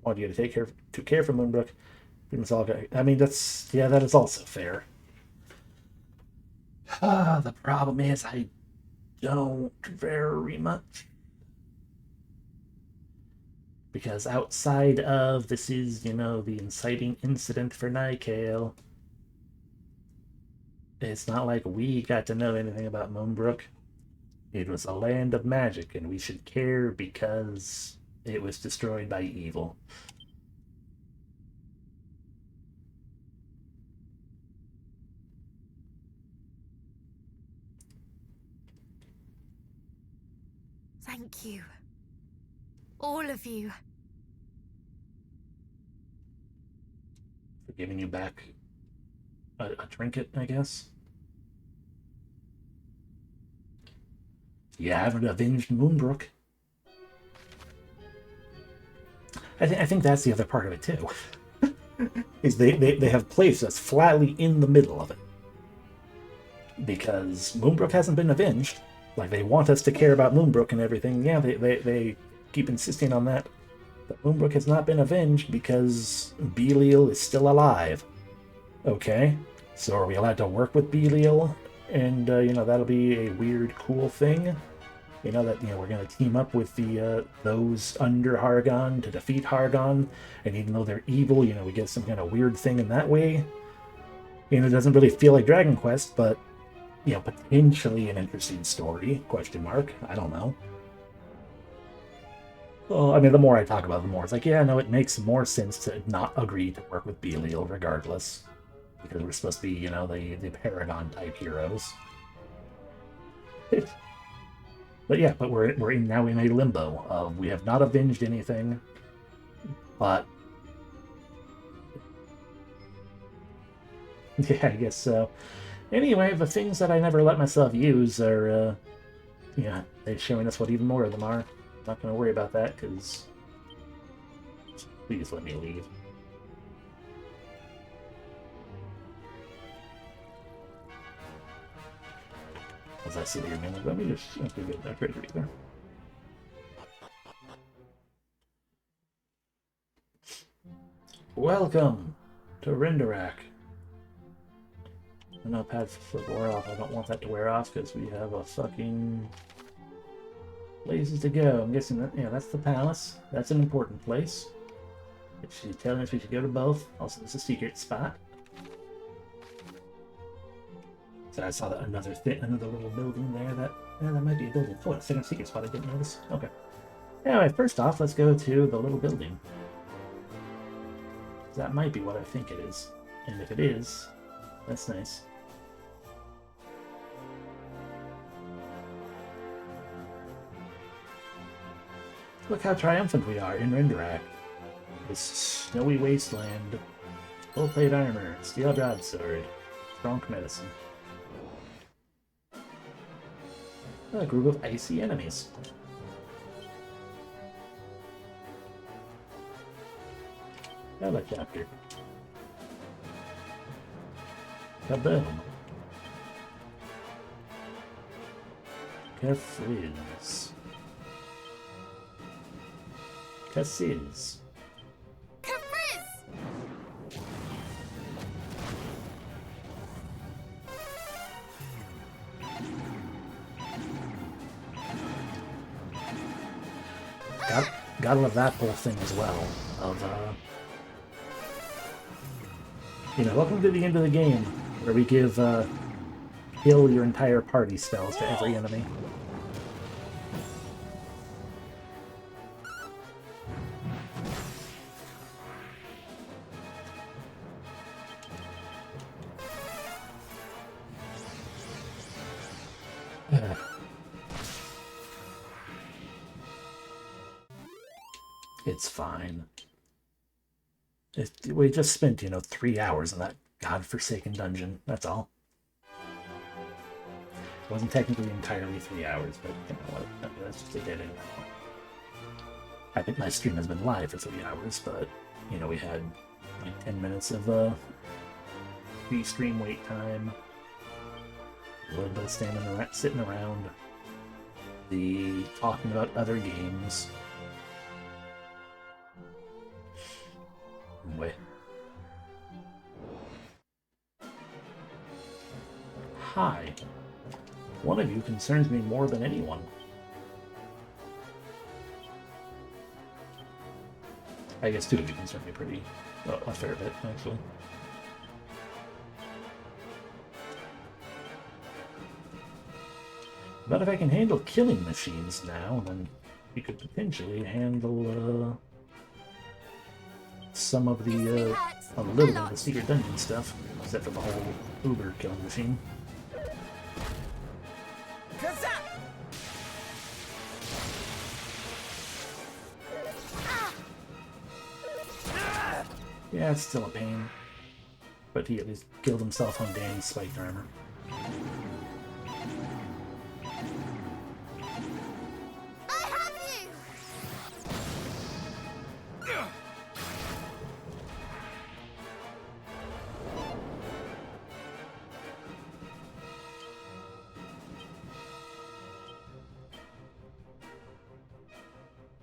want you to care for Moonbrook. I mean, that is also fair. The problem is, I don't very much. Because outside of, this is, the inciting incident for Nykale, it's not like we got to know anything about Moonbrook. It was a land of magic, and we should care because it was destroyed by evil. Thank you. All of you. For giving you back a trinket, I guess. You haven't avenged Moonbrook. I think that's the other part of it, too. Is they have placed us flatly in the middle of it. Because Moonbrook hasn't been avenged. Like, they want us to care about Moonbrook and everything. Yeah, they keep insisting on that. But Moonbrook has not been avenged because Belial is still alive. Okay, so are we allowed to work with Belial? And, that'll be a weird, cool thing. That, we're going to team up with those under Hargon to defeat Hargon. And even though they're evil, we get some kind of weird thing in that way. It doesn't really feel like Dragon Quest, but, potentially an interesting story, question mark. I don't know. Well, I mean, the more I talk about it, the more it's like, yeah, no, it makes more sense to not agree to work with Belial regardless. Because we're supposed to be, the Paragon-type heroes. But yeah, we're now in a limbo of, we have not avenged anything, but yeah, I guess so. Anyway, the things that I never let myself use are, they're showing us what even more of them are. I'm not going to worry about that, because please let me leave. As I sit here, man, let me just get that treasure either. Welcome to Renderak. I know Pad's flip wear off. I don't want that to wear off because we have a fucking places to go. I'm guessing that, that's the palace. That's an important place. She's telling us we should go to both. Also, there's a secret spot. So I saw that another little building there. That might be a building. Oh, a second secret spot I didn't notice. Okay. Anyway, first off, let's go to the little building. That might be what I think it is. And if it is, that's nice. Look how triumphant we are in Renderak. This snowy wasteland. Full plate armor, steel broadsword, strong medicine. A group of icy enemies. Helicopter. Kaboom. Kafrizz. Cassis. Gotta love that whole thing as well. Welcome to the end of the game, where we give heal your entire party spells to every enemy. It's fine. We just spent, 3 hours in that godforsaken dungeon. That's all. It wasn't technically entirely 3 hours, but you know what? That's just a dead end. I think my stream has been live for 3 hours, but, we had like 10 minutes of pre-stream wait time. A little bit of sitting around. The talking about other games. Wait. Hi. One of you concerns me more than anyone. I guess two of you concern me a fair bit, actually. But if I can handle killing machines now, then we could potentially handle, some of the, a little bit of the secret dungeon stuff, except for the whole Uber killing machine. Yeah, it's still a pain. But he at least killed himself on Danny's spiked armor.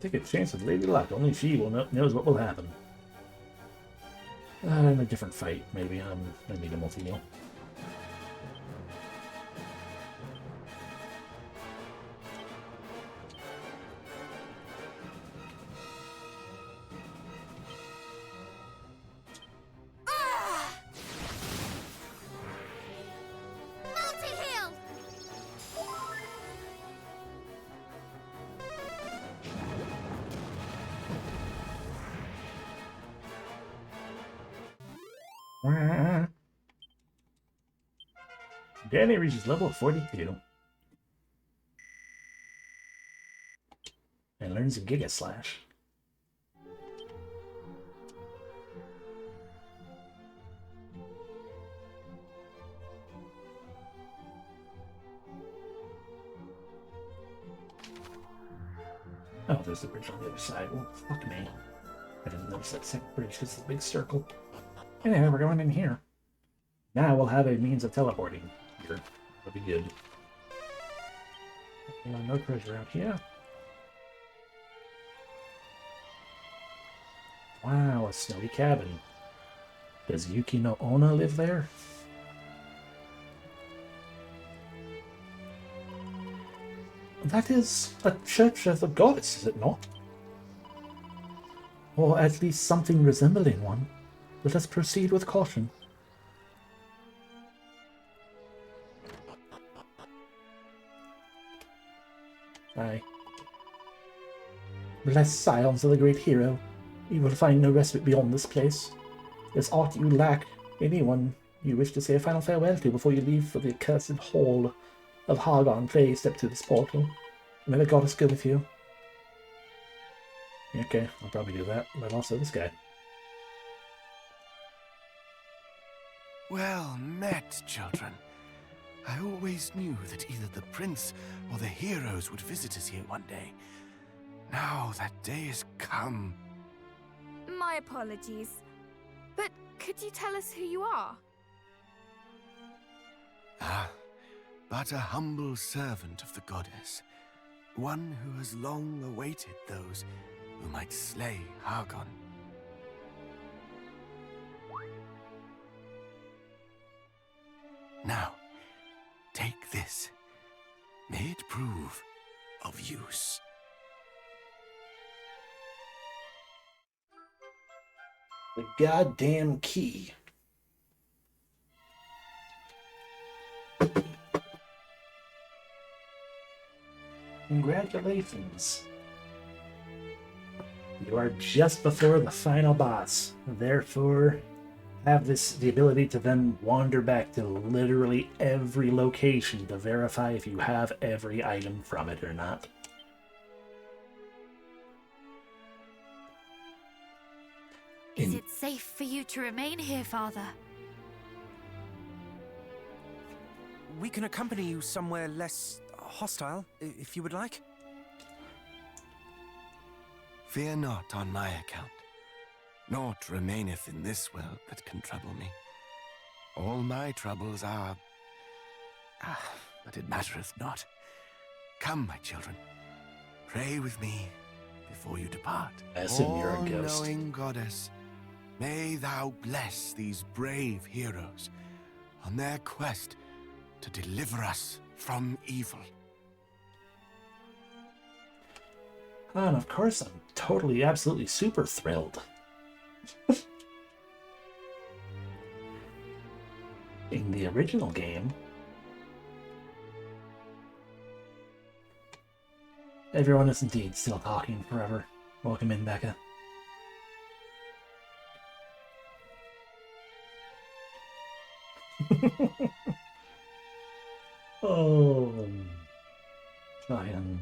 Take a chance with Lady Luck. Only she knows what will happen. In a different fight, maybe. I need a multi-heal. Danny reaches level 42 and learns a Giga Slash. Oh, there's the bridge on the other side. Well, fuck me. I didn't notice that second bridge because it's a big circle. Anyway, we're going in here. Now we'll have a means of teleporting. Here. That'll be good. No treasure out here. Wow, a snowy cabin. Does Yuki no Onna live there? That is a church of the goddess, is it not? Or at least something resembling one. Let us proceed with caution. Aye. Bless Scions of the great hero. You will find no respite beyond this place. There's aught you lack, anyone you wish to say a final farewell to before you leave for the accursed hall of Hargon, please step through this portal. May the goddess go with you. Okay, I'll probably do that, but also this guy. Well met, children. I always knew that either the prince or the heroes would visit us here one day. Now that day has come. My apologies. But could you tell us who you are? Ah, but a humble servant of the goddess. One who has long awaited those who might slay Hargon. Now, take this. May it prove of use. The goddamn key. Congratulations. You are just before the final boss. Therefore, have the ability to then wander back to literally every location to verify if you have every item from it or not. Is it safe for you to remain here, Father? We can accompany you somewhere less hostile, if you would like. Fear not on my account. Naught remaineth in this world that can trouble me. All my troubles are... but it mattereth not. Come, my children. Pray with me before you depart. I assume you're a ghost. All-knowing goddess, may thou bless these brave heroes on their quest to deliver us from evil. And of course, I'm totally, absolutely super thrilled. In the original game, everyone is indeed still talking forever. Welcome in, Becca. Oh, Ryan.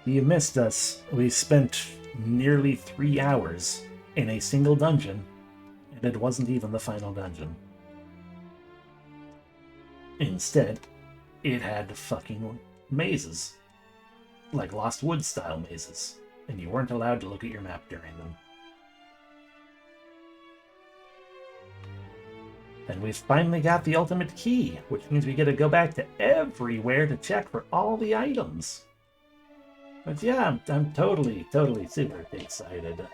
You missed us. We spent nearly 3 hours in a single dungeon, and it wasn't even the final dungeon. Instead, it had fucking mazes. Like Lost Woods style mazes, and you weren't allowed to look at your map during them. And we've finally got the ultimate key, which means we get to go back to everywhere to check for all the items. But yeah, I'm totally super excited.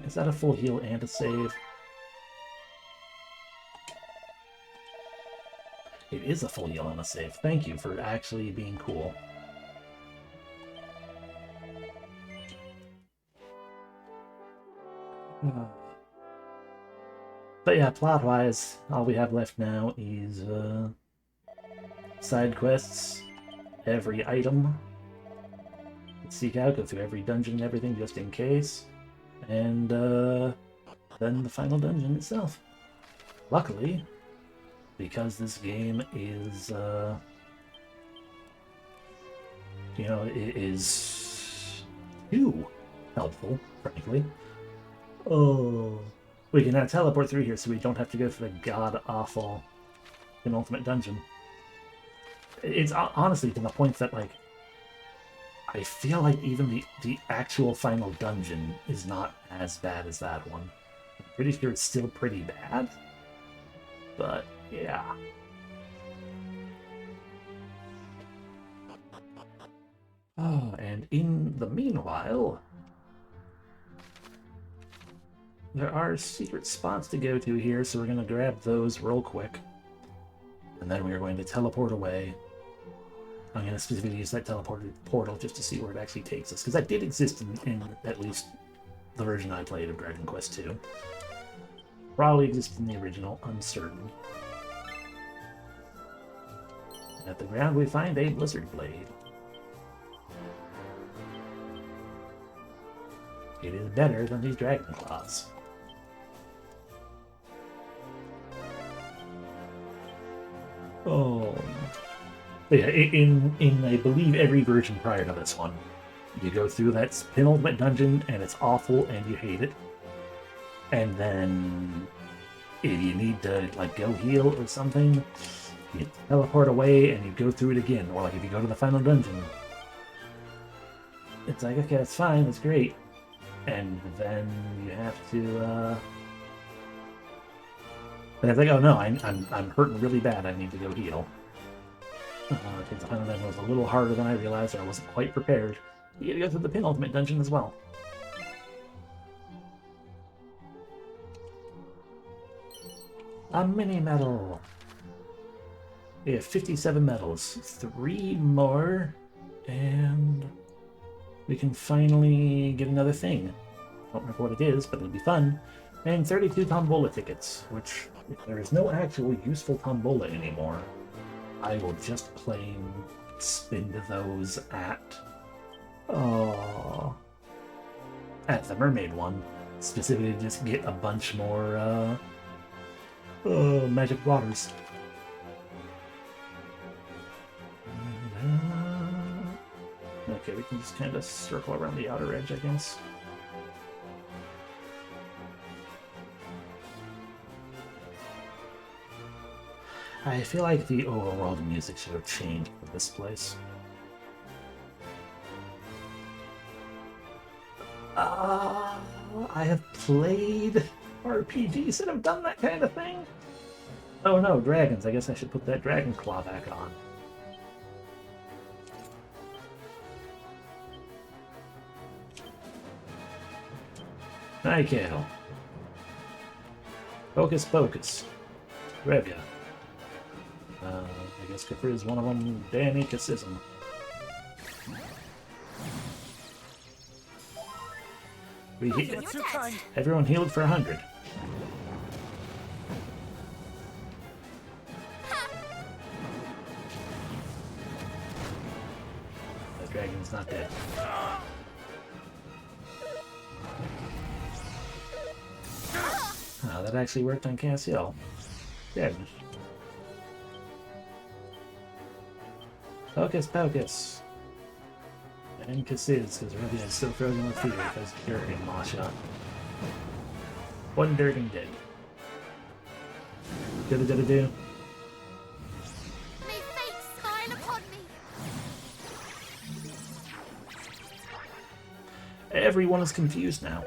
Is that a full heal and a save? It is a full heal and a save. Thank you for actually being cool. But yeah, plot-wise, all we have left now is side quests, every item, seek out, go through every dungeon and everything just in case, and then the final dungeon itself. Luckily, because this game is, it is too helpful, frankly. Oh, we can now teleport through here so we don't have to go through the god-awful penultimate dungeon. It's honestly to the point that, like, I feel like even the actual final dungeon is not as bad as that one. I'm pretty sure it's still pretty bad, but yeah. Oh, and in the meanwhile, there are secret spots to go to here, so we're going to grab those real quick. And then we are going to teleport away. I'm going to specifically use that portal just to see where it actually takes us, because that did exist in at least the version I played of Dragon Quest II. Probably existed in the original, uncertain. At the ground we find a Blizzard Blade. It is better than these Dragon Claws. Oh. But yeah, in I believe every version prior to this one, You go through that penultimate dungeon, and it's awful, and you hate it. And then, if you need to like go heal or something, you teleport away and you go through it again. Or like if you go to the final dungeon, it's like, okay, that's fine, that's great. And then you have to, and it's like, oh no, I'm hurting really bad, I need to go heal. I think the final dungeon was a little harder than I realized, or I wasn't quite prepared. You gotta go through the penultimate dungeon as well. A mini medal. We have 57 medals. 3 more, and we can finally get another thing. Don't remember what it is, but it'll be fun. And 32 tombola tickets, which, if there is no actual useful tombola anymore, I will just plain spend those at the mermaid one, specifically to just get a bunch more magic waters. Okay, we can just kind of circle around the outer edge, I guess. I feel like the overworld music should have changed for this place. I have played RPGs that have done that kind of thing. Oh no, dragons. I guess I should put that dragon claw back on. Hi, Kale. Focus, focus. Revia. I guess Kafir is one of them. Danny Cassism. Everyone healed for 100. The dragon's not dead. Oh, that actually worked on Cassiel. Good. Focus, focus. And Cassiz, because Revia is still frozen with fear because Durgan Maw shot. One Durgan dead. Do-do-do-do-do. May fate smile upon me. Everyone is confused now.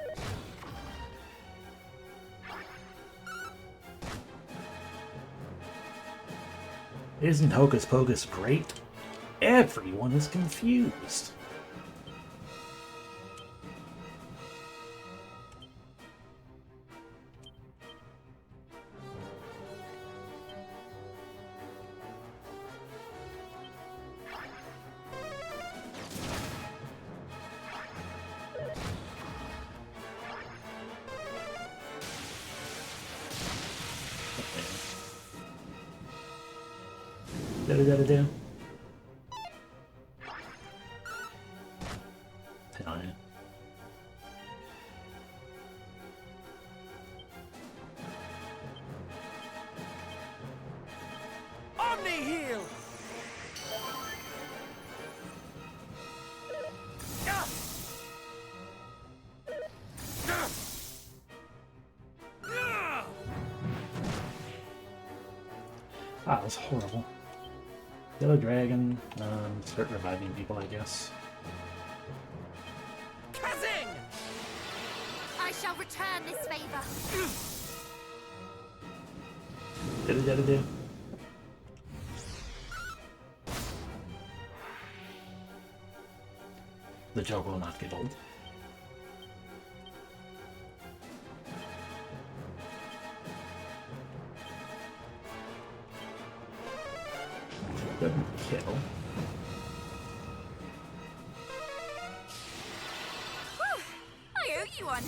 Isn't Hocus Pocus great? Everyone is confused. Do-do-do-do-do. Hell yeah. Omni heal! Ah, that was horrible. Yellow dragon, start reviving people, I guess. Kazing! I shall return this favor. Do-do-do-do-do. The joke will not get old. Couldn't kill. I owe you one.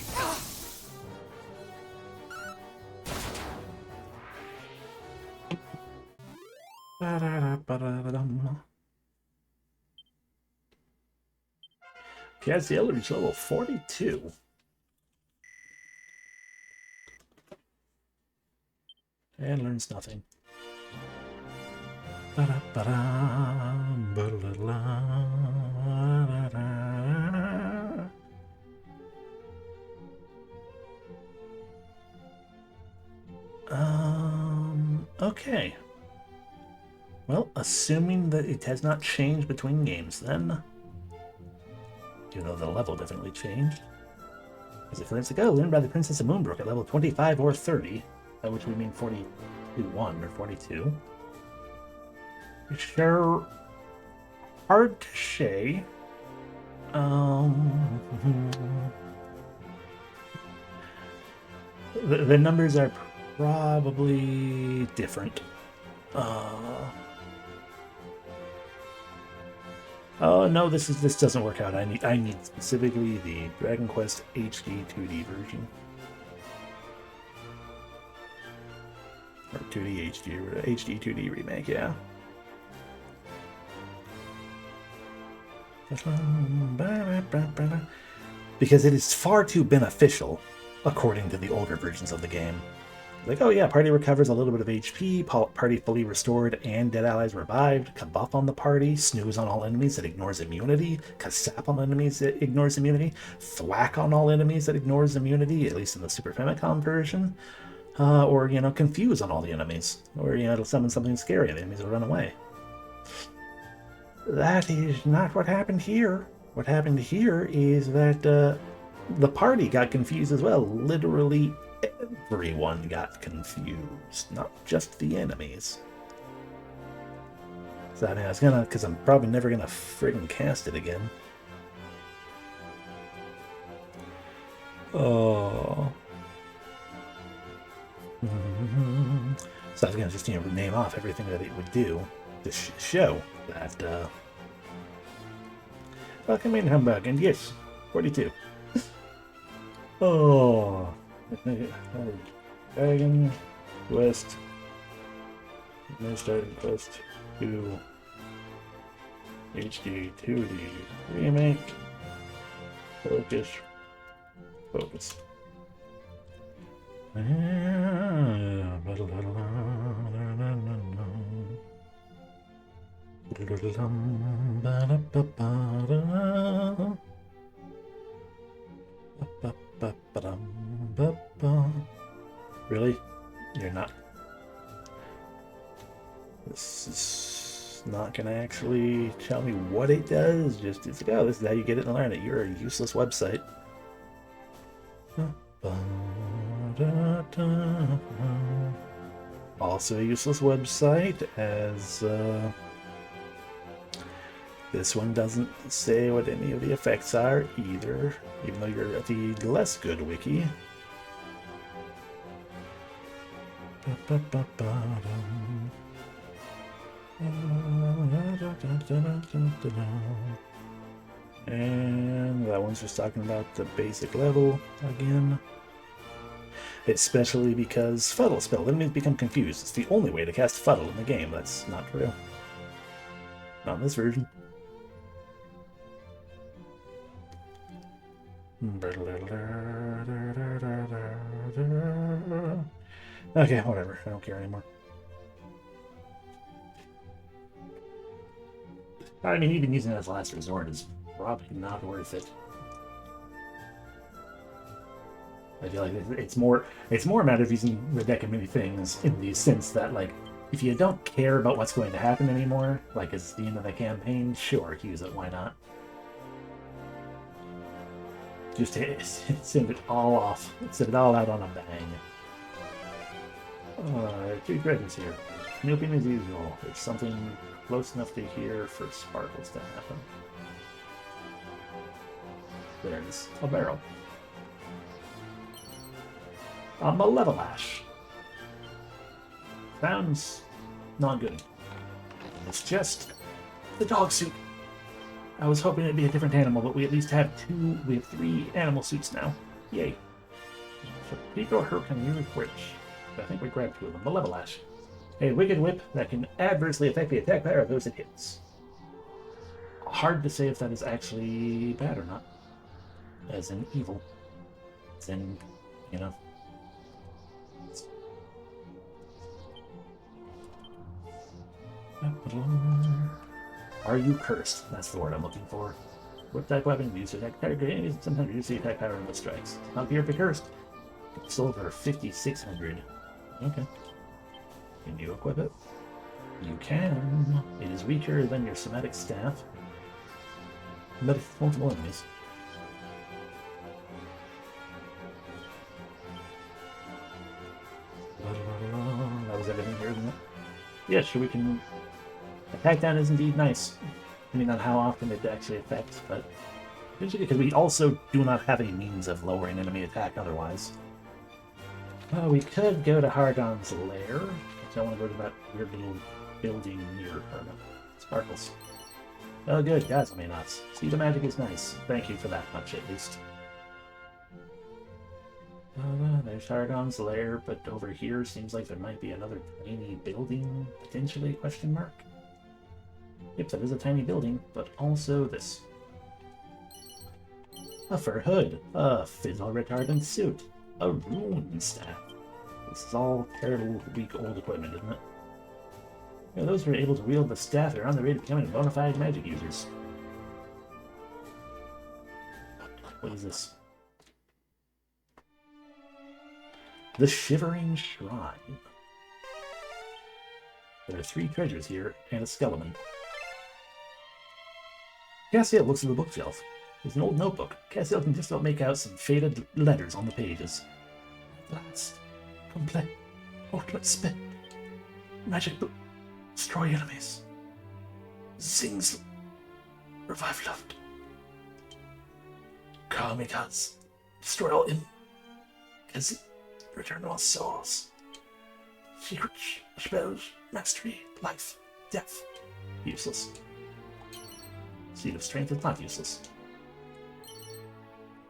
Ba-da-da-ba-da-da-dum. Cassiel reached level 42. And learns nothing. Ba-da-ba-da, ba-da-da-da, ba-da-da. Okay. Well, assuming that it has not changed between games then, even though the level definitely changed. As it for instance, go learned by the Princess of Moonbrook at level 25 or 30, by which we mean 41 or 42. Sure, hard to say. The numbers are probably different. Oh no, this doesn't work out. I need specifically the Dragon Quest HD 2D version. Or 2D HD 2D remake, yeah. Because it is far too beneficial, according to the older versions of the game. Like, oh yeah, party recovers a little bit of HP, party fully restored and dead allies revived, buff on the party, snooze on all enemies that ignores immunity, sap on enemies that ignores immunity, thwack on all enemies that ignores immunity, at least in the Super Famicom version, or, you know, confuse on all the enemies, or, you know, it'll summon something scary and the enemies will run away. That is not what happened here. What happened here is that the party got confused as well. Literally everyone got confused, not just the enemies. So I mean, I was gonna, because I'm probably never gonna friggin' cast it again. Oh. So I was gonna just, you know, name off everything that it would do to show that. Welcome in, humbug, and yes, 42. Oh. Dragon Quest. Dragon Quest 2 HD 2D remake. Focus. Focus. Really? You're not. This is not gonna actually tell me what it does. Just it's like, oh, this is how you get it and learn it. You're a useless website. Also a useless website, as this one doesn't say what any of the effects are either, even though you're at the less good wiki. And that one's just talking about the basic level again. Especially because Fuddle spell enemies become confused. It's the only way to cast Fuddle in the game. That's not true. Not in this version. Okay, whatever. I don't care anymore. I mean, even using it as last resort is probably not worth it. I feel like it's more a matter of using the deck of many things in the sense that, like, if you don't care about what's going to happen anymore, like it's the end of the campaign, sure, use it, why not? Just send it all off. Send it all out on a bang. 2 dragons here. Snooping as usual. There's something close enough to here for sparkles to happen. There's a barrel. A Malevolash. Sounds not good. It's just the dog suit. I was hoping it'd be a different animal, but we at least have 3 animal suits now. Yay. So Pico, Herc, and Music Witch. I think we grabbed 2 of them. Malevolash. A wicked whip that can adversely affect the attack power of those it hits. Hard to say if that is actually bad or not. As in evil. As in, you know. Are you cursed? That's the word I'm looking for. What type weapon use to attack enemies? Sometimes use the attack power of the strikes. Not appear to be cursed. Silver 5,600. Okay. Can you equip it? You can. It is weaker than your somatic staff. But it's multiple enemies. That was everything here, isn't it? Yeah, sure, we can... Attack down is indeed nice. Depending on how often it actually affects, but... Usually because we also do not have a means of lowering enemy attack otherwise. Well, we could go to Hargon's lair. I want to go to that weird little building near her. Sparkles. Oh good, guys, I mean nuts. See, the magic is nice. Thank you for that much, at least. There's Hargon's lair, but over here seems like there might be another tiny building, potentially, question mark? Yep, that is a tiny building, but also this. A fur hood, a fizzle retardant suit, a rune staff. This is all terrible, weak, old equipment, isn't it? You know, those who are able to wield the staff are on their way to becoming bona fide magic users. What is this? The Shivering Shrine. There are 3 treasures here, and a skeleton. Cassiel looks at the bookshelf. There's an old notebook. Cassiel can just about make out some faded letters on the pages. Last. Complete. Ultimate spit. Magic book. Destroy enemies. Sings. Revive loved. Kamikaze. Destroy all in. Return all souls. Secret spells. Mastery. Life. Death. Useless. Seed of Strength is not useless.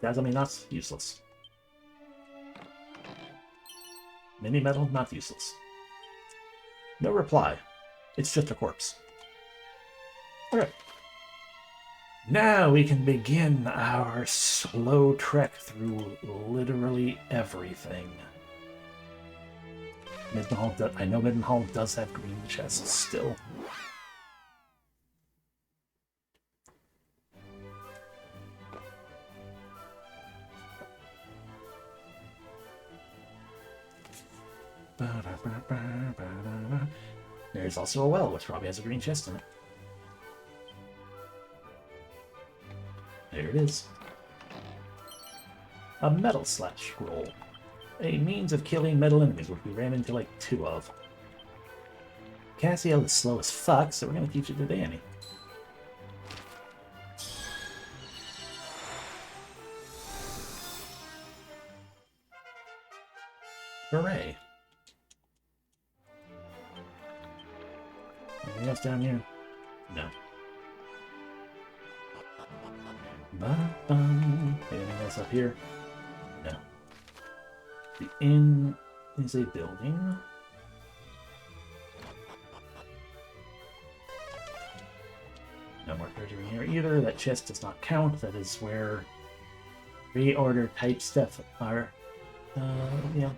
Dazzle not useless. Mini Metal not useless. No reply. It's just a corpse. Alright. Now we can begin our slow trek through literally everything. I know Middenhall does have green chests still. There's also a well, which probably has a green chest in it. There it is. A metal slash scroll. A means of killing metal enemies, which we ran into like 2 of. Cassiel is slow as fuck, so we're gonna teach it to Danny. Hooray. Anything else down here? No. Anything else up here? No. The inn is a building. No more treasure in here either. That chest does not count. That is where reorder type stuff are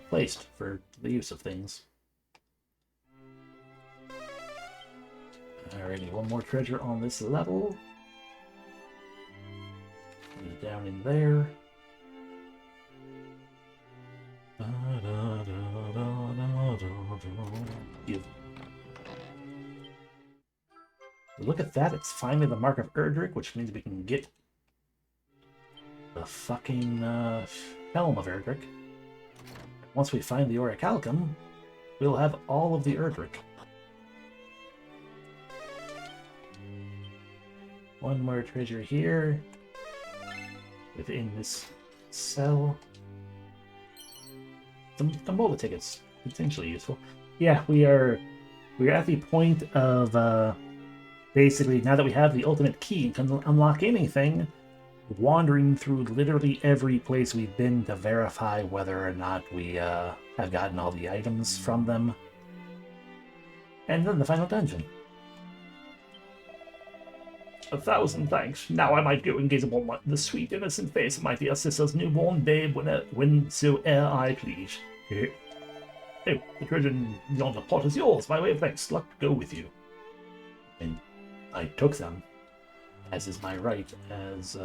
placed for the use of things. Alrighty, one more treasure on this level. And down in there. Look at that, it's finally the Mark of Erdrick, which means we can get the fucking Helm of Erdrick. Once we find the Orichalcum, we'll have all of the Erdrick. One more treasure here, within this cell. Some bullet tickets, potentially useful. Yeah, we're at the point of basically, now that we have the ultimate key and can unlock anything, wandering through literally every place we've been to verify whether or not we have gotten all the items from them. And then the final dungeon. 1,000 thanks. Now I might go and gaze upon the sweet innocent face of my dear sister's newborn babe whensoe'er I please. Oh, the treasure in yonder pot is yours, by way of thanks. Luck go with you. And I took them, as is my right as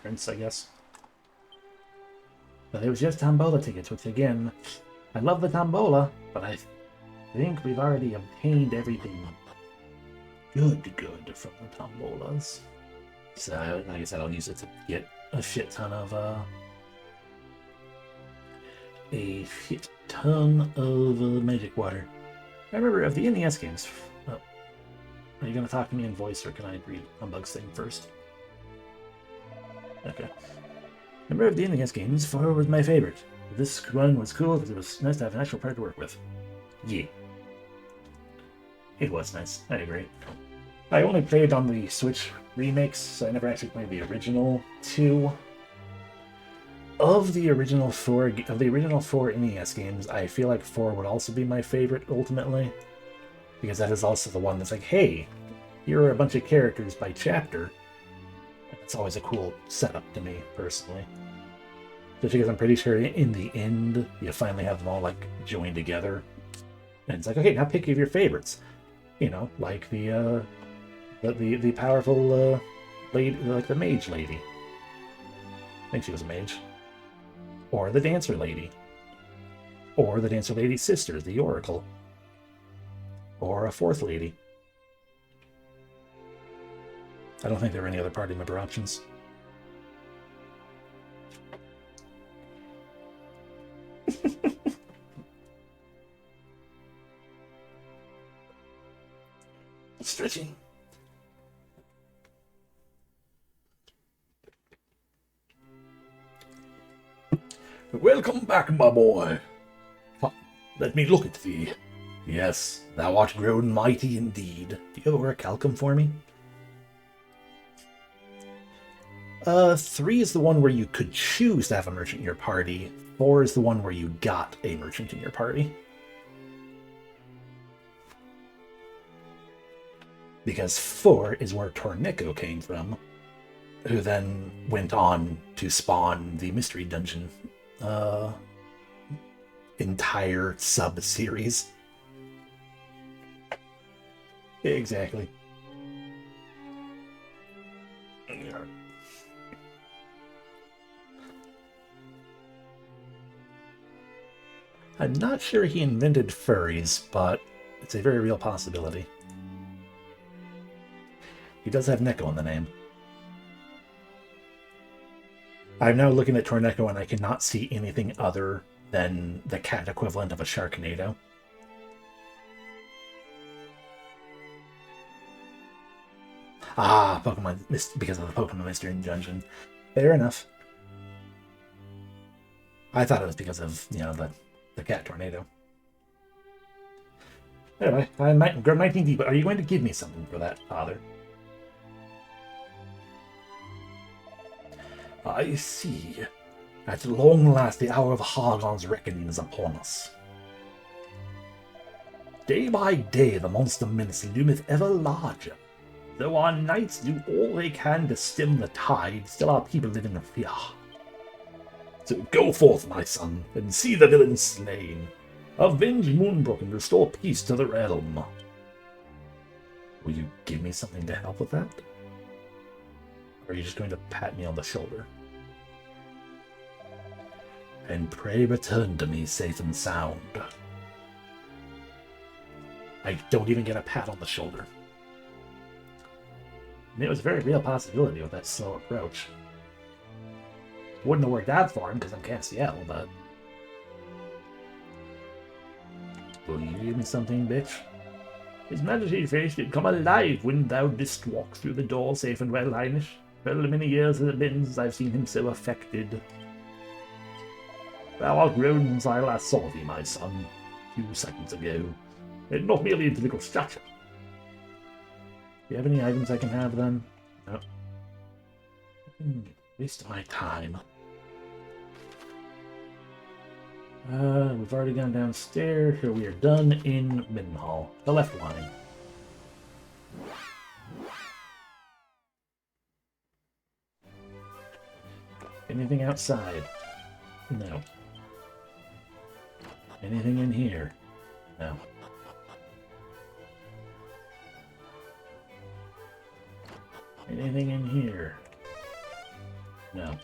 prince, I guess. But it was just Tambola tickets, which again, I love the Tombola, but I think we've already obtained everything good from the Tombolas. So, like I said, I'll use it to get a shit ton of magic water. I remember of the NES games. Oh, are you gonna talk to me in voice, or can I read Humbug's thing first? Okay. Remember of the NES games, 4 was my favorite. This one was cool because it was nice to have an actual partner to work with. Yeah. It was nice. I agree. I only played on the Switch remakes, so I never actually played the original 2. Of the original 4 NES games, I feel like 4 would also be my favorite ultimately, because that is also the one that's like, hey, here are a bunch of characters by chapter. It's always a cool setup to me personally. Just because I'm pretty sure in the end you finally have them all like joined together, and it's like, okay, now pick your favorites. You know, like the powerful lady, like the mage lady. I think she was a mage. Or the dancer lady. Or the dancer lady's sister, the Oracle. Or a 4th lady. I don't think there were any other party member options. Stretching. Welcome back, my boy. Let me look at thee. Yes, thou art grown mighty indeed. Do you have a orichalcum for me? 3 is the one where you could choose to have a merchant in your party. 4 is the one where you got a merchant in your party. Because 4 is where Tornico came from, who then went on to spawn the Mystery Dungeon entire sub-series. Exactly. I'm not sure he invented furries, but it's a very real possibility. He does have Neko in the name. I'm now looking at Torneko and I cannot see anything other than the cat equivalent of a Sharknado. Ah, Pokemon, because of the Pokemon Mystery Dungeon. Fair enough. I thought it was because of, you know, the cat tornado. Anyway, I might grow 19 deep, but are you going to give me something for that, Father? I see. At long last, the hour of Hargon's reckoning is upon us. Day by day, the monster menace loometh ever larger. Though our knights do all they can to stem the tide, still our people live in fear. So go forth, my son, and see the villain slain. Avenge Moonbrook and restore peace to the realm. Will you give me something to help with that? Or are you just going to pat me on the shoulder? And pray return to me safe and sound. I don't even get a pat on the shoulder. I mean, it was a very real possibility with that slow approach. Wouldn't have worked out for him because I'm Castiel, but... Will you give me something, bitch? His Majesty's face did come alive when thou didst walk through the door safe and well, Highness. Well, many years has it been since I've seen him so affected. Thou art grown since I last saw thee, my son, a few seconds ago, and not merely in physical stature. Do you have any items I can have, then? No. Waste my time. We've already gone downstairs, so we are done in Middenhall. The left line. Anything outside? No. Anything in here? No. Anything in here? No.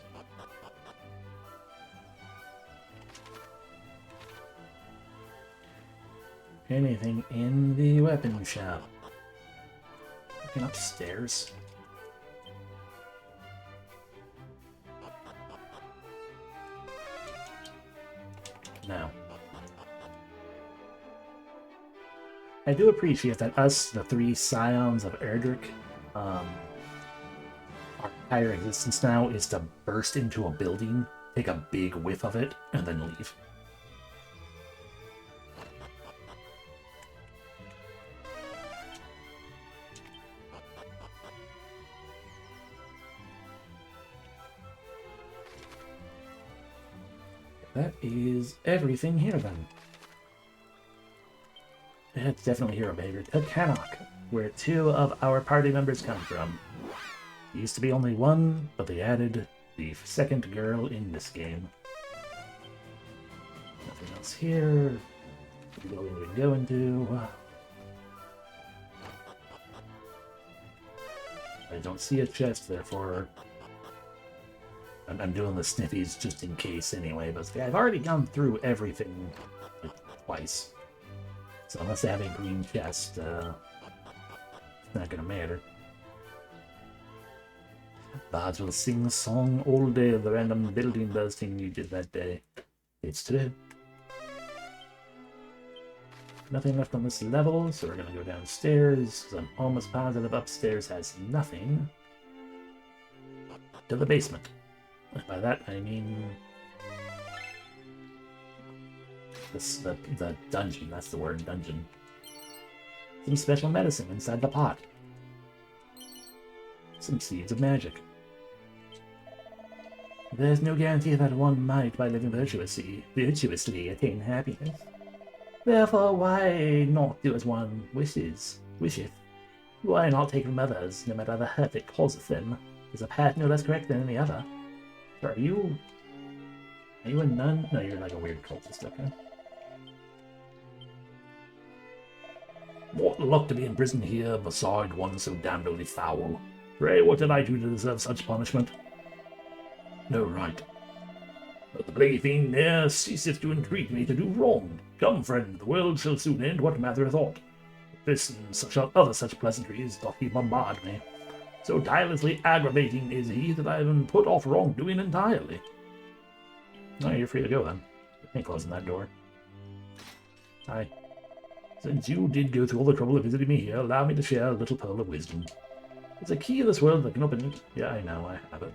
anything in the weapon shop? Looking upstairs. No. I do appreciate that us, the three scions of Erdrick, our entire existence now is to burst into a building, take a big whiff of it, and then leave. That is everything here then. It's definitely hero behavior. To Cannock, where two of our party members come from. Used to be only one, but they added the second girl in this game. Nothing else here. We can go into. I don't see a chest, therefore I'm doing the sniffies just in case anyway, but I've already gone through everything like, twice. So unless they have a green chest, it's not gonna matter. Bards will sing a song all day of the random building bursting you did that day. It's true. Nothing left on this level, so we're gonna go downstairs, because I'm almost positive upstairs has nothing. To the basement. By that I mean the dungeon, that's the word, dungeon. Some special medicine inside the pot. Some seeds of magic. There's no guarantee that one might, by living virtuously, attain happiness. Therefore, why not do as one wisheth? Why not take from others, no matter the hurt it causeth them? Is a path no less correct than any other? Are you a nun? No, you're like a weird cultist, okay. What luck to be imprisoned here beside one so damnably foul. Pray, what did I do to deserve such punishment? No right. But the plague fiend ne'er ceaseth to entreat me to do wrong. Come, friend, the world shall soon end, what matter thought? This and such other such pleasantries doth he bombard me. So tirelessly aggravating is he that I have been put off wrongdoing entirely. Oh, you're free to go then. Ain't closing that door. Hi. Since you did go through all the trouble of visiting me here, allow me to share a little pearl of wisdom. There's a key of this world that can open it. Yeah, I know, I have it.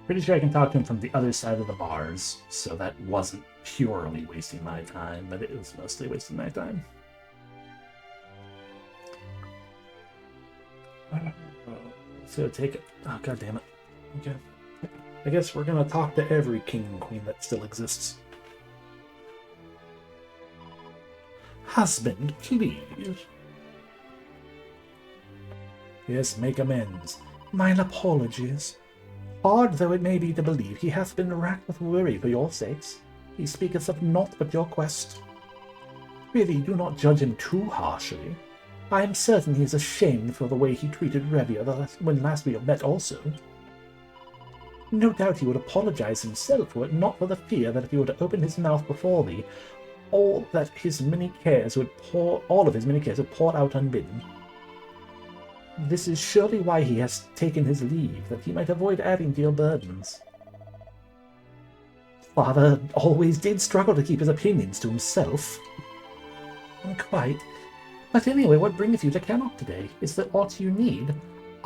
Pretty sure I can talk to him from the other side of the bars, so that wasn't purely wasting my time, but it was mostly wasting my time. So take it. Oh, god damn it. Okay. I guess we're gonna talk to every king and queen that still exists. Husband, please. Yes, make amends. Mine apologies. Hard though it may be to believe, he hath been racked with worry for your sakes. He speaketh of naught but your quest. Really, do not judge him too harshly. I am certain he is ashamed for the way he treated Revia when last we met also. No doubt he would apologize himself were it not for the fear that if he were to open his mouth before thee, all of his many cares would pour out unbidden. This is surely why he has taken his leave, that he might avoid adding to your burdens. Father always did struggle to keep his opinions to himself. Quite. But anyway, what bringeth you to Cannock today? Is there aught you need?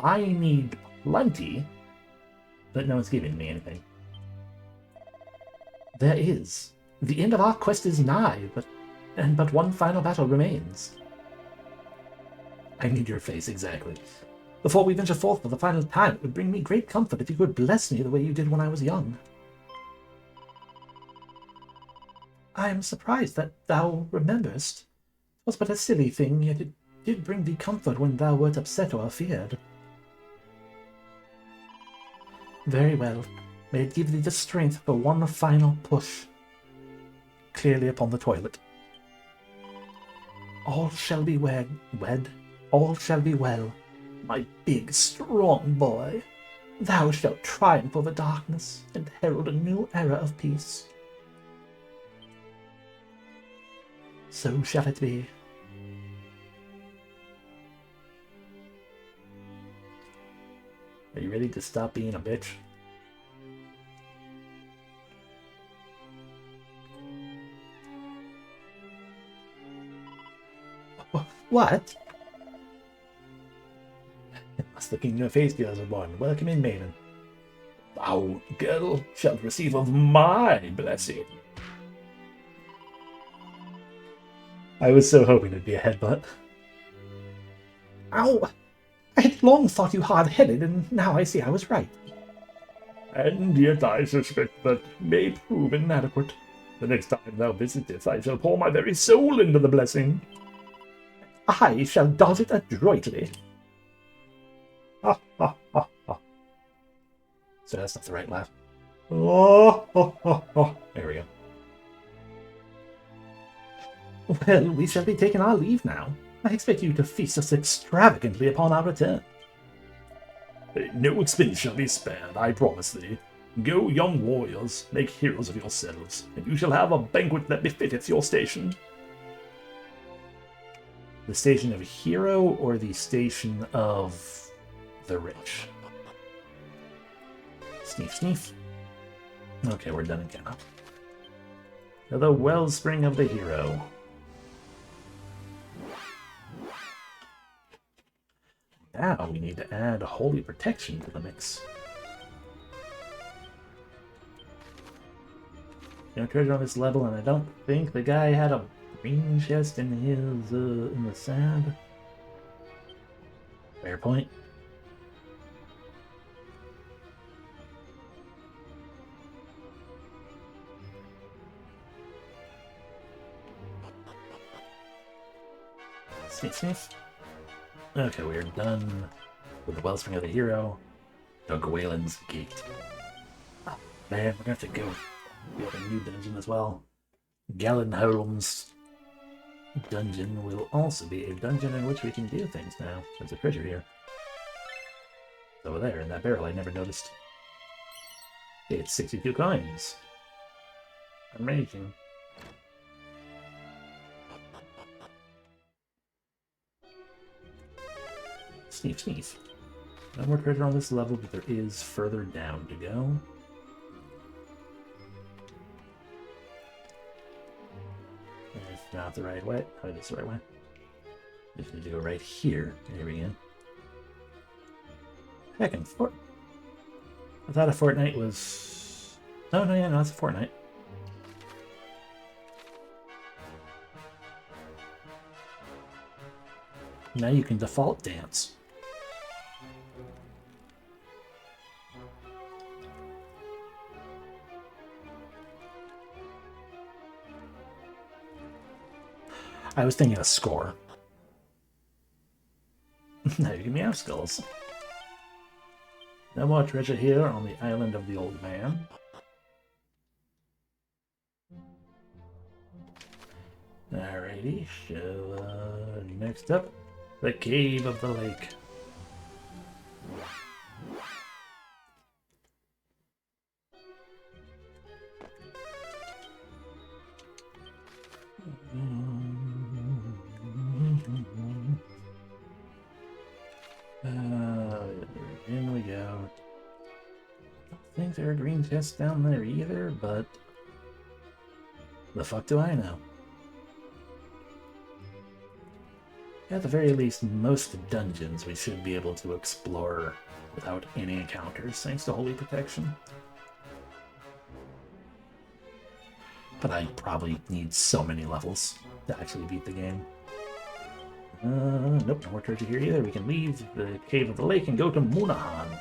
I need plenty, but no one's giving me anything. There is. The end of our quest is nigh, but one final battle remains. I need your face, exactly. Before we venture forth for the final time, it would bring me great comfort if you could bless me the way you did when I was young. I am surprised that thou rememberest. 'Twas but a silly thing, yet it did bring thee comfort when thou wert upset or afeard. Very well. May it give thee the strength for one final push. Clearly upon the toilet. All shall be wed. All shall be well, my big, strong boy. Thou shalt triumph over darkness and herald a new era of peace. So shall it be. Are you ready to stop being a bitch? What? Must the king in your face be as a born. Welcome in, maiden. Thou, girl, shalt receive of my blessing. I was so hoping it'd be a headbutt. Ow! I had long thought you hard-headed, and now I see I was right. And yet I suspect that may prove inadequate. The next time thou visitest, I shall pour my very soul into the blessing. I shall dodge it adroitly. Ha ha ha ha. So that's not the right laugh. Oh, oh, oh, oh. There we go. Well, we shall be taking our leave now. I expect you to feast us extravagantly upon our return. No expense shall be spared, I promise thee. Go, young warriors, make heroes of yourselves, and you shall have a banquet that befitteth your station. The station of a hero or the station of the rich? Sneef, sneef. Okay, we're done again. The wellspring of the hero. Now we need to add holy protection to the mix. No treasure on this level, and I don't think the guy had a green chest in his in the sand. Fair point. Sniff, sniff. Okay, we are done with the wellspring of the hero. Dugwalen's Gate. Oh, man, we're gonna have to go. We have a new dungeon as well. Gallenholm's dungeon will also be a dungeon in which we can do things now. There's a treasure here. It's over there in that barrel I never noticed. It's 62 coins. Amazing. Sneef, sneef. No more treasure on this level, but there is further down to go. It's not the right way. Oh, it is the right way. Just need to go right here. There we go. Heckin' fort. I thought a fortnight was... Oh, no, yeah, no, it's a fortnight. Now you can default dance. I was thinking a score. Now you give me half skulls. No more treasure here on the island of the old man. Alrighty, so next up, the Cave of the Lake. In we go. I don't think there are green chests down there either, but the fuck do I know? At the very least, most dungeons we should be able to explore without any encounters, thanks to Holy Protection. But I probably need so many levels to actually beat the game. Nope, no more treasure here either. We can leave the Cave of the Lake and go to Munahan.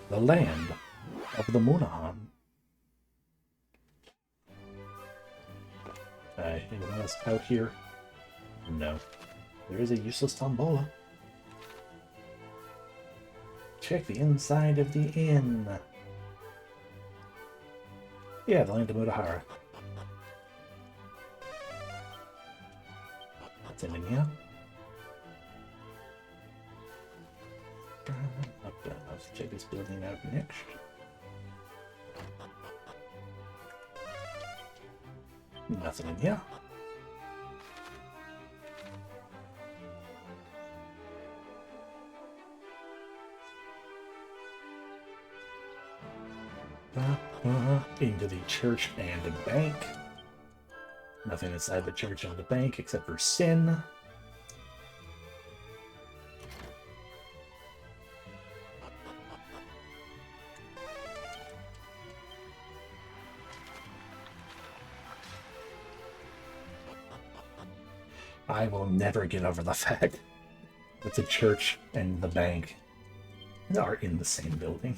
The land of the Munahan. Anyone else out here? No. There is a useless tombola. Check the inside of the inn. Yeah, the land of Mudahara. That's in here. Let's check this building out next. Nothing in here. Into the church and the bank. Nothing inside the church and the bank except for sin. I will never get over the fact that the church and the bank are in the same building.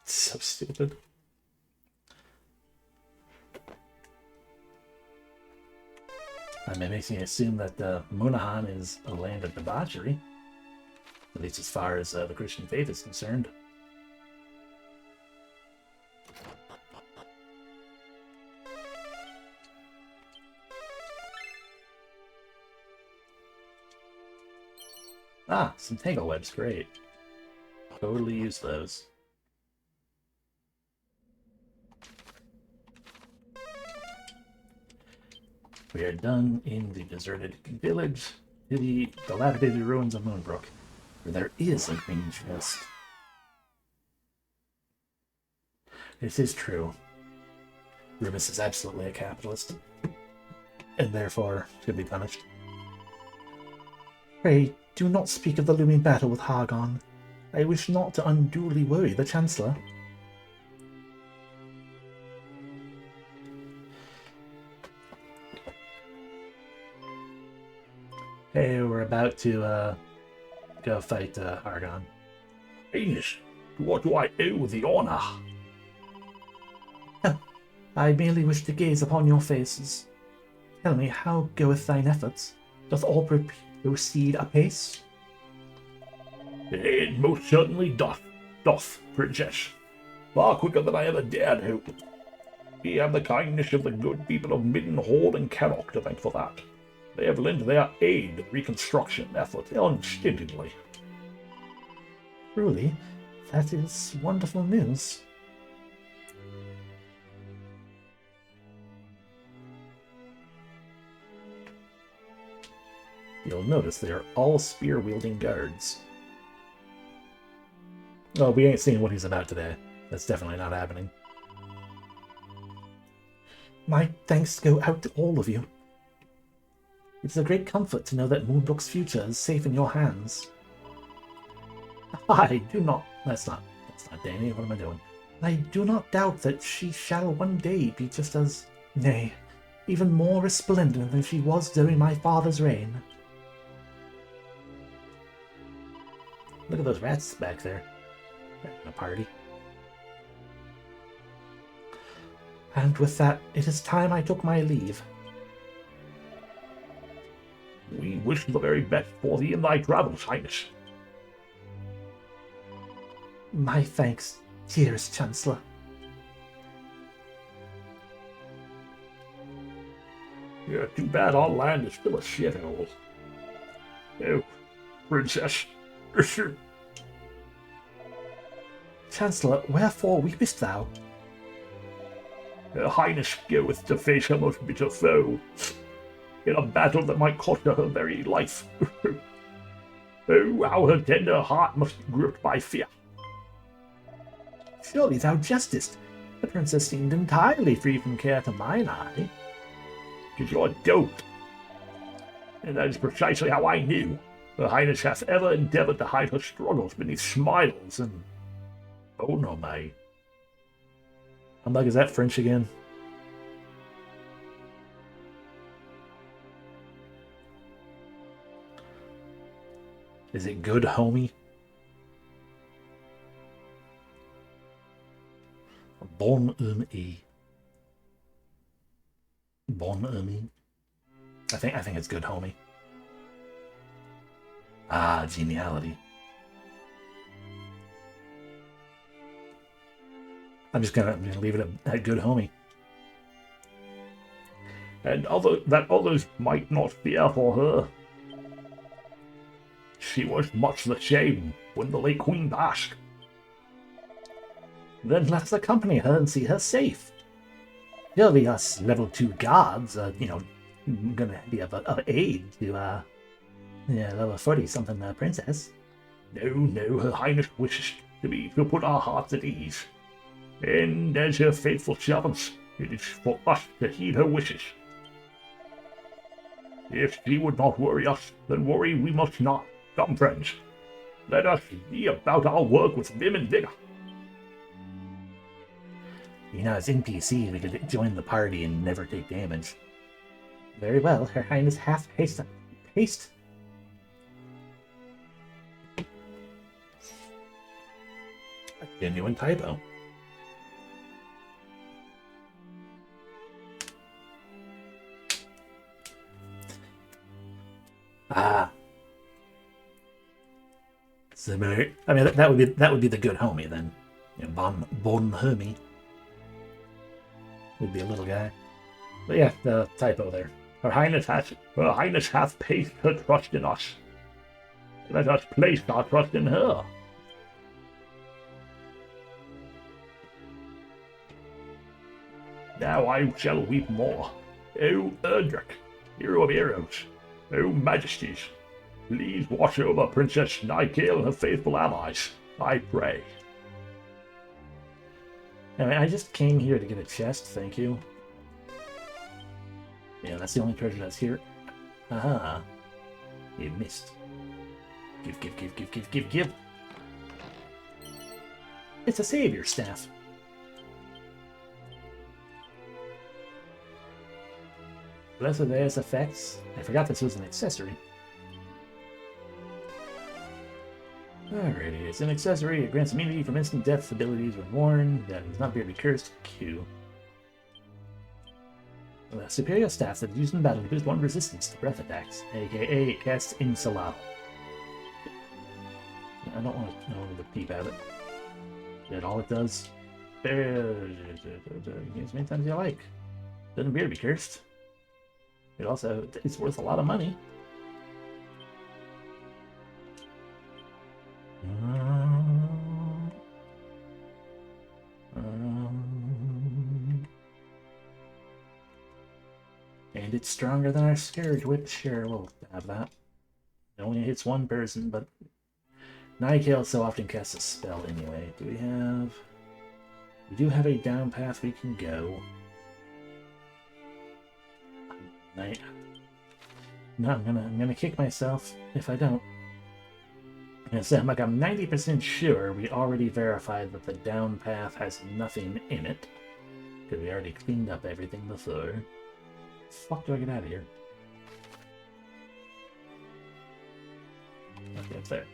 So stupid. It makes me assume that Munahan is a land of debauchery, at least as far as the Christian faith is concerned. Ah, some tangle webs, great. Totally use those. We are done in the deserted village to the dilapidated ruins of Moonbrook, where there is a green chest. This is true. Rubus is absolutely a capitalist, and therefore should be punished. Pray, do not speak of the looming battle with Hargon. I wish not to unduly worry the Chancellor. Hey, we're about to go fight Hargon. Highness, to what do I owe the honor? I merely wish to gaze upon your faces. Tell me, how goeth thine efforts? Doth all proceed apace? It most certainly doth, Princess. Far quicker than I ever dared hope. We have the kindness of the good people of Middenhall and Carrock to thank for that. They have lent their aid to the reconstruction effort unstintedly. Truly, that is wonderful news. You'll notice they are all spear-wielding guards. Oh, we ain't seeing what he's about today. That's definitely not happening. My thanks go out to all of you. It's a great comfort to know that Moonbrook's future is safe in your hands. I do not... That's not Damien. What am I doing? I do not doubt that she shall one day be just as... Nay, even more resplendent than she was during my father's reign. Look at those rats back there. They're having a party. And with that, it is time I took my leave. We wish the very best for thee in thy travels, Highness. My thanks, dearest Chancellor. Yeah, too bad our land is still a shithole. Oh, Princess. Chancellor, wherefore weepest thou? Her Highness goeth to face her most bitter foe, in a battle that might cost her her very life. Oh, how her tender heart must be gripped by fear. Surely thou jestest. The princess seemed entirely free from care to mine eye. 'Tis your dote, and that is precisely how I knew. Her Highness hath ever endeavoured to hide her struggles beneath smiles and... Oh no, mate. I'm like, is that French again? Is it good, homie? Bon ami. Bon ami. I think it's good, homie. Ah, geniality. I'm gonna leave it at good, homie. And that others might not fear for her. she was much the same when the late Queen passed. Then let's accompany her and see her safe. Surely us level 2 guards are, gonna be of aid to, level 40-something princess. No, her highness wishes to put our hearts at ease. And as her faithful servants, it is for us to heed her wishes. If she would not worry us, then worry we must not. Come, friends, let us be about our work with vim and vigor. As NPCs, we could join the party and never take damage. Very well, Her Highness hath haste. A genuine typo. Similar. I mean, that would be the good homie then. Bon homie would be a little guy. But yeah, the typo there. Her Highness hath placed her trust in us. Let us place our trust in her. Now I shall weep more. O Erdrick, hero of heroes, O Majesties, please watch over Princess Nigel and her faithful allies, I pray. Anyway, I just came here to get a chest, thank you. Yeah, that's the only treasure that's here. Aha. You missed. Give. It's a savior staff. Blessed Airs effects. I forgot this was an accessory. Alrighty, it's an accessory. It grants immunity from instant death abilities when worn. That is not barely cursed. Q. A superior staff that is used in battle to boost one resistance to breath attacks, aka cast Insalado. I don't want to peep at it. That all it does. Use as many times as you like. Doesn't appear to be cursed. It's worth a lot of money. And it's stronger than our Scourge Whip. Sure, we'll have that. It only hits one person, but Nigel so often casts a spell anyway. We do have a down path we can go. No, I'm gonna kick myself if I don't. I'm 90% sure we already verified that the down path has nothing in it. Because we already cleaned up everything before. Fuck do I get out of here? Okay, it's there.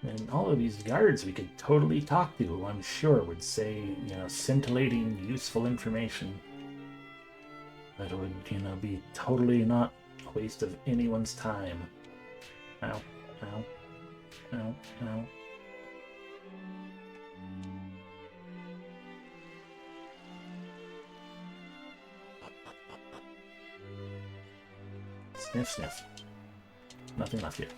And all of these guards we could totally talk to, I'm sure, would say, scintillating, useful information. That would, be totally not a waste of anyone's time. Ow, ow, ow, ow. Sniff, sniff. Nothing left here.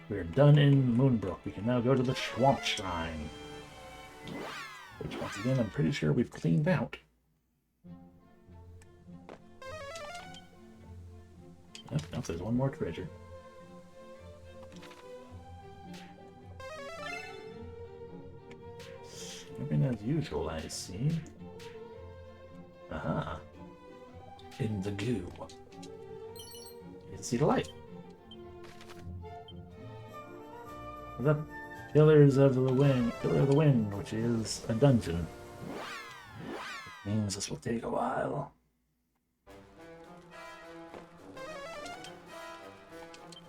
We're done in Moonbrook. We can now go to the Swamp Shrine. Which, once again, I'm pretty sure we've cleaned out. Nope, there's one more treasure. Everything as usual, I see. Aha. In the goo. You can see the light. The Pillars of the Wind, Pillar of the Wind, which is a dungeon. Which means this will take a while.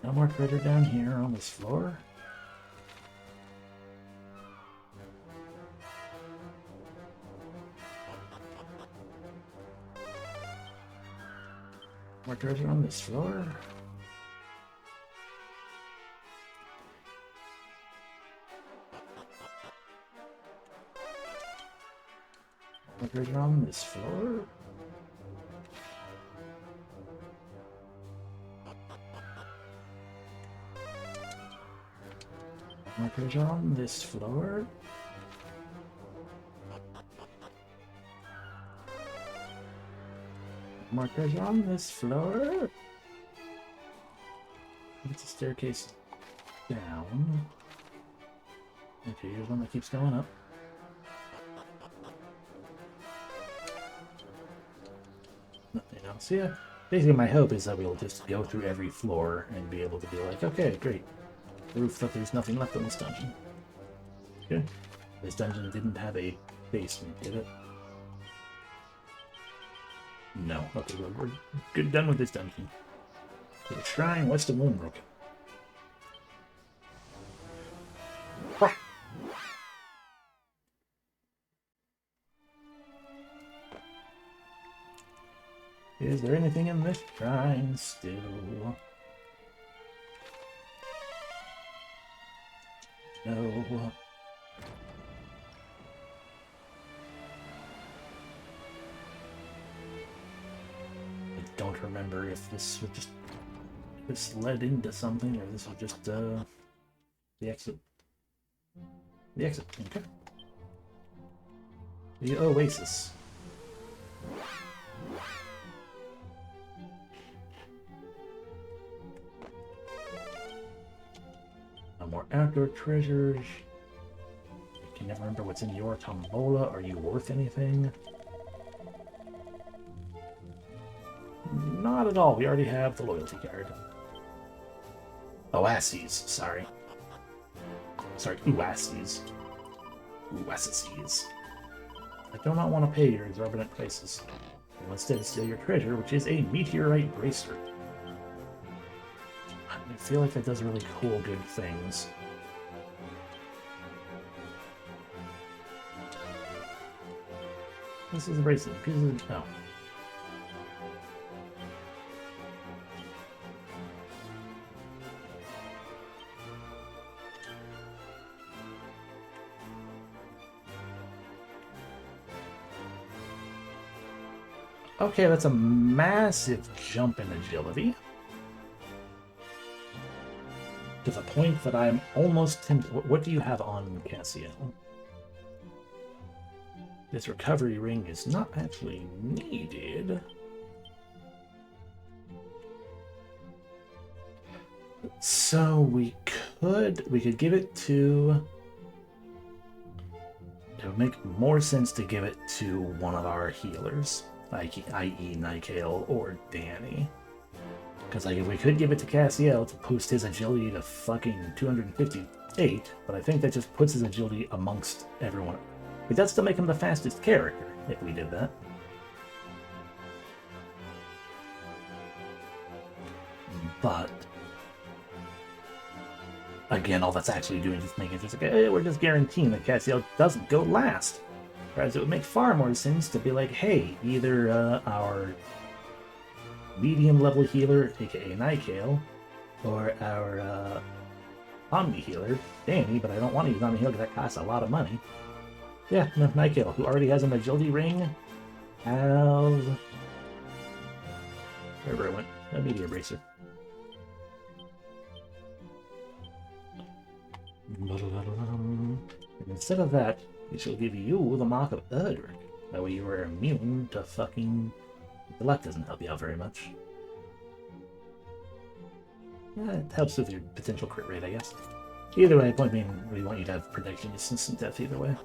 No more treasure down here on this floor. More treasure on this floor. More treasure on this floor. Markers are on this floor. Markers are on this floor. It's a staircase down. Okay, here's one that keeps going up. Nothing else here. Basically, my hope is that we'll just go through every floor and be able to be like, okay, great. Proof that there's nothing left in this dungeon. Okay. This dungeon didn't have a basement, did it? No. Okay, well, we're good done with this dungeon. To the shrine west of Moonbrook. Is there anything in this shrine still? No. I don't remember if this was just this led into something or this was just the exit. The exit, okay. The Oasis. More outdoor treasures. I can never remember what's in your tombola. Are you worth anything? Not at all. We already have the loyalty card. Oases, sorry. Sorry, Oases. Oases. I do not want to pay your exorbitant prices. I will instead steal your treasure, which is a meteorite bracer. I feel like that does really cool, good things. This is a bracelet. Oh. Okay, that's a massive jump in agility. To the point that I'm almost tempted. What do you have on Cassiel? This recovery ring is not actually needed. So we could give it to. It would make more sense to give it to one of our healers, i.e. Nikale or Danny. Because like, if we could give it to Cassiel to boost his agility to fucking 258, but I think that just puts his agility amongst everyone. But that's to make him the fastest character, if we did that. But again, all that's actually doing is making it just like, hey, we're just guaranteeing that Cassiel doesn't go last. Whereas it would make far more sense to be like, hey, either our medium-level healer, aka Nikale, or our Omni healer, Danny, but I don't want to use Omni healer because that costs a lot of money. Yeah, no, Nikale, who already has an agility ring, has... wherever it went, a meteor bracer. And instead of that, we shall give you the Mark of Erdrick. That way you are immune to fucking... The luck doesn't help you out very much. Yeah, it helps with your potential crit rate, I guess. Either way, point being, we want you to have protection against instant death either way.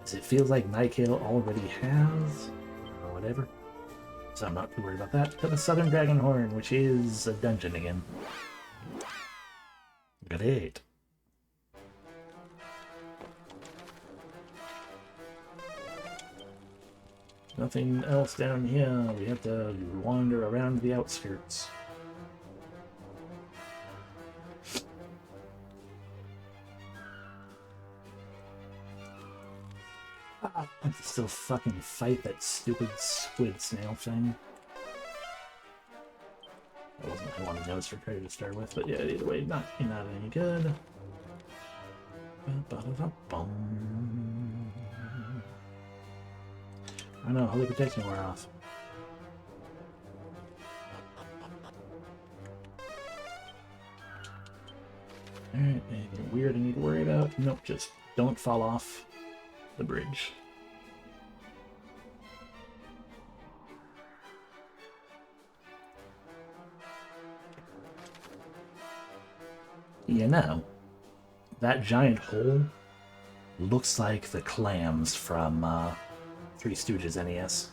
As it feels like Nikale already has, or whatever. So I'm not too worried about that. To the Southern Dragonhorn, which is a dungeon again. Great. Nothing else down here. We have to wander around the outskirts. I have to still fucking fight that stupid squid snail thing. That wasn't what I wanted notes for Prey to start with, but yeah, either way, not any good. I know, Holy Protection wore off. Alright, anything weird I need to worry about? Nope, just don't fall off the bridge. You know, that giant hole looks like the clams from Three Stooges NES.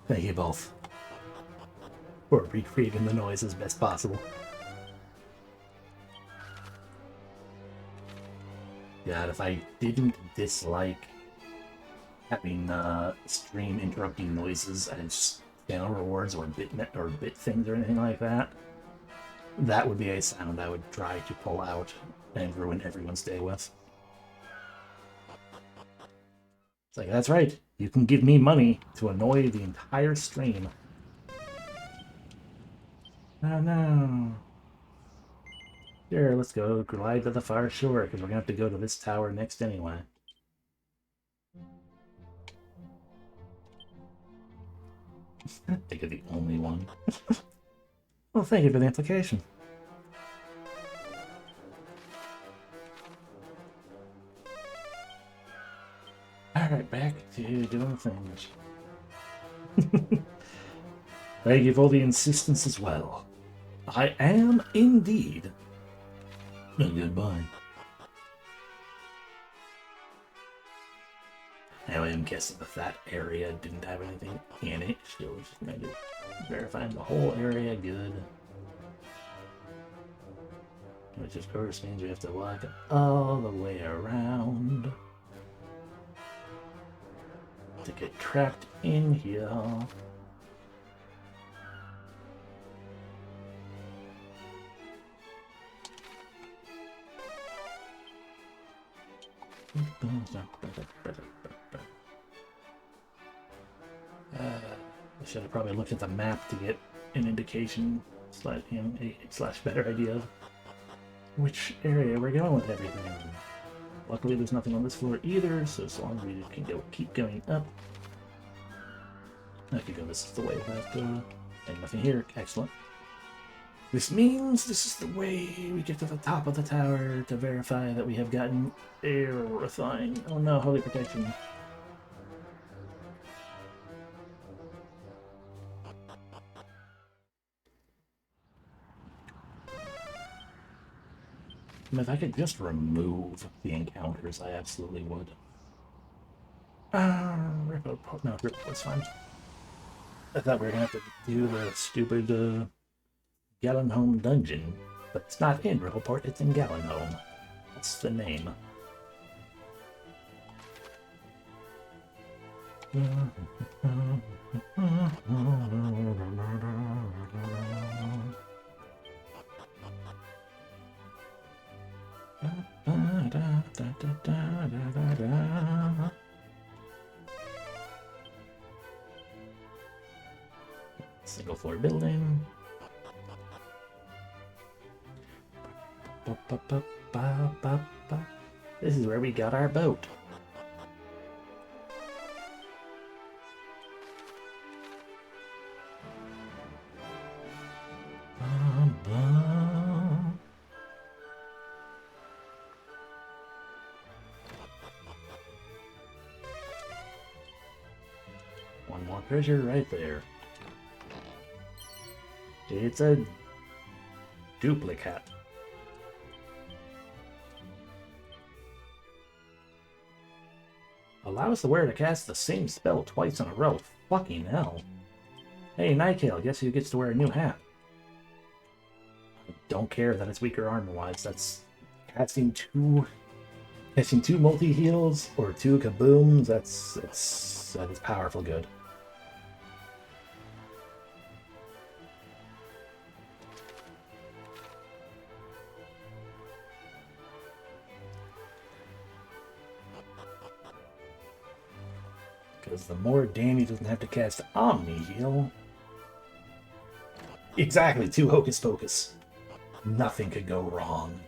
Thank you both for recreating the noise as best possible. God, if I didn't dislike having stream interrupting noises as channel rewards or bit things or anything like that, that would be a sound I would try to pull out and ruin everyone's day with. It's like, that's right, you can give me money to annoy the entire stream. Oh no. Sure, let's go glide to the far shore, because we're gonna have to go to this tower next anyway. I think of the only one. Well, thank you for the implication. Alright, back to doing things. Thank you for the insistence as well. I am indeed. Goodbye. Now I am guessing that that area didn't have anything in it. Still just going to verifying the whole area. Good. Which of course means we have to walk all the way around to get trapped in here. I should have probably looked at the map to get an indication slash better idea of which area we're going with everything. Luckily there's nothing on this floor either, so as long as we can keep going up. I could go this is the way that and nothing here. Excellent. This means this is the way we get to the top of the tower to verify that we have gotten everything. Oh no, holy protection. If I could just remove the encounters, I absolutely would. Rip was fine. I thought we were gonna have to do the stupid Gallenholm dungeon, but it's not in Rippleport, it's in Gallenholm. That's the name. Single floor building. This is where we got our boat. One more treasure right there. It's a duplicate. Allows the wearer to cast the same spell twice in a row. Fucking hell. Hey, Nighttail, guess who gets to wear a new hat? I don't care that it's weaker armor-wise. That's casting two multi-heals or two kabooms. That is powerful good. Because the more Danny doesn't have to cast Omni Heal. Exactly, 2 Hocus Pocus. Nothing could go wrong.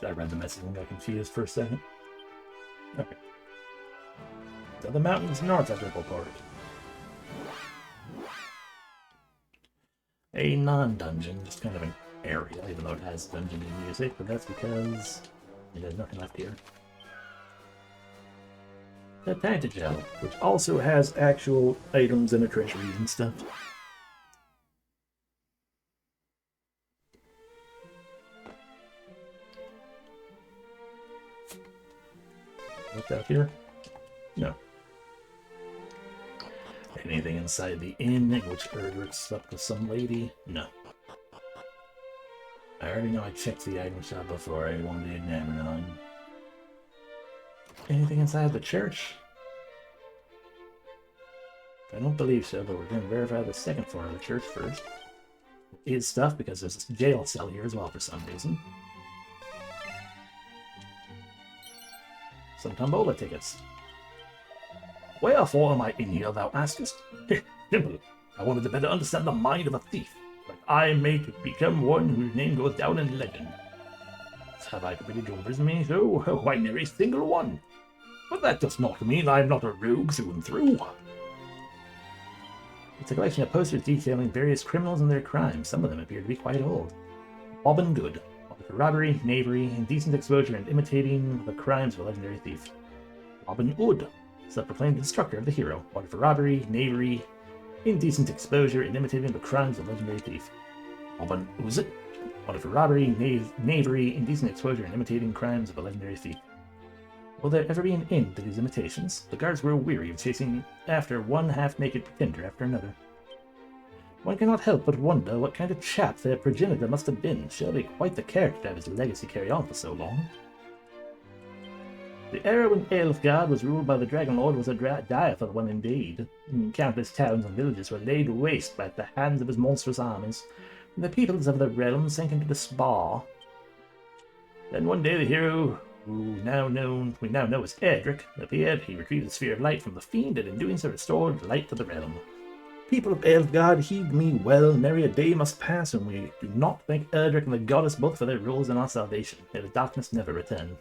I read the message and got confused for a second. Okay. So the mountains north of Ripple Park. A non-dungeon, just kind of an area, even though it has dungeon music, but that's because there's nothing left here. The Pantagel, which also has actual items and treasuries and stuff. What's out here? No. Anything inside the inn in which Erdrick slept with some lady? No. I already know I checked the item shop before I wanted to enamor on. Anything inside the church? I don't believe so, but we're going to verify the second floor of the church first. It is stuff because there's a jail cell here as well for some reason. Some tombola tickets. Wherefore am I in here, thou askest? Simple. I wanted to better understand the mind of a thief, that I may become one whose name goes down in legend. Have I committed your me? So, why never a single one? But that does not mean I am not a rogue through and through. It's a collection of posters detailing various criminals and their crimes. Some of them appear to be quite old. Robin Good. For robbery, knavery, indecent exposure, and imitating the crimes of a legendary thief. Robin Hood, self-proclaimed instructor of the hero, wanted for robbery, knavery, indecent exposure, and imitating the crimes of a legendary thief. Robin Hood, wanted for robbery, knavery, indecent exposure, and imitating crimes of a legendary thief. Will there ever be an end to these imitations? The guards were weary of chasing after one half-naked pretender after another. One cannot help but wonder what kind of chap their progenitor must have been. Surely quite the character to have his legacy carry on for so long. The era when Aelfgard was ruled by the Dragon Lord was a direful one indeed. Countless towns and villages were laid waste by the hands of his monstrous armies, and the peoples of the realm sank into despair. Then one day the hero, who we now know as Erdrick, appeared. He retrieved the Sphere of Light from the Fiend, and in doing so restored light to the realm. People of Aelfgard, heed me well. Nary a day must pass when we do not thank Erdrick and the Goddess both for their rules and our salvation. May the darkness never return.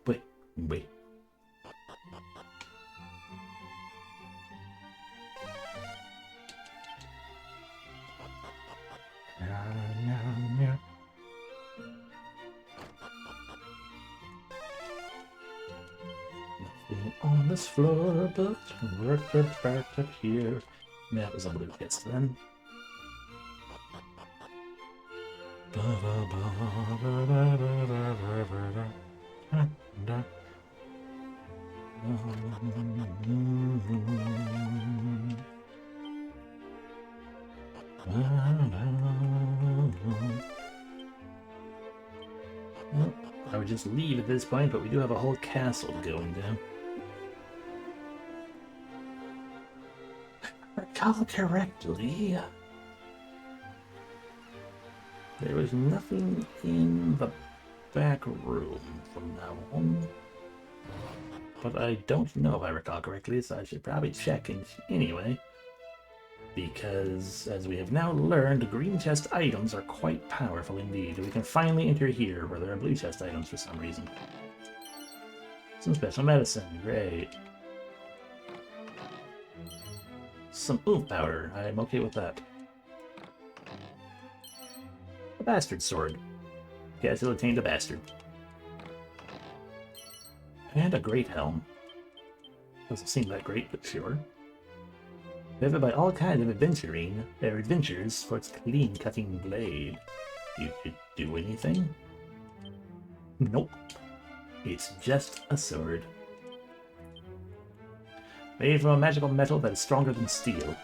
Wait. Nothing on this floor, but work back up here. That was a blue kiss then. Well, I would just leave at this point, but we do have a whole castle going down. If I recall correctly, there was nothing in the back room from now on. But I don't know if I recall correctly, so I should probably check anyway. Because, as we have now learned, green chest items are quite powerful indeed. We can finally enter here where there are blue chest items for some reason. Some special medicine, great. Some oomph powder, I'm okay with that. A bastard sword. Castle attained a bastard. And a great helm. Doesn't seem that great, but sure. Favored by all kinds of adventures for its clean-cutting blade. You could do anything? Nope. It's just a sword. Made from a magical metal that is stronger than steel.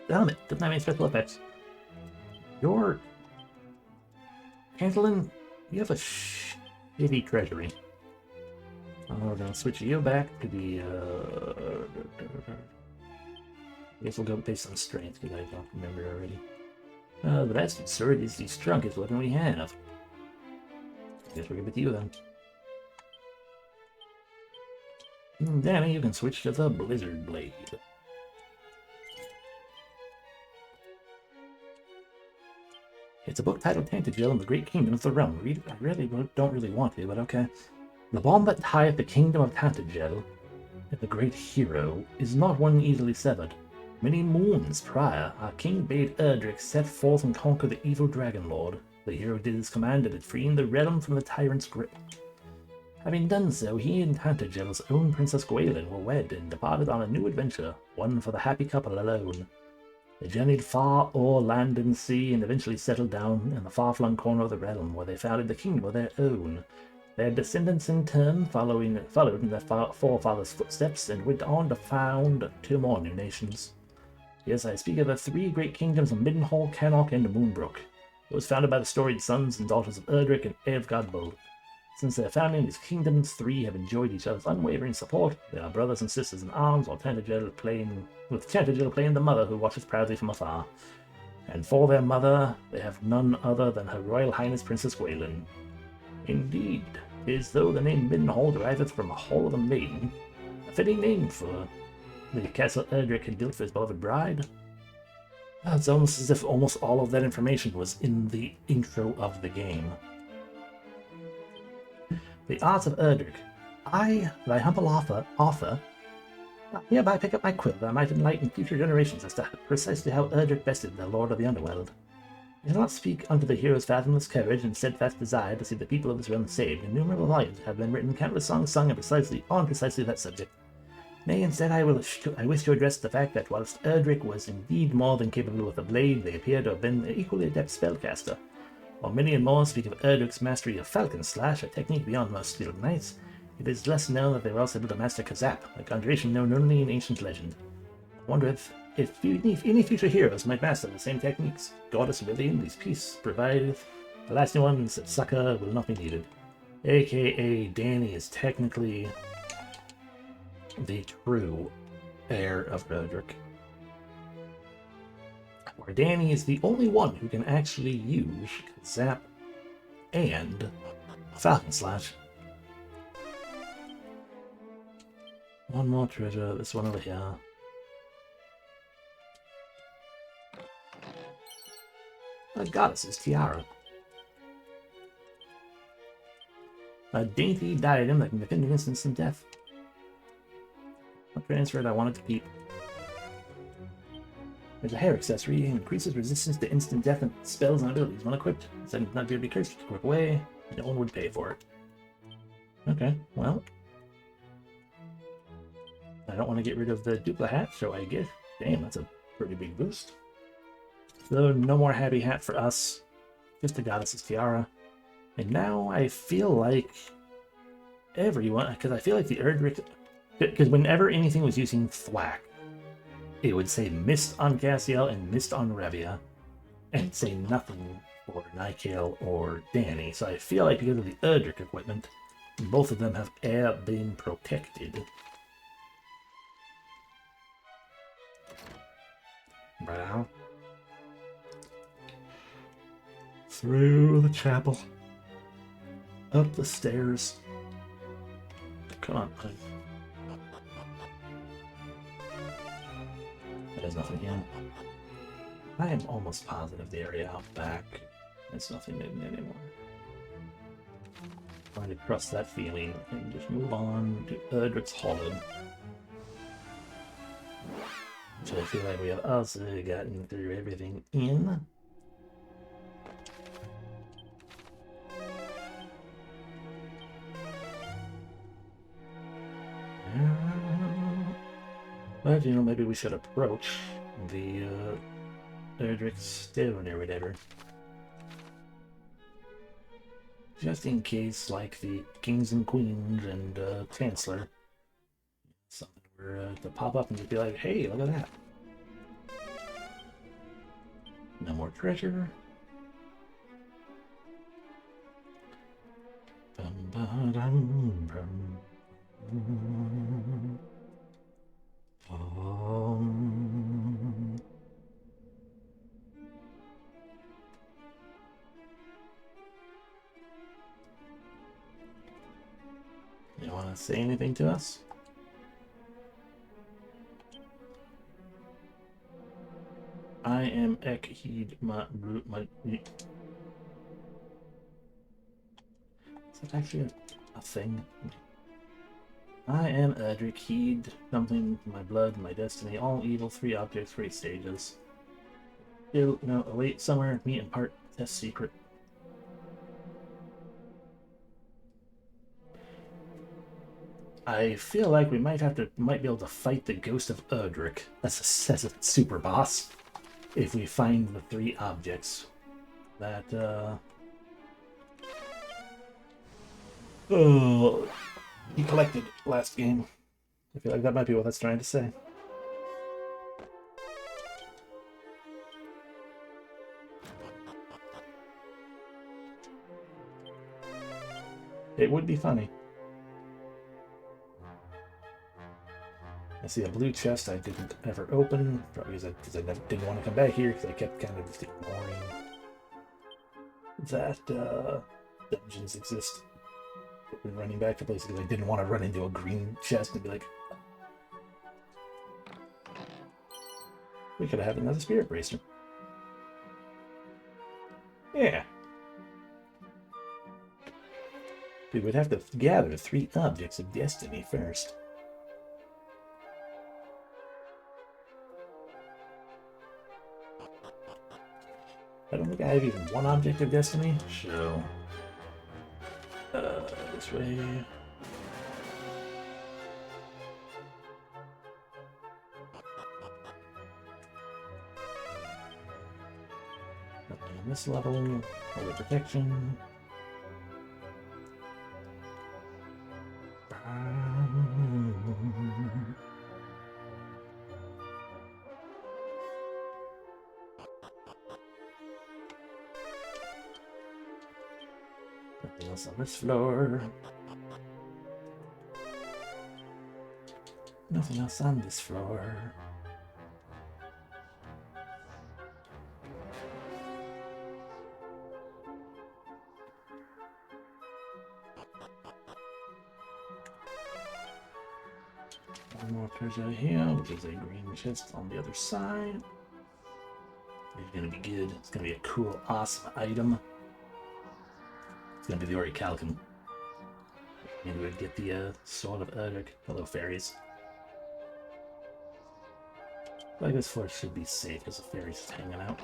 The helmet doesn't have any special effects. Your... Cantillon, you have a shitty treasury. we're gonna switch you back to the, I guess we'll go based on strength, because I don't remember already. The best sword is the strongest weapon we have. I guess we're good with you then. Danny, you can switch to the Blizzard Blade. It's a book titled Tantagel and the Great Kingdom of the Realm. Read it? I really don't really want to, but okay. The bond that tieth the kingdom of Tantagel, the great hero, is not one easily severed. Many moons prior, our king bade Erdrick set forth and conquer the evil Dragon Lord. The hero did as commanded, freeing the realm from the tyrant's grip. Having done so, he and Tantagel's own Princess Gwaelin were wed and departed on a new adventure, one for the happy couple alone. They journeyed far o'er land and sea and eventually settled down in the far-flung corner of the realm where they founded the kingdom of their own. Their descendants in turn followed in their forefathers' footsteps and went on to found 2 more new nations. Yes, I speak of the 3 great kingdoms of Middenhall, Cannock, and Moonbrook. It was founded by the storied sons and daughters of Erdrick and Eivgadbul. Since their founding, these kingdoms 3 have enjoyed each other's unwavering support. They are brothers and sisters in arms, while Tantagel playing the mother who watches proudly from afar. And for their mother, they have none other than Her Royal Highness Princess Gwaelin. Indeed, it is though the name Middenhall deriveth from a Hall of the Maiden, a fitting name for the castle Erdrick had built for his beloved bride. It's almost as if almost all of that information was in the intro of the game. The arts of Erdrick. I, thy humble author, hereby pick up my quill that I might enlighten future generations as to precisely how Erdrick bested the Lord of the Underworld. I cannot speak unto the hero's fathomless courage and steadfast desire to see the people of this realm saved. Innumerable volumes have been written, countless songs sung on precisely that subject. Nay, instead I wish to address the fact that whilst Erdrick was indeed more than capable with a blade, they appear to have been an equally adept spellcaster. While many and more speak of Erdrick's mastery of Falcon Slash, a technique beyond most skilled knights, it is less known that they were also able to master Kazap, a conjuration known only in ancient legend. I wonder if any future heroes might master the same techniques. Goddess willing, these pieces provided the last new one's succor will not be needed. AKA Danny is technically the true heir of Erdrick. Where Danny is the only one who can actually use Zap and Falcon Slash. One more treasure, this one over here. A goddess's tiara. A dainty diadem that can defend against instant death. I'll transfer it, I want it to keep. There's a hair accessory, increases resistance to instant death and spells and abilities when equipped. Instead of not be able to be cursed to equip away, no one would pay for it. Okay, well. I don't want to get rid of the Dupla hat, so I guess, damn, that's a pretty big boost. So no more happy hat for us, just a goddess's tiara. And now I feel like everyone, because I feel like the Erdrick, because whenever anything was using Thwack, it would say missed on Cassiel and missed on Revia, and say nothing for Nikael or Danny. So I feel like because of the Erdrick equipment, both of them have been protected. Wow. Through the chapel. Up the stairs. Come on, buddy. There's nothing here. I am almost positive the area out back. There's nothing in anymore. Trying to trust that feeling and just move on to Erdrick's Hollow. Which I feel like we have also gotten through everything in. But, you know, maybe we should approach the Erdrick Stone or whatever. Just in case, like the Kings and Queens and Chancellor, something were to pop up and just be like, hey, look at that. No more treasure. Bum, ba, dum, bum. You want to say anything to us? I am Ekheed my. Is that actually a thing? I am Edric Heed, something, my blood, my destiny, all evil, 3 objects, 3 stages. Still, no, await somewhere, meet and part, test secret. I feel like we might be able to fight the ghost of Erdrick as a super boss if we find the 3 objects that he collected last game. I feel like that might be what that's trying to say. It would be funny. I see a blue chest I didn't ever open, probably because I didn't want to come back here, because I kept kind of just ignoring that dungeons exist. I've been running back to places because I didn't want to run into a green chest and be like, we could have another spirit bracer. Yeah. We would have to gather 3 objects of destiny first. I don't think I have even 1 object of destiny, so this way. Nothing on this level. Holy protection. Nothing else on this floor. Nothing else on this floor. One more treasure here, which is a green chest on the other side. It's gonna be good. It's gonna be a cool, awesome item. It's gonna be the Orichalcum. And we would get the Sword of Erdrick. Hello, fairies. Like this floor should be safe because the fairies is hanging out.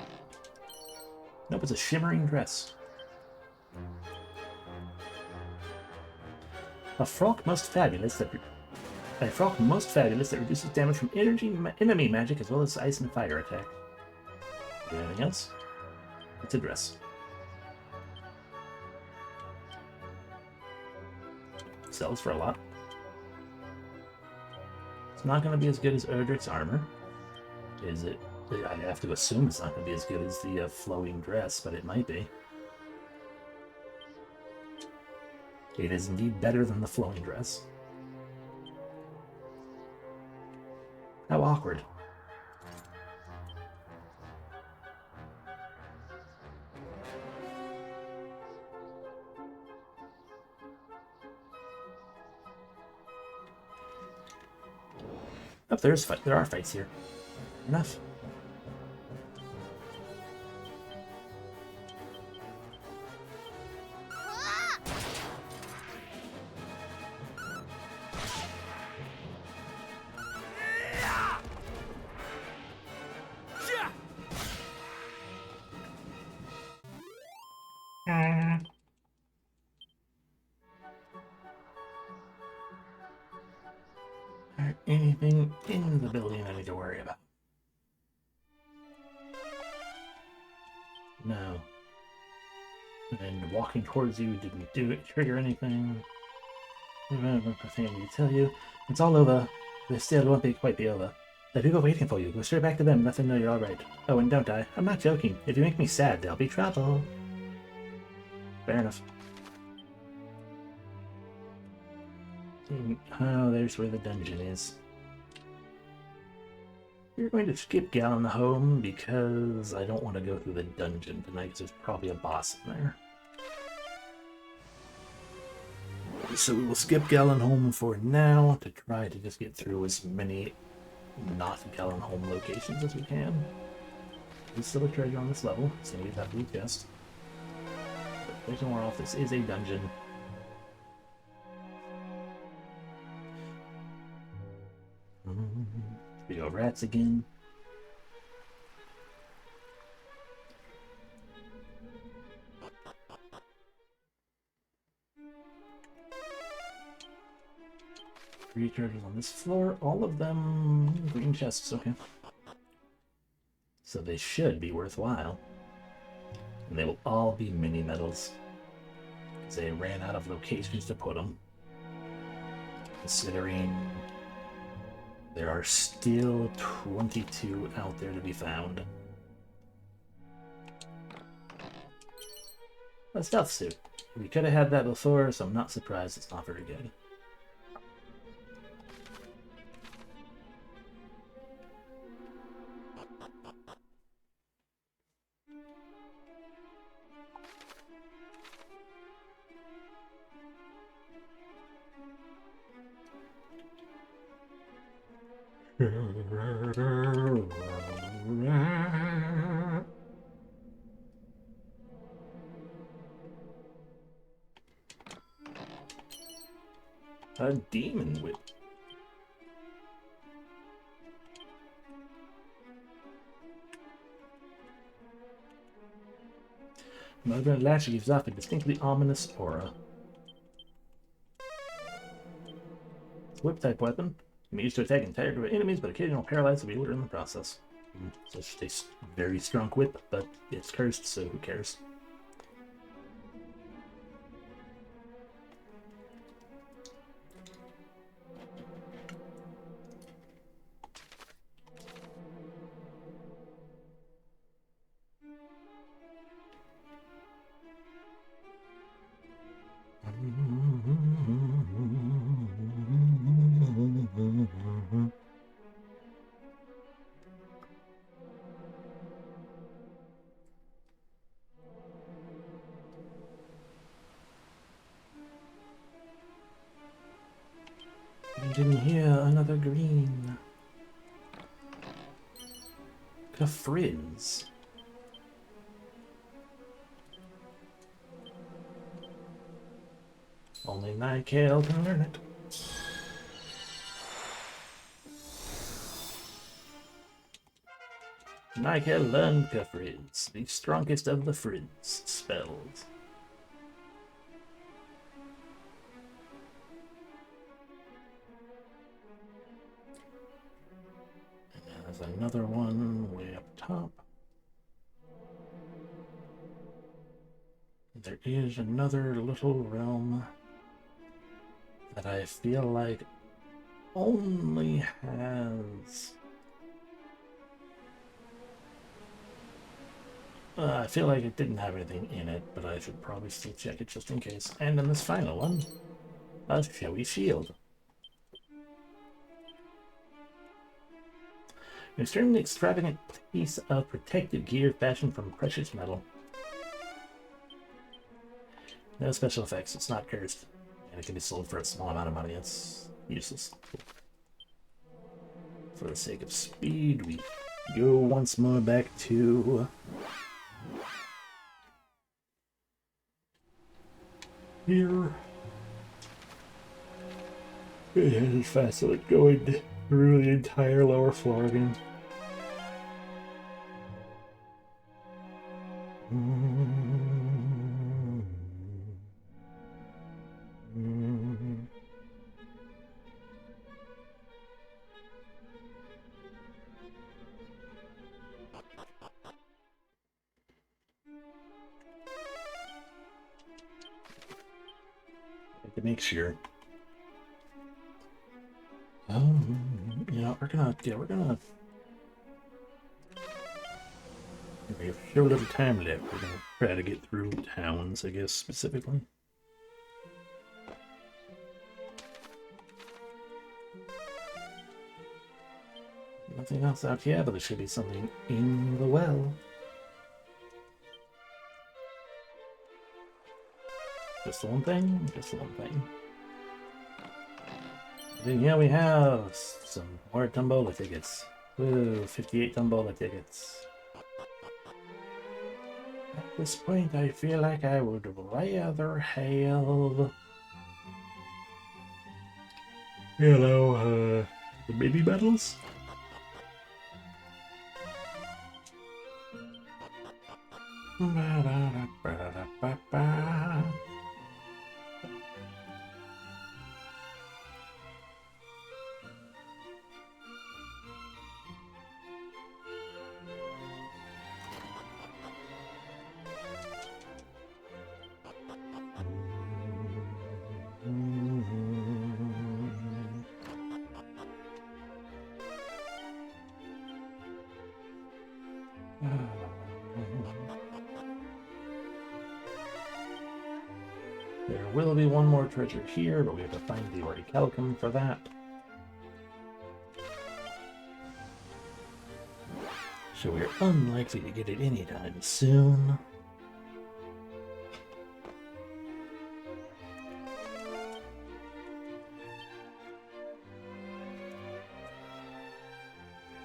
Nope, it's a shimmering dress. A frock most fabulous that reduces damage from enemy magic as well as ice and fire attack. Anything else? It's a dress. Sells for a lot. It's not going to be as good as Erdrick's armor. Is it? I have to assume it's not going to be as good as the flowing dress, but it might be. It is indeed better than the flowing dress. How awkward. Oh, there are fights here. Enough. Anything in the building I need to worry about? No. And walking towards you didn't trigger anything. Nothing I need to tell you. It's all over. This still won't quite be over. There are people waiting for you. Go straight back to them and let them know you're alright. Oh, and don't die. I'm not joking. If you make me sad, there'll be trouble. Fair enough. Oh, there's where the dungeon is. We're going to skip Gallon home because I don't want to go through the dungeon tonight because there's probably a boss in there. So we will skip Gallon home for now to try to just get through as many not Gallon home locations as we can. There's still a treasure on this level, so we have to chest. But there's no more off. This is a dungeon. We go rats again. Three treasures on this floor, all of them green chests, okay. So they should be worthwhile. And they will all be mini medals. Because they ran out of locations to put them. Considering there are still 22 out there to be found. A stealth suit. We could have had that before, so I'm not surprised it's not very good. A demon whip. Mother Latch gives off a distinctly ominous aura. It's a whip-type weapon. It can be used to attack entire group of enemies, but occasionally paralyze the wielder in the process. So it's just a very strong whip, but it's cursed, so who cares? And in here, another green. Frizz. Only Nykael can learn it. Nykael learned Frizz, the strongest of the Frizz spells. There's another one way up top. There is another little realm that I feel like only has... I feel like it didn't have anything in it, but I should probably still check it just in case. And in this final one, a showy shield. An extremely extravagant piece of protective gear fashioned from precious metal. No special effects, it's not cursed, and it can be sold for a small amount of money. It's useless. For the sake of speed, we go once more back to... here. And it's fast, so it's going through the entire lower floor again. To make sure. Yeah, we're gonna we have so little time left. We're gonna try to get through towns, I guess, specifically. Nothing else out here, but there should be something in the well. Just the one thing? Just the one thing. And here we have some more Tombola tickets. Woo, 58 Tombola tickets. At this point, I feel like I would rather have... You know, the mini medals? Ba-da-da-ba-da-ba-ba. There will be one more treasure here, but we have to find the Orichalcum for that. So we're unlikely to get it anytime soon.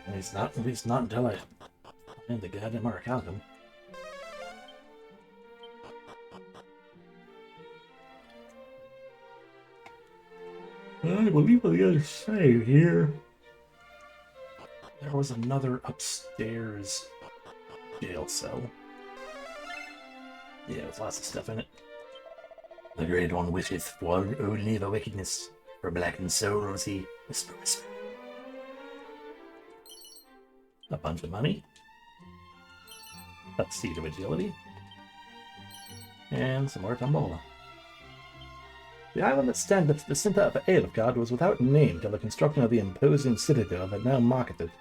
At least not until I find the goddamn Orichalcum. I believe on the other side here, there was another upstairs jail cell. Yeah, there's lots of stuff in it. The Great One wisheth for only the wickedness, for blackened souls he whisper, whisper. A bunch of money. A seed of agility. And some more Tombola. The island that standeth at the centre of Eilfgard was without name till the construction of the imposing citadel that now marketh it.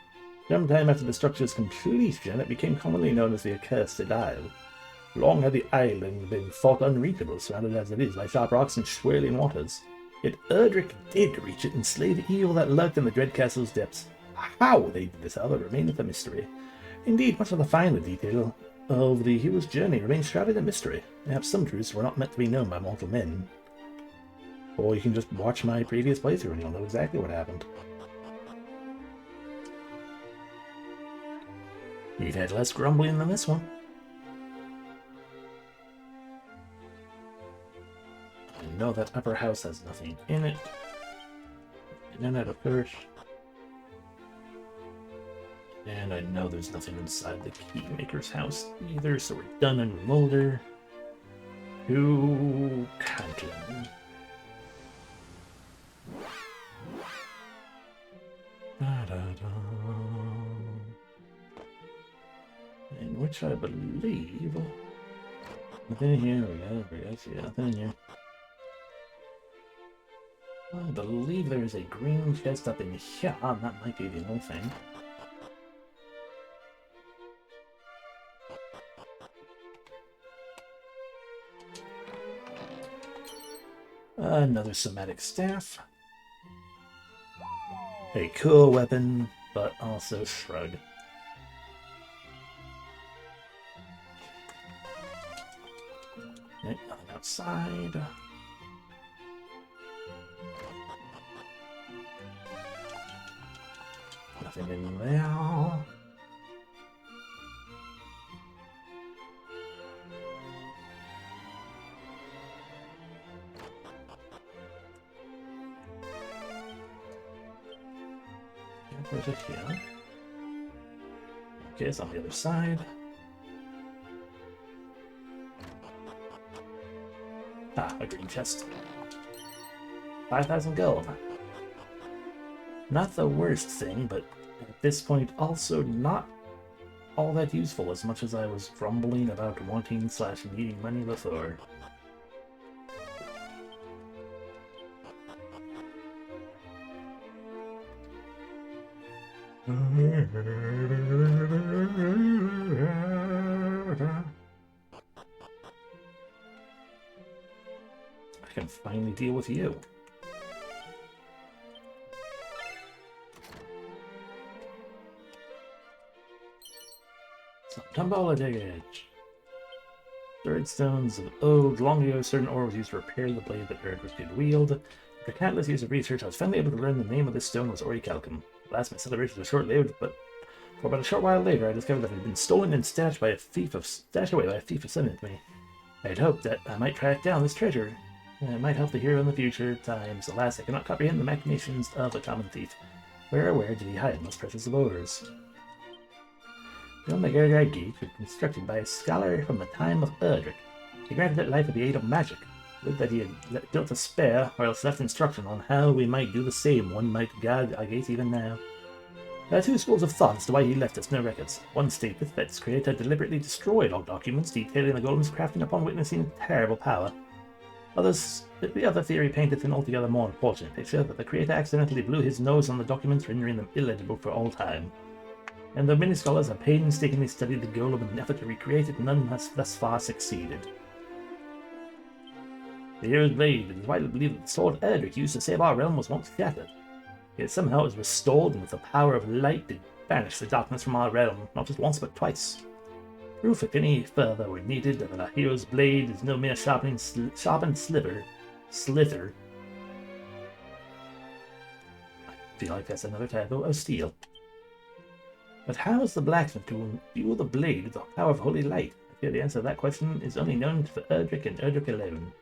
Some time after the structure's completion, it became commonly known as the Accursed Isle. Long had the island been thought unreachable, surrounded as it is by sharp rocks and swirling waters. Yet Erdrick did reach it and slay the evil that lurked in the dread castle's depths. How they did this, however, remaineth a mystery. Indeed, much of the finer detail of the hero's journey remains shrouded in mystery. Perhaps some truths were not meant to be known by mortal men. Or you can just watch my previous playthrough and you'll know exactly what happened. We've had less grumbling than this one. I know that upper house has nothing in it. And then of course. And I know there's nothing inside the Keymaker's house either, so we're done in Mulder. To Cantlin. In which I believe... Nothing in here, we got, yeah, nothing in here. I believe there is a green chest up in here, and that might be the only thing. Another somatic staff. A cool weapon, but also shrug. Okay, nothing outside. Nothing in there. Where's it here? Okay, it's on the other side. Ah, a green chest. 5,000 gold. Not the worst thing, but at this point also not all that useful as much as I was grumbling about wanting / needing money before. I can finally deal with you. Some Tumbola Edge. Third stones of old, long ago, certain ore was used to repair the blade that Erdrick did wield. After countless years of research, I was finally able to learn the name of this stone was Orichalcum. Alas, my celebrations were short-lived, but for about a short while later, I discovered that it had been stolen and stashed away by a thief of similar to me. I had hoped that I might track down this treasure. It might help the hero in the future times. Alas, I cannot comprehend the machinations of a common thief. Where or where did he hide most precious of ores? The Omega Gate was constructed by a scholar from the time of Erdrick. He granted it life with the aid of magic. Would that he had built a spare, or else left instruction on how we might do the same. One might guard our gate even now. There are two schools of thought as to why he left us no records. One stateth that its creator deliberately destroyed all documents detailing the golem's crafting upon witnessing terrible power. The other theory painteth an altogether more unfortunate picture, that the creator accidentally blew his nose on the documents, rendering them illegible for all time. And though many scholars have painstakingly studied the golem in an effort to recreate it, none has thus far succeeded. The hero's blade, it is widely believed that the sword Erdrick used to save our realm was once shattered. Yet somehow it was restored, and with the power of light did banish the darkness from our realm, not just once but twice. Proof, if any further were needed, that our hero's blade is no mere sharpened slither. I feel like that's another typo of steel. But how is the blacksmith to imbue the blade with the power of holy light? I fear the answer to that question is only known to Erdrick and Erdrick alone.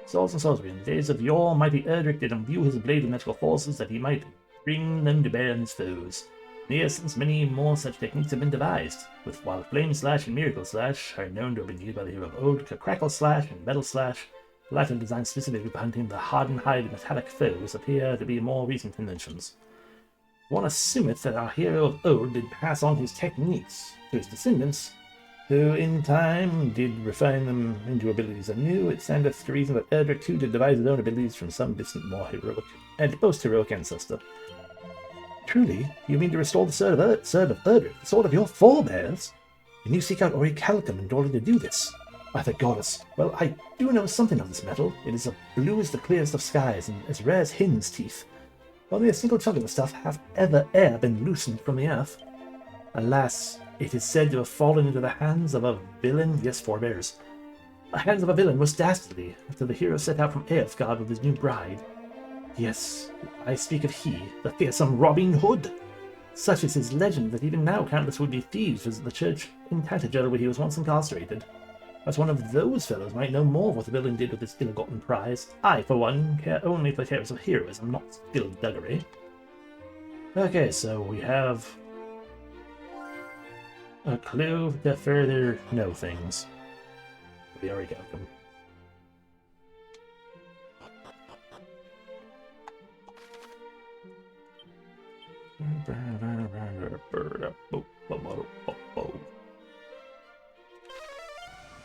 Swords and sorcery. In the days of yore, mighty Erdrick did imbue his blade with magical forces that he might bring them to bear on his foes. In years since, many more such techniques have been devised, while Flame Slash and Miracle Slash are known to have been used by the hero of old. Crackle Slash and Metal Slash, the latter designed specifically for hunting the hardened hide of metallic foes, appear to be more recent inventions. One assumeth that our hero of old did pass on his techniques to his descendants, who in time did refine them into abilities anew. It standeth to reason that Erdrick too did devise his own abilities from some distant, more heroic and post-heroic ancestor. Truly, you mean to restore the sword of Erdrick, the sword of your forebears? And you seek out Orichalcum in order to do this? By the goddess, well, I do know something of this metal. It is as blue as the clearest of skies, and as rare as hen's teeth. Only a single chunk of the stuff hath ever been loosened from the earth. Alas, it is said to have fallen into the hands of a villain. Yes, forebears. The hands of a villain most dastardly, after the hero set out from Earthgard with his new bride. Yes, I speak of he, the fearsome Robin Hood. Such is his legend that even now countless would-be thieves visit the church in Tantager where he was once incarcerated. As one of those fellows might know more of what the villain did with his ill-gotten prize, I, for one, care only for tales of heroism, not skullduggery. Okay, so we have a clue to further know things. We already got them.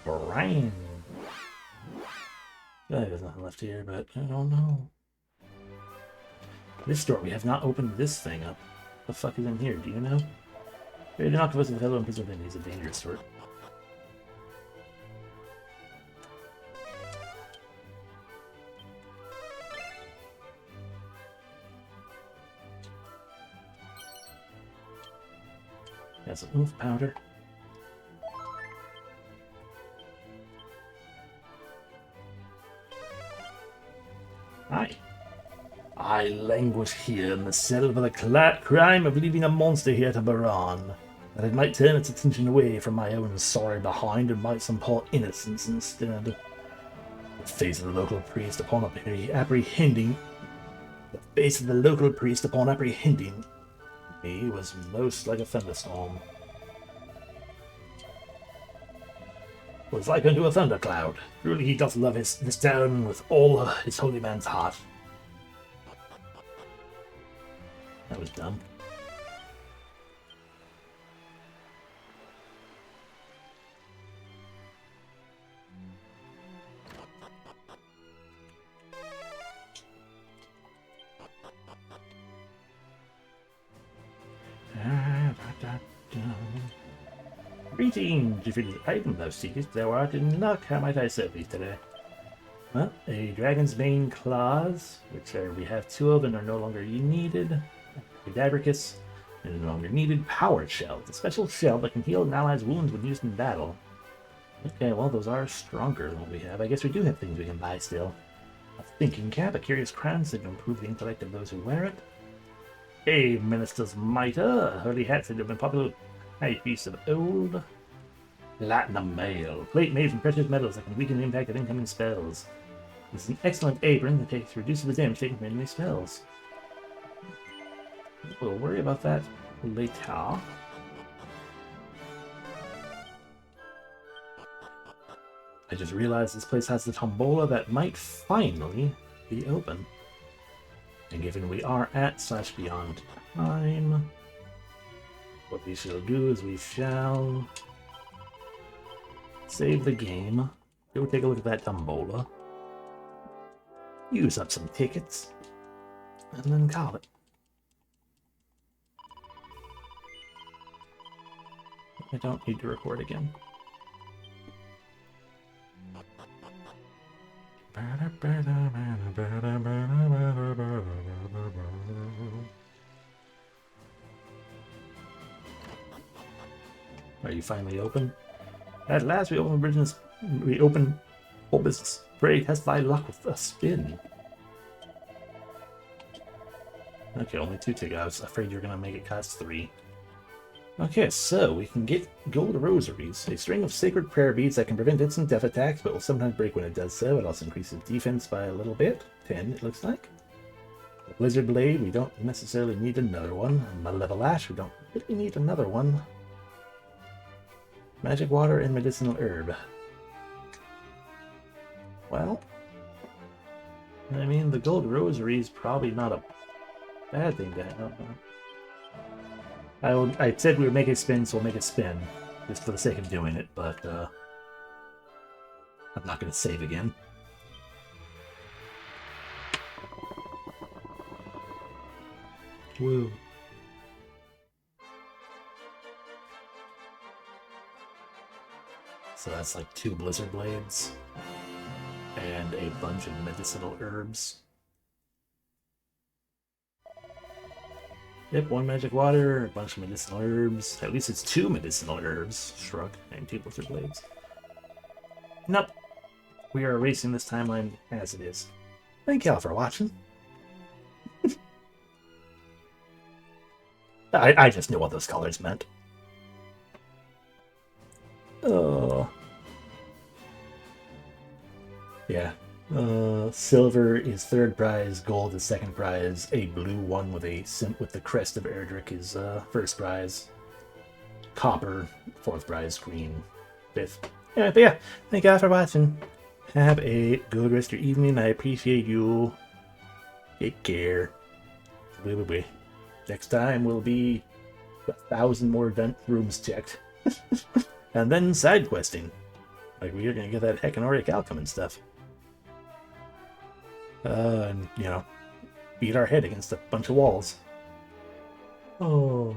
Brian. There's nothing left here, but I don't know. This door, we have not opened this thing up. The fuck is in here? Do you know? They do not give us a fellow and preserve him. He's a dangerous sort. Got some oomph powder. Hi. I languish here in the cell for the crime of leaving a monster here to Baran, that it might turn its attention away from my own sorry behind and bite some poor innocents instead. The face of the local priest upon apprehending me was most like a thunderstorm. Was like unto a thundercloud. Truly he doth love this town with all his holy man's heart. That was dumb. Greetings, defeated item thou seekest, thou art in luck. How might I serve thee today? Well, a dragon's mane claws, which we have two of and are no longer needed. Cadabricus, And no longer needed. Power Shell. It's a special shell that can heal an ally's wounds when used in battle. Okay, well, those are stronger than what we have. I guess we do have things we can buy still. A thinking cap, a curious crown said to improve the intellect of those who wear it. A minister's mitre, a holy hat said to have been popular with high piece of old. Platinum mail, plate made from precious metals that can weaken the impact of incoming spells. This is an excellent apron that reduces the damage taken from enemy spells. We'll worry about that later. I just realized this place has the tombola that might finally be open. And given we are at / beyond time, what we shall do is we shall save the game, go take a look at that tombola, use up some tickets, and then call it. I don't need to record again. Are you finally open? At last we open business. We open whole business. Pray test thy luck with a spin. Okay, only 2 tickets. I was afraid you were gonna make it cost 3. Okay, so we can get gold rosaries, a string of sacred prayer beads that can prevent instant death attacks, but will sometimes break when it does so. It also increases defense by a little bit. 10, it looks like. A blizzard blade, we don't necessarily need another one. A malevolent ash, we don't really need another one. Magic water and medicinal herb. Well, I mean, the gold rosary is probably not a bad thing to have. I said we would make it spin, so we'll make it spin, just for the sake of doing it, but I'm not going to save again. Woo. So that's like 2 blizzard blades and a bunch of medicinal herbs. Yep, 1 magic water, a bunch of medicinal herbs. At least it's 2 medicinal herbs. Shrug, and 2 blizzard blades. Nope. We are erasing this timeline as it is. Thank y'all for watching. I just knew what those colors meant. Oh. Yeah. Silver is 3rd prize, gold is 2nd prize, a blue one with the crest of Erdrick is 1st prize, copper 4th prize, green 5th. Yeah, but yeah, thank you all for watching. Have a good rest of your evening. I appreciate you. Take care. Bye. Next time will be 1,000 more event rooms checked, and then side questing. Like we are gonna get that Heckenoric Alchemy and stuff. And, you know, beat our head against a bunch of walls. Oh.